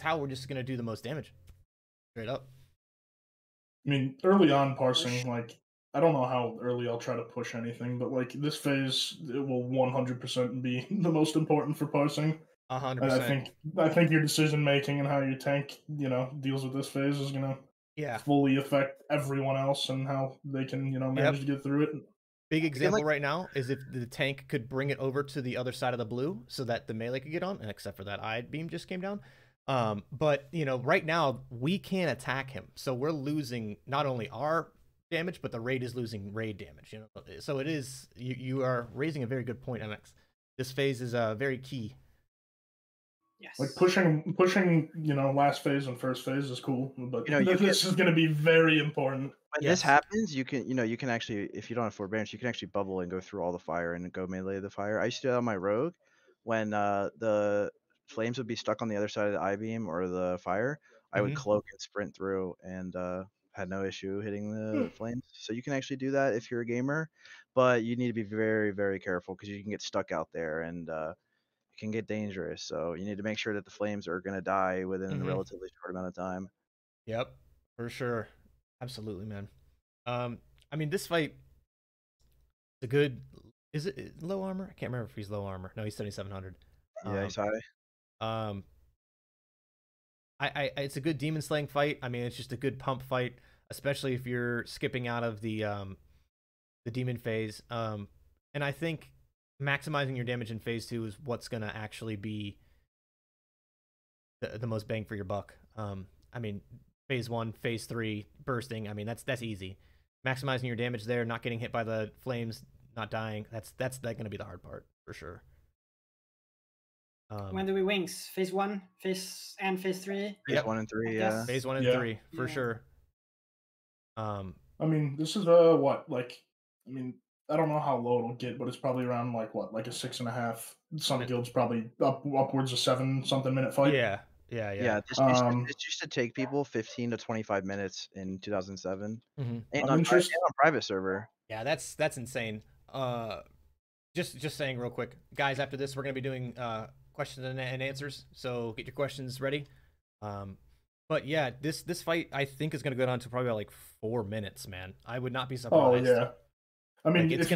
how we're just gonna do the most damage, straight up. I mean, early on parsing, like I don't know how early I'll try to push anything, but like this phase, it will 100% be the most important for parsing. 100%. I think your decision making and how your tank, deals with this phase is gonna fully affect everyone else and how they can, manage to get through it. Big example right now is if the tank could bring it over to the other side of the blue so that the melee could get on, and except for that eye beam just came down. But right now we can't attack him, so we're losing not only our damage, but the raid is losing raid damage. So it is you are raising a very good point, MX. This phase is very key. Yes. Like pushing, last phase and first phase is cool, but this is going to be very important. When this happens, you can actually, if you don't have forbearance, you can actually bubble and go through all the fire and go melee the fire. I used to do that on my rogue when the flames would be stuck on the other side of the eye beam or the fire. I would cloak and sprint through and had no issue hitting the flames. So you can actually do that if you're a gamer, but you need to be very, very careful because you can get stuck out there and it can get dangerous. So you need to make sure that the flames are going to die within a relatively short amount of time. Yep, for sure. Absolutely, man. I mean, this fight, the good, is it low armor? I can't remember if he's low armor. No, he's 7,700. Yeah, he's high. It's a good demon slaying fight. I mean, it's just a good pump fight, especially if you're skipping out of the demon phase. And I think maximizing your damage in phase 2 is what's gonna actually be the most bang for your buck. I mean, phase 1, phase 3, bursting. I mean, that's easy. Maximizing your damage there, not getting hit by the flames, not dying. That's gonna be the hard part for sure. When do we wings? Phase 1, phase 3. Phase 1 and 3, yeah. Phase 1 and 3 for sure. I mean, this is what, like, I mean, I don't know how low it'll get, but it's probably around like what, like a 6.5. Some guilds probably upwards of 7-something minute fight. Yeah. It used to take people 15 to 25 minutes in 2007, and on private server. Yeah, that's insane. Just saying real quick, guys. After this, we're gonna be doing questions and answers. So get your questions ready. But yeah, this fight I think is gonna go down to probably like 4 minutes, man. I would not be surprised. Oh yeah. I mean, like, if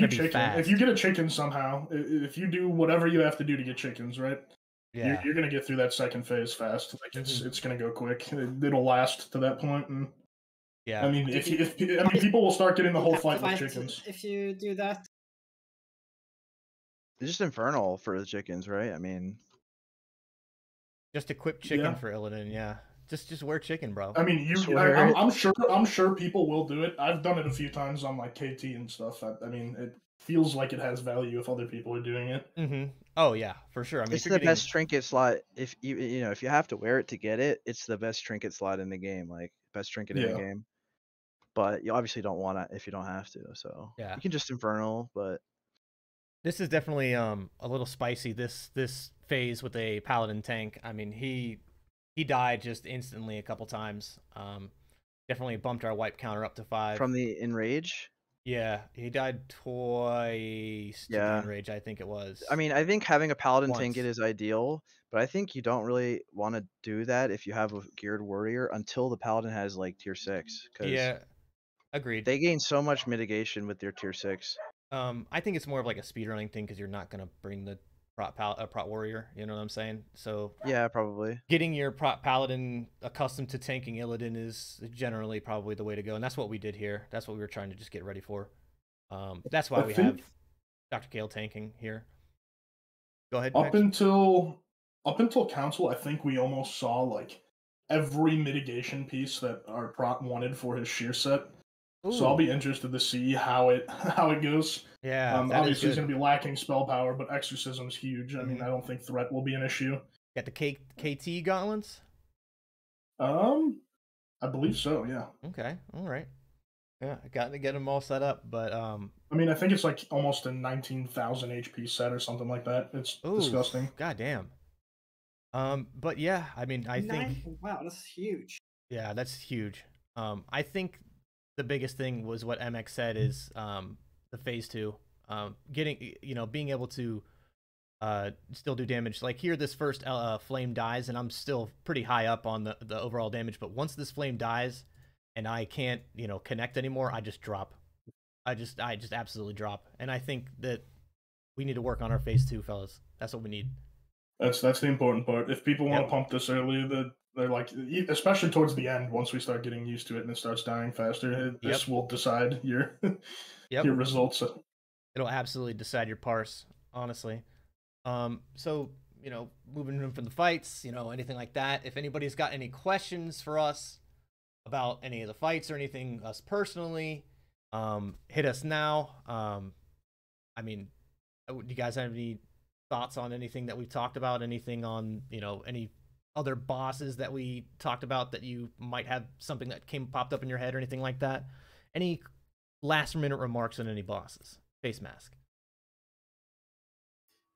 you get a chicken somehow, if you do whatever you have to do to get chickens, right? Yeah, you're gonna get through that second phase fast. Like it's gonna go quick. It'll last to that point. And yeah, I mean, if people will start getting the whole fight with chickens. If you do that, it's just infernal for the chickens, right? I mean, just equip chicken for Illidan. Yeah, just wear chicken, bro. I mean, I'm sure people will do it. I've done it a few times on like KT and stuff. I mean, it feels like it has value if other people are doing it. Oh yeah, for sure. I mean, it's the best trinket slot. If if you have to wear it to get it, it's the best trinket slot in the game. Like best trinket in the game. But you obviously don't want it if you don't have to. So you can just infernal. But this is definitely a little spicy. This phase with a paladin tank. I mean, he died just instantly a couple times. Definitely bumped our wipe counter up to 5 from the enrage. Yeah, he died twice. To enrage, I think it was. I mean, I think having a paladin tank is ideal, but I think you don't really want to do that if you have a geared warrior until the paladin has like tier 6. Yeah, agreed. They gain so much mitigation with their tier 6. I think it's more of like a speedrunning thing because you're not gonna bring the prot warrior. You know what I'm saying? So yeah, probably getting your prot paladin accustomed to tanking Illidan is generally probably the way to go, and that's what we did here. That's what we were trying to just get ready for. That's why we have Dr. Kale tanking here. Go ahead. Up until Council, I think we almost saw like every mitigation piece that our prot wanted for his sheer set. So I'll be interested to see how it goes. Yeah, obviously it's going to be lacking spell power, but exorcism's huge. I mean, I don't think threat will be an issue. Got the KT gauntlets? I believe so. Yeah. Okay. All right. Yeah, I got to get them all set up, but I mean, I think it's like almost a 19,000 HP set or something like that. It's disgusting. God damn. But yeah, I mean, I think. Wow, that's huge. Yeah, that's huge. I think the biggest thing was what MX said is the phase 2, getting being able to still do damage. Like here, this first flame dies, and I'm still pretty high up on the overall damage. But once this flame dies, and I can't connect anymore, I just drop. I just absolutely drop. And I think that we need to work on our phase 2, fellas. That's what we need. That's the important part. If people want to pump this early, they're like, especially towards the end, once we start getting used to it and it starts dying faster, this will decide your your results. It'll absolutely decide your parse, honestly. So moving from the fights, anything like that. If anybody's got any questions for us about any of the fights or anything, us personally, hit us now. I mean, do you guys have any thoughts on anything that we've talked about? Anything on any other bosses that we talked about that you might have something that popped up in your head or anything like that? Any last minute remarks on any bosses? Facemask.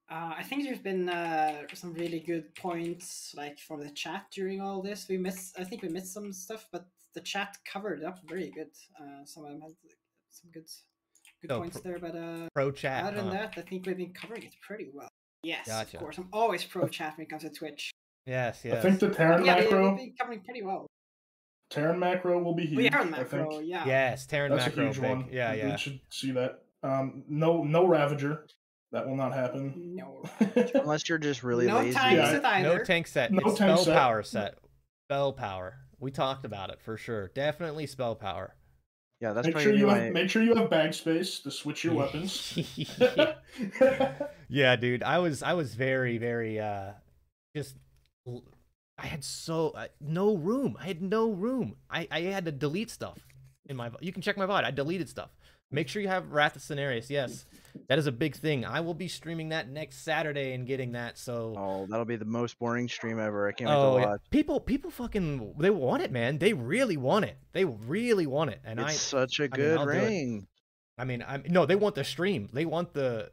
I think there's been some really good points like from the chat during all this. I think we missed some stuff, but the chat covered it up very good. Some of them had some good points there, but pro chat. Other than that, I think we've been covering it pretty well. Yes, gotcha. Of course. I'm always pro chat when it comes to Twitch. Yes. I think the Teron macro. We've been covering pretty well. Teron macro will be huge. Teron macro, yeah. Yes, Teron That's macro, a huge one. Yeah. We should see that. No Ravager. That will not happen. No. Unless you're just really lazy. No tank set. No it's tank spell set. power set. Spell power. We talked about it for sure. Definitely spell power. Yeah, that's make sure you have bag space to switch your weapons. Yeah, dude. I was very, very just. I had no room. I had no room. I had to delete stuff in my. You can check my VOD. I deleted stuff. Make sure you have Wrath of Cenarius. Yes, that is a big thing. I will be streaming that next Saturday and getting that. So that'll be the most boring stream ever. I can't wait to watch. People fucking they want it, man. They really want it. They really want it. And it's such a good ring. I mean, no, they want the stream. They want the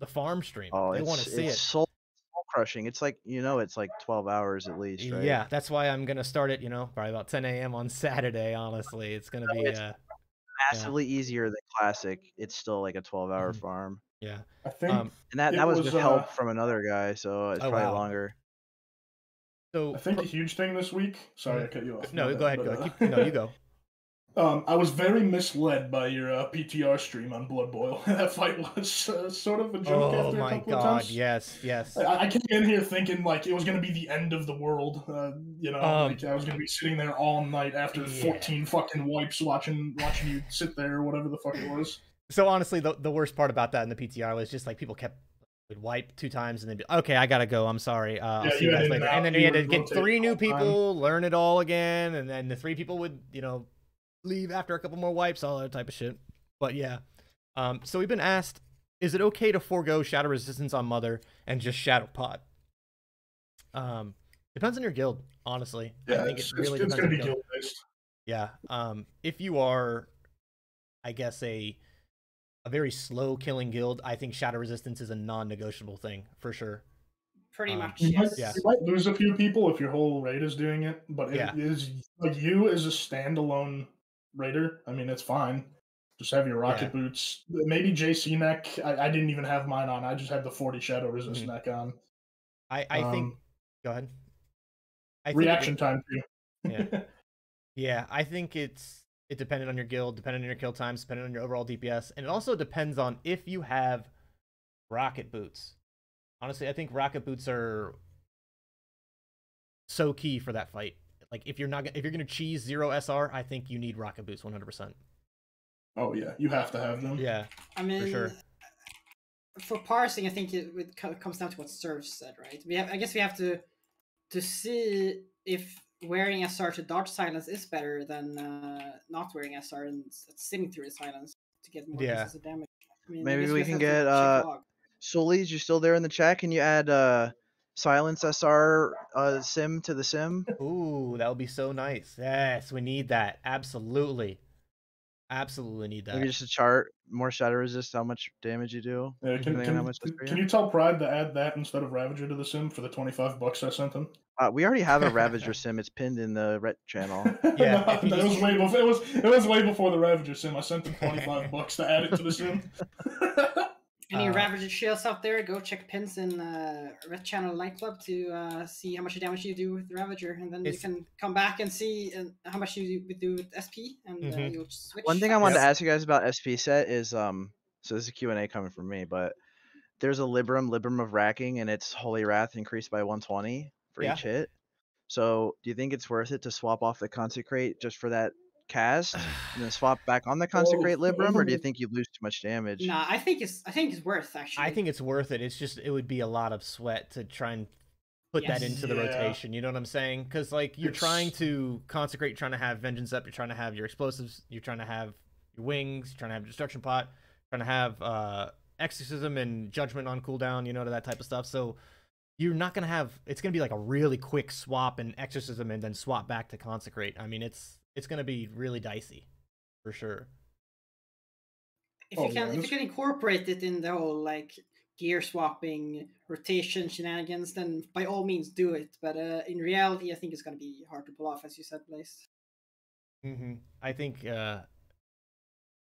farm stream. They want to see it. Soul crushing. It's like it's like 12 hours at least, right? Yeah, that's why I'm gonna start it. Probably about 10 a.m. on Saturday. Honestly, it's gonna be massively easier than classic. It's still like a 12-hour farm. Yeah, I think, and that was with help from another guy, so it's probably longer. So I think a huge thing this week. Sorry, I cut you off. No, go ahead. You go. I was very misled by your PTR stream on Bloodboil. That fight was sort of a joke after a couple of times. Yes. I came in here thinking like it was going to be the end of the world. Like I was going to be sitting there all night after 14 fucking wipes watching you sit there or whatever the fuck it was. So honestly, the worst part about that in the PTR was just like people would wipe 2 times and then be, okay, I gotta go. I'm sorry. I'll see you guys later. And then you had to get 3 new people, learn it all again, and then the 3 people would leave after a couple more wipes, all that type of shit. But yeah, so we've been asked, is it okay to forego shadow resistance on Mother and just shadow pot? Depends on your guild, honestly. Yeah, I think it really depends gonna on be your guild. based. Yeah. If you are, I guess, a very slow killing guild, I think shadow resistance is a non-negotiable thing for sure. Pretty much, you yes. might lose a few people if your whole raid is doing it, but it is like you as a standalone raider. I mean, it's fine. Just have your rocket boots. Maybe JC neck. I didn't even have mine on. I just had the 40 shadow resist neck on. I think. Go ahead. Reaction time too. Yeah. Yeah, I think it depended on your guild, depending on your kill times, depending on your overall DPS, and it also depends on if you have rocket boots. Honestly, I think rocket boots are so key for that fight. Like if you're gonna cheese 0 SR, I think you need rocket boots 100%. Oh yeah, you have to have them. Yeah, I mean, for sure. For parsing, I think it comes down to what Surf said, right? I guess we have to see if wearing SR to dodge silence is better than not wearing SR and sitting through the silence to get more pieces of damage. I mean, Maybe I guess we just can have to get check log. Sully's, you still there in the chat? Can you add silence SR sim to the sim? Ooh, that would be so nice. Yes, we need that. Absolutely. Absolutely need that. Maybe just a chart, more shadow resist, how much damage you do. Yeah, can you tell Pride to add that instead of Ravager to the sim for the $25 I sent him? We already have a Ravager sim. It's pinned in the ret channel. Yeah, no, it was way before. It was way before the Ravager sim. I sent him $25 to add it to the sim. Any Ravager shields out there? Go check pins in Red Channel Nightclub to see how much damage you do with the Ravager, and then you can come back and see how much you do with SP, and you'll switch. One thing I wanted to ask you guys about SP set is so this is a Q&A coming from me, but there's a Libram of racking, and it's Holy Wrath increased by 120 for each hit. So do you think it's worth it to swap off the Consecrate just for that cast and then swap back on the Consecrate Libram, or do you think you lose too much damage? Nah, I think it's worth, actually. I think it's worth it. It's just it would be a lot of sweat to try and put that into the rotation. You know what I'm saying? Because like you're trying to Consecrate, trying to have Vengeance up, you're trying to have your explosives, you're trying to have your wings, you're trying to have Destruction Pot, trying to have Exorcism and Judgment on cooldown, you know, that type of stuff. So you're not gonna have. It's gonna be like a really quick swap in Exorcism and then swap back to Consecrate. I mean, it's gonna be really dicey, for sure. If you can incorporate it in the whole like gear swapping rotation shenanigans, then by all means do it. But in reality, I think it's gonna be hard to pull off, as you said, Blaze. I think it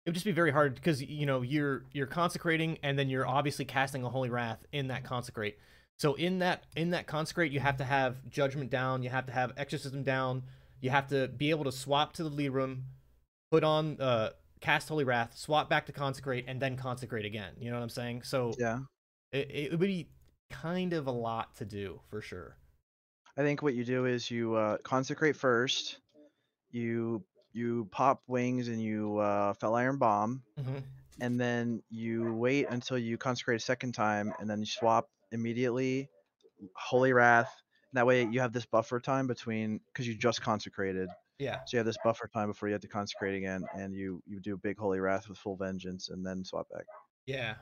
would just be very hard because you know you're consecrating and then you're obviously casting a Holy Wrath in that Consecrate. So in that Consecrate, you have to have Judgment down, you have to have Exorcism down, you have to be able to swap to the lead room, put on cast Holy Wrath, swap back to Consecrate, and then Consecrate again. You know what I'm saying? So yeah, it would be kind of a lot to do for sure. I think what you do is you Consecrate first, you pop wings and you Fell Iron Bomb, and then you wait until you Consecrate a second time, and then you swap immediately Holy Wrath. That way you have this buffer time between, because you just consecrated. Yeah. So you have this buffer time before you have to consecrate again, and you do big Holy Wrath with full Vengeance, and then swap back. Yeah,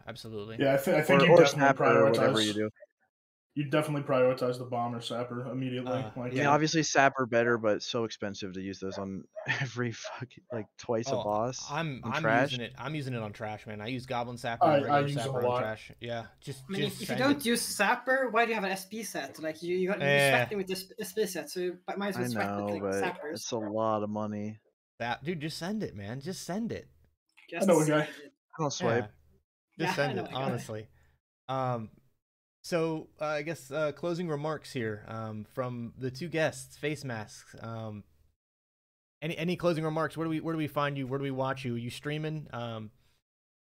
absolutely. Yeah, I think you definitely prioritize whatever you do. You definitely prioritize the bomb or sapper immediately. Obviously sapper better, but so expensive to use those on every fucking twice a boss. I'm trash. using it. I'm using it on trash, man. I use Goblin Sapper, I use Sapper them a lot. on trash. Yeah, just. I mean, if you don't use Sapper, why do you have an SP set? Like you're sweating with this SP set, so you might as well sweat with like Sappers. It's a lot of money. Dude, just send it, man. Just send it. I know a guy. I don't swipe. Just send it, honestly. So I guess closing remarks here from the two guests, Facemask. Any closing remarks? Where do we find you? Where do we watch you? Are you streaming?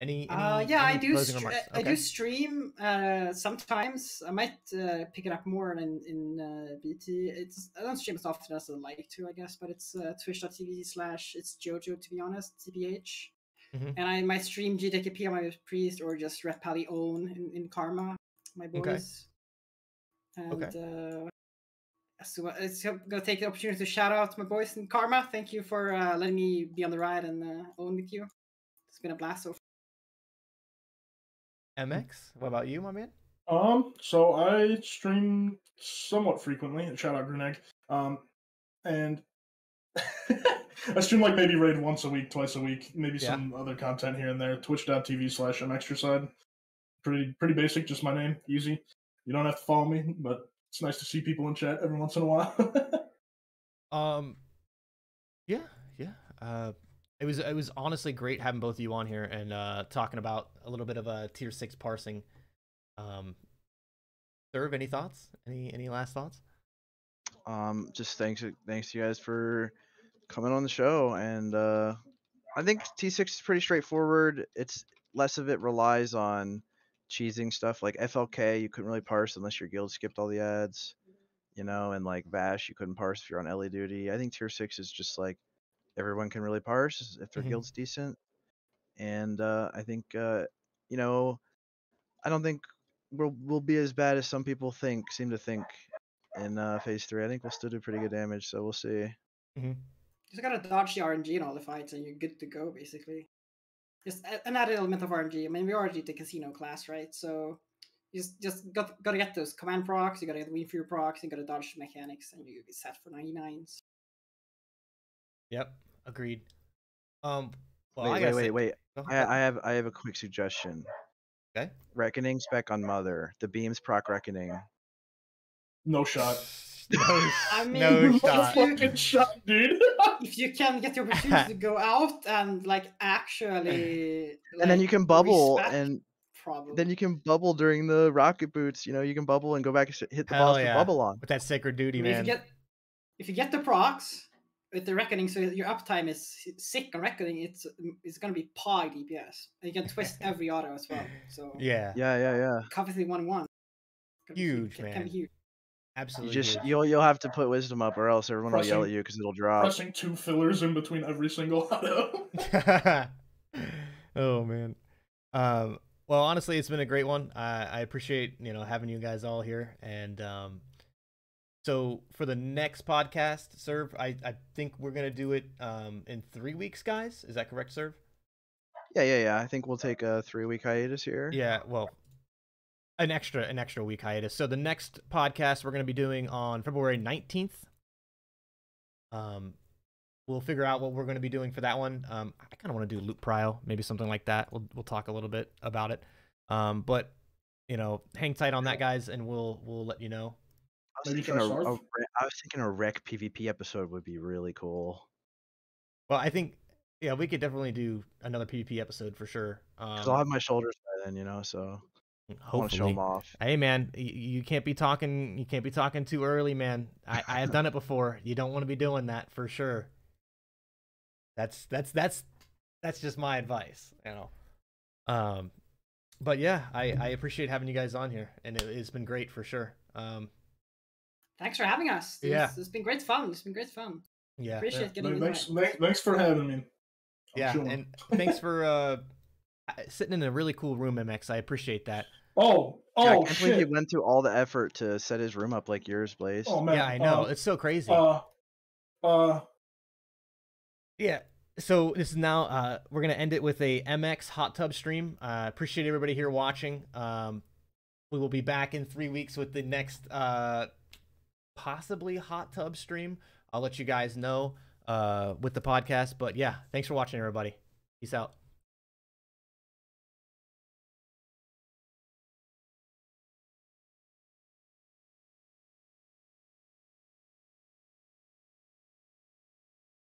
Any I do. I do stream sometimes. I might pick it up more in BT. I don't stream as often as I like to, I guess, but it's twitch.tv/it's Jojo, to be honest, TBH. And I might stream GDKP on my priest or just Red Pally own in Karma, my boys. And so I'm gonna take the opportunity to shout out my boys in Karma. Thank you for letting me be on the ride and own with you. It's been a blast so far. MX, what about you, my man? So I stream somewhat frequently. Shout out Gruneg. And I stream like maybe raid once a week, twice a week, maybe some other content here and there. Twitch.tv/Mxtricide. Pretty basic, just my name, easy. You don't have to follow me, but it's nice to see people in chat every once in a while. It was honestly great having both of you on here and talking about a little bit of a tier 6 parsing. Serve, any thoughts? Any last thoughts? Just thanks to you guys for coming on the show, and I think T6 is pretty straightforward. It's less of it relies on cheesing stuff like FLK. You couldn't really parse unless your guild skipped all the ads, and like Vash, you couldn't parse if you're on Ellie duty. I think tier 6 is just like everyone can really parse if their guild's decent, and I think I don't think we'll be as bad as some people seem to think. in phase 3. I think we'll still do pretty good damage, so we'll see. Mm-hmm. Just gotta dodge the RNG in all the fights, and you're good to go, basically. Just an added element of RNG. I mean, we already did the casino class, right? So you just gotta get those command procs, you gotta get Wind Fury procs, you gotta dodge mechanics, and you'll be set for 99s. Yep, agreed. Well, wait. I have a quick suggestion. Okay. Reckoning spec on Mother. The beams proc Reckoning. No shot. I mean, no shot. Fucking shot, dude. If you can get the opportunity to go out and like actually, and then you can bubble probably. Then you can bubble during the rocket boots. You know, you can bubble and go back and hit the boss with bubble on. With that sacred duty, man. If you get the procs with the Reckoning, so your uptime is sick on Reckoning, it's gonna be pie DPS. And you can twist every auto as well. So yeah. Obviously 1-1. Huge, man. Can be huge. Absolutely. You'll have to put wisdom up, or else everyone will yell at you because it'll drop. Pressing 2 fillers in between every single auto. Oh man. Well, honestly, it's been a great one. I appreciate having you guys all here, and so for the next podcast, Serv, I think we're gonna do it in 3 weeks, guys. Is that correct, Serv? Yeah. I think we'll take a 3-week hiatus here. Yeah. Well. An extra week hiatus. So the next podcast we're going to be doing on February 19th. We'll figure out what we're going to be doing for that one. I kind of want to do loot prio, maybe something like that. We'll talk a little bit about it. But hang tight on that, guys, and we'll let you know. I was thinking a rec PvP episode would be really cool. Well, I think we could definitely do another PvP episode for sure. Because I'll have my shoulders by then, so. Hopefully. I want to show them off. Hey man, you can't be talking. You can't be talking too early, man. I have done it before. You don't want to be doing that for sure. That's just my advice, But yeah, I appreciate having you guys on here, and it's been great for sure. Thanks for having us. It's been great fun. Yeah, appreciate getting thanks for having me. And thanks for sitting in a really cool room, MX. I appreciate that. I can't believe he went through all the effort to set his room up like yours, Blaze. Oh man, yeah, I know. It's so crazy. Yeah. So this is now we're gonna end it with a MX hot tub stream. Appreciate everybody here watching. We will be back in 3 weeks with the next possibly hot tub stream. I'll let you guys know with the podcast. But yeah, thanks for watching, everybody. Peace out.